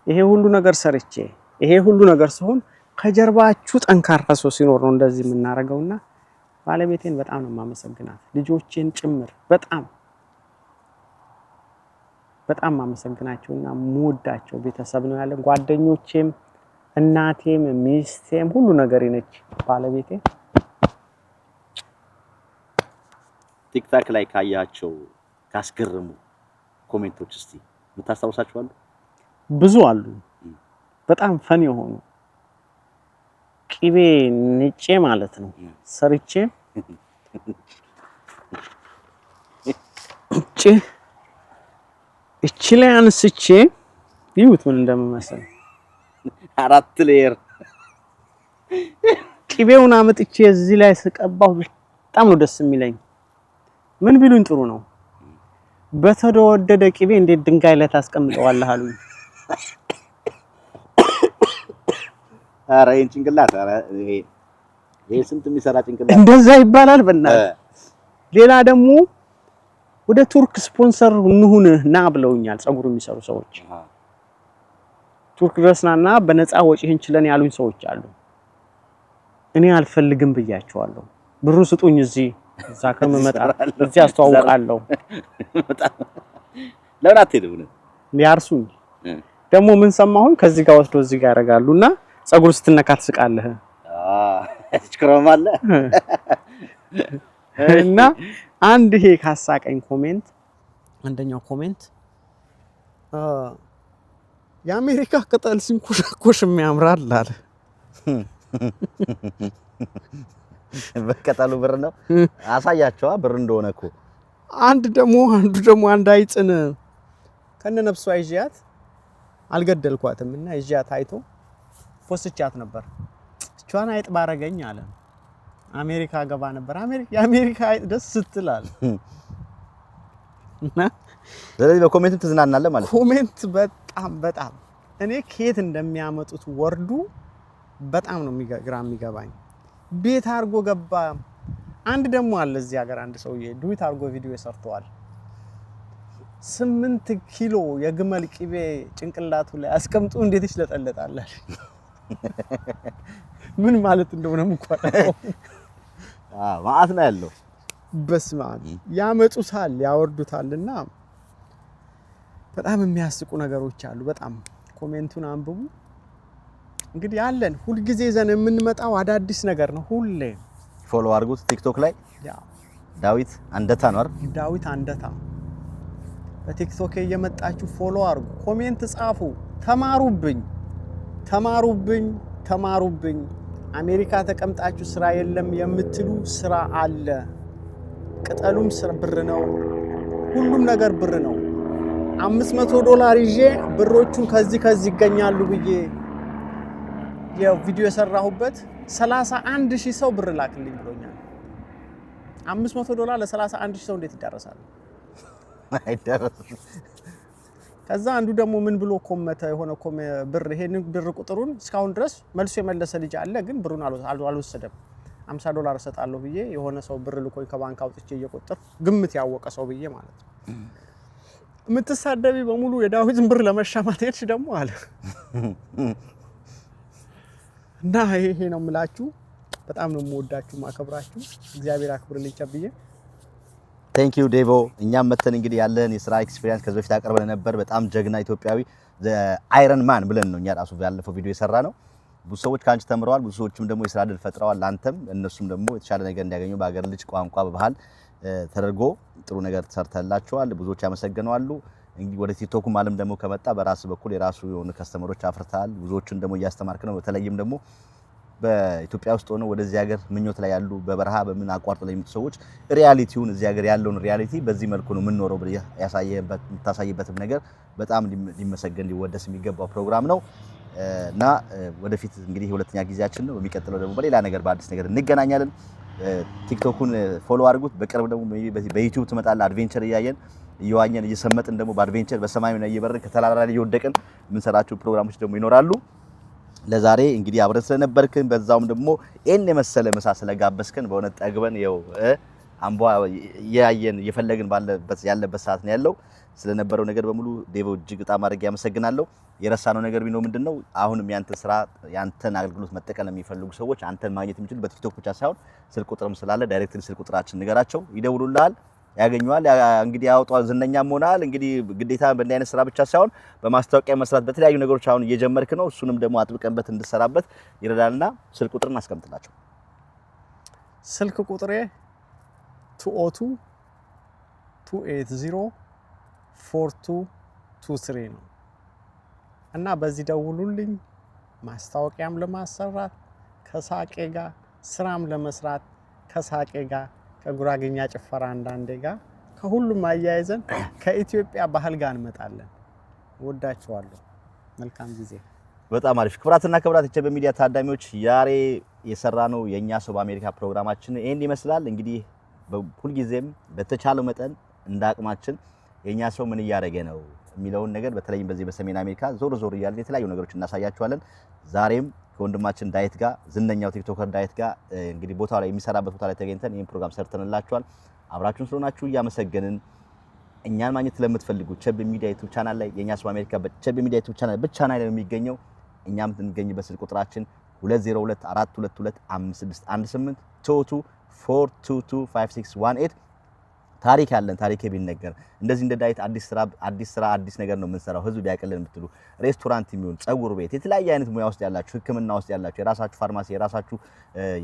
S3: ይሄ ሁሉ ነገር ሰርቼ ይሄ ሁሉ ነገር ሲሆን ከጀርባችሁ ጠንካራ ሰው ሲኖር ነው እንደዚህ የምናረገውና ባለቤቴን በጣም ነው የማመሰግናት። ልጆቼን ጭምር በጣም ማመሰግናቸውና ሙወዳቸው ቤተሰብ ነው ያለን። ጓደኞቼም እናቴም ሚስቴም ሁሉ ነገር ነች ባለቤቴ።
S2: ቲክታክ ላይ ካያቸው ካስገረሙ ኮሜንቶች እስቲ የምታስታውሳቸው አሉ?
S3: ብዙ አሉ በጣም ፈን የሆኑ ቅቤ ንጬ ማለት ነው ሰርቼ እቺ ላይ አንስቼ ይሁት ምን እንደምመስል
S2: 4 ሌየር
S3: ቅቤውን አመጥቼ እዚህ ላይ ስቀባው በጣም ነው ደስ የሚለኝ። ምን ቢሉኝ ጥሩ ነው በተወደደ ቅቤ እንዴት ድንጋይ ላይ ታስቀምጠዋለህ አሉኝ።
S2: ኧረ ይሄን ጭንቅላት ኧረ ይሄ ስንት የሚሰራ ጭንቅላት
S3: እንደዛ ይባላል በእናትህ። ሌላ ደግሞ ወደ ቱርክ ስፖንሰር እንሁንና ብለውኛል ፀጉር የሚሰሩ ሰዎች። ቱርክ ድረስናና በነፃ ወጪህን ችለን ያሉኝ ሰዎች አሉ። እኔ አልፈልግም ብያቸዋለሁ። ብሩ ስጡኝ እዚህ እዛ ከመመጣ እዚህ አስተዋውቃለሁ።
S2: ለምን አትሄድም?
S3: ሊያርሱኝ ደግሞ ምን ሰማሁኝ ከዚህ ጋር ወስዶ እዚህ ጋር ያደርጋሉና ፀጉር ስትነካ ትስቃለህ።
S2: ትችክረማለ
S3: እና አንድ ይሄ ካሳቀኝ ኮሜንት አንደኛው ኮሜንት የአሜሪካ ቅጠል ሲንኮሻኮሽ የሚያምራል አለ።
S2: በቀጠሉ ብር ነው አሳያቸዋ ብር እንደሆነ እኮ። አንዱ
S3: ደግሞ አንድ አይጥን ከነነፍሷ ይዣት አልገደልኳትም እና ይዣት አይቶ ፖስቻት ነበር። እቿን አይጥ ባረገኝ አለ አሜሪካ ገባ ነበር። የአሜሪካ አይጥ ደስ ስትላል እና
S2: ስለዚህ በኮሜንት ትዝናናለህ ማለት ነው።
S3: ኮሜንት በጣም እኔ ከየት እንደሚያመጡት ወርዱ በጣም ነው ግራ የሚገባኝ። ቤት አርጎ ገባ። አንድ ደግሞ አለ እዚህ ሀገር አንድ ሰውዬ ዱዊት አርጎ ቪዲዮ ሰርተዋል። 8 ኪሎ የግመል ቅቤ ጭንቅላቱ ላይ አስቀምጡ እንዴት ይሽለጠለጣል? ምን ማለት እንደሆነ እንኳን
S2: ማአት ነው ያለው።
S3: በስመ አብ ያመጡታል ያወርዱታልና በጣም የሚያስቁ ነገሮች አሉ። በጣም ኮሜንቱን አንብቡ። እንግዲህ ያለን ሁሉ ጊዜ ዘን የምንመጣው አዳዲስ ነገር ነው። ሁሌ
S2: ፎሎ አድርጉት ቲክቶክ ላይ ዳዊት አንደታ ነው አይደል?
S3: ዳዊት አንደታ በቲክቶክ እየመጣችሁ ፎሎ አድርጉ፣ ኮሜንት ጻፉ፣ ተማሩብኝ። አሜሪካ ተቀምጣችሁ ስራ የለም የምትሉ ስራ አለ። ቅጠሉም ብር ነው፣ ሁሉም ነገር ብር ነው። $500 ይዤ ብሮቹን ከዚህ ይገኛሉ ብዬ የቪዲዮ የሰራሁበት 31000 ሰው ብር ላክልኝ ብሎኛል። $500 ለ31000 ሰው እንዴት ይደረሳል?
S2: አይደረስም።
S3: ከዛ አንዱ ደግሞ ምን ብሎ ኮመተ የሆነ ብር ይሄን ብር ቁጥሩን እስካሁን ድረስ መልሶ የመለሰ ልጅ አለ፣ ግን ብሩን አልወሰደም። $50 እሰጣለሁ ብዬ የሆነ ሰው ብር ልኮኝ ከባንክ አውጥቼ እየቆጠር ግምት ያወቀ ሰው ብዬ ማለት ነው። የምትሳደቢ በሙሉ የዳዊትን ብር ለመሻማት ሄድሽ ደግሞ አለ እና ይሄ ነው የምላችሁ። በጣም ነው የምወዳችሁ ማከብራችሁ። እግዚአብሔር አክብርልኝ ጨብዬ።
S2: ቴንክ ዩ ዴቮ። እኛም መተን እንግዲህ ያለን የስራ ኤክስፒሪየንስ ከዚህ በፊት አቀርበን ነበር። በጣም ጀግና ኢትዮጵያዊ አይረን ማን ብለን ነው እኛ ራሱ ያለፈው ቪዲዮ የሰራ ነው። ብዙ ሰዎች ካንቺ ተምረዋል፣ ብዙ ሰዎችም ደግሞ የስራ እድል ፈጥረዋል። አንተም እነሱም ደግሞ የተሻለ ነገር እንዲያገኙ በአገር ልጅ ቋንቋ በባህል ተደርጎ ጥሩ ነገር ተሰርተላቸዋል። ብዙዎች ያመሰግናሉ። እንግዲህ ወደ ቲክቶኩም ዓለም ደግሞ ከመጣ በራስ በኩል የራሱ የሆኑ ከስተመሮች አፍርተሃል። ብዙዎችን ደግሞ እያስተማርክ ነው። በተለይም ደግሞ በኢትዮጵያ ውስጥ ሆነው ወደዚህ ሀገር ምኞት ላይ ያሉ በበረሃ በምን አቋርጦ ላይ የሚመጡ ሰዎች ሪያሊቲውን እዚህ ሀገር ያለውን ሪያሊቲ በዚህ መልኩ ነው የምንኖረው ብለህ የምታሳይበትም ነገር በጣም ሊመሰገን ሊወደስ የሚገባው ፕሮግራም ነው እና ወደፊት እንግዲህ ሁለተኛ ጊዜያችን ነው። በሚቀጥለው ደግሞ በሌላ ነገር በአዲስ ነገር እንገናኛለን። ቲክቶኩን ፎሎ አድርጉት። በቅርብ ደግሞ በዩቲዩብ ትመጣለህ። አድቬንቸር እየዋኘን እየሰመጥን ደግሞ በአድቬንቸር በሰማይ ነው እየበረርን ከተራራ ላይ እየወደቅን የምንሰራቸው ፕሮግራሞች ደግሞ ይኖራሉ። ለዛሬ እንግዲህ አብረን ስለነበርክን በዛውም ደግሞ ይሄን የመሰለ ምሳ ስለጋበዝከን በእውነት ጠግበን ይኸው አምቧ እያየን እየፈለግን ያለበት ሰዓት ነው ያለው። ስለነበረው ነገር በሙሉ ዴቮ እጅግ በጣም አድርጌ አመሰግናለሁ። የረሳነው ነገር ቢኖር ምንድነው አሁንም ያንተን ስራ ያንተን አገልግሎት መጠቀም የሚፈልጉ ሰዎች አንተን ማግኘት የሚችሉ በቲክቶክ ብቻ ሳይሆን ስልክ ቁጥርም ስላለ ዳይሬክትሊ ስልክ ቁጥራችን ንገራቸው፣ ይደውሉልሃል፣ ያገኙዋል። እንግዲህ ያወጣው ዝነኛም ሆናል። እንግዲህ ግዴታ በእንዲህ አይነት ስራ ብቻ ሳይሆን በማስታወቂያ መስራት በተለያዩ ነገሮች አሁን እየጀመርክ ነው። እሱንም ደግሞ አጥብቀንበት እንድሰራበት ይረዳልና ስልክ ቁጥርን አስቀምጥላቸው።
S3: ስልክ ቁጥሬ 202 280 4223 ነው። እና በዚህ ደውሉልኝ። ማስታወቂያም ለማሰራት ከሳቄ ጋር ስራም ለመስራት ከሳቄ ጋር ከጉራጌኛ ጭፈራ አንዳንዴ ጋር ከሁሉም አያይዘን ከኢትዮጵያ ባህል ጋር እንመጣለን። ወዳችኋለሁ። መልካም ጊዜ።
S2: በጣም አሪፍ። ክብራትና ክብራት የቸበ ሚዲያ ታዳሚዎች ዛሬ የሰራነው የኛ ሰው በአሜሪካ ፕሮግራማችን ይሄን ይመስላል። እንግዲህ ሁልጊዜም በተቻለው መጠን እንዳቅማችን የኛ ሰው ምን እያደረገ ነው የሚለውን ነገር በተለይም በዚህ በሰሜን አሜሪካ ዞር ዞር እያልን የተለያዩ ነገሮች እናሳያችኋለን። ዛሬም ከወንድማችን ዳዊት ጋር ዝነኛው ቲክቶከር ዳዊት ጋር እንግዲህ ቦታው ላይ የሚሰራበት ቦታ ላይ ተገኝተን ይሄን ፕሮግራም ሰርተንላችኋል። አብራችሁን ስለሆናችሁ እያመሰገንን እኛን ማግኘት ለምትፈልጉ ቸብ ሚዲያ ዩቲዩብ ቻናል ላይ የኛ ሰው በአሜሪካ ቸብ ሚዲያ ዩቲዩብ ቻናል ብቻ ላይ የሚገኘው እኛም እንገኝበት ስልክ ቁጥራችን 2024225618 22422518 ታሪክ ያለን ታሪክ ቢነገር እንደዚህ እንደ ዳዊት አዲስ ነገር ነው የምንሰራው። ህዝብ ቢያቀልን የምትሉ ሬስቶራንት የሚሆን ጸጉር ቤት የተለያየ አይነት ሙያ ውስጥ ያላችሁ ህክምና ውስጥ ያላችሁ የራሳችሁ ፋርማሲ የራሳችሁ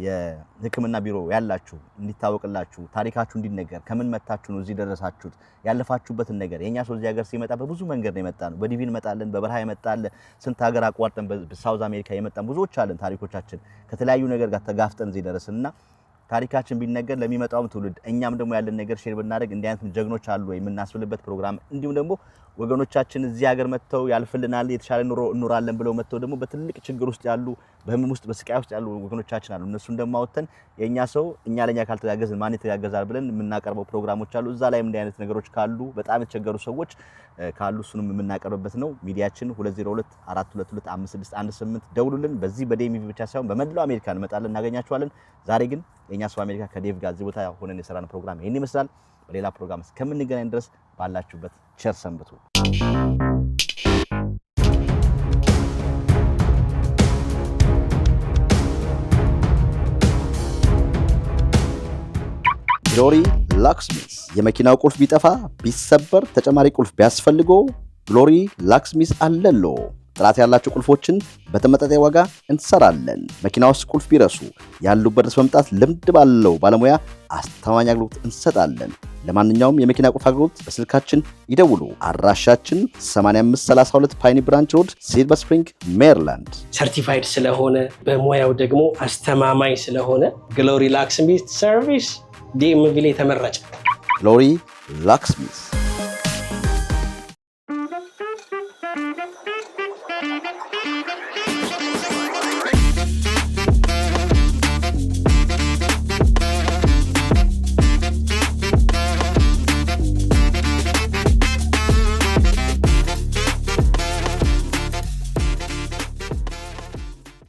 S2: የህክምና ቢሮ ያላችሁ እንዲታወቅላችሁ ታሪካችሁ እንዲነገር ከምን መታችሁ ነው እዚህ ደረሳችሁት ያለፋችሁበትን ነገር የኛ ሰው እዚህ ሀገር ሲመጣ በብዙ መንገድ ነው የመጣነው። በዲቪ እንመጣለን፣ በበረሃ ይመጣል፣ ስንት ሀገር አቋርጠን በሳውዝ አሜሪካ የመጣን ብዙዎች አለን። ታሪኮቻችን ከተለያዩ ነገር ጋር ተጋፍጠን እዚህ ደረስንና ታሪካችን ቢነገር ለሚመጣው ትውልድ እኛም ደግሞ ያለን ነገር ሼር ብናደርግ እንዲህ አይነት ጀግኖች አሉ ወይ የምናስብልበት ፕሮግራም እንዲሁም ደግሞ ወገኖቻችን እዚህ ሀገር መጥተው ያልፍልናል የተሻለ ኑሮ እንኖራለን ብለው መጥተው ደግሞ በትልቅ ችግር ውስጥ ያሉ በህመም ውስጥ በስቃይ ውስጥ ያሉ ወገኖቻችን አሉ። እነሱን እንደማወተን የኛ ሰው እኛ ለኛ ካልተጋገዝን ማን ይተጋገዛል ብለን የምናቀርበው ፕሮግራሞች አሉ። እዛ ላይ እንዲህ አይነት ነገሮች ካሉ በጣም የተቸገሩ ሰዎች ካሉ እሱንም የምናቀርብበት ነው። ሚዲያችን 2024225618 ደውሉልን። በዚህ በዴሚቪ ብቻ ሳይሆን በመላው አሜሪካ እንመጣለን፣ እናገኛችኋለን። ዛሬ ግን የኛ ሰው አሜሪካ ከዴቭ ጋር እዚህ ቦታ ሆነን የሰራነው ፕሮግራም ይሄን ይመስላል። በሌላ ፕሮግራም እስከምንገናኝ ድረስ ባላችሁበት ቸር ሰንብቱ። ግሎሪ ላክስሚስ የመኪናው ቁልፍ ቢጠፋ ቢሰበር ተጨማሪ ቁልፍ ቢያስፈልገው ግሎሪ ላክስሚስ አለሎ። ጥራት ያላቸው ቁልፎችን በተመጣጣኝ ዋጋ እንሰራለን። መኪና ውስጥ ቁልፍ ቢረሱ ያሉበት ድረስ መምጣት ልምድ ባለው ባለሙያ አስተማማኝ አገልግሎት እንሰጣለን። ለማንኛውም የመኪና ቁልፍ አገልግሎት በስልካችን ይደውሉ። አድራሻችን 8532 ፓይኒ ብራንች ሮድ ሲልቨር ስፕሪንግ ሜሪላንድ።
S8: ሰርቲፋይድ ስለሆነ በሙያው ደግሞ አስተማማኝ ስለሆነ ግሎሪ ላክስሚስ ሰርቪስ ዲኤምቪ ላይ ተመረጨ።
S2: ግሎሪ ላክስሚስ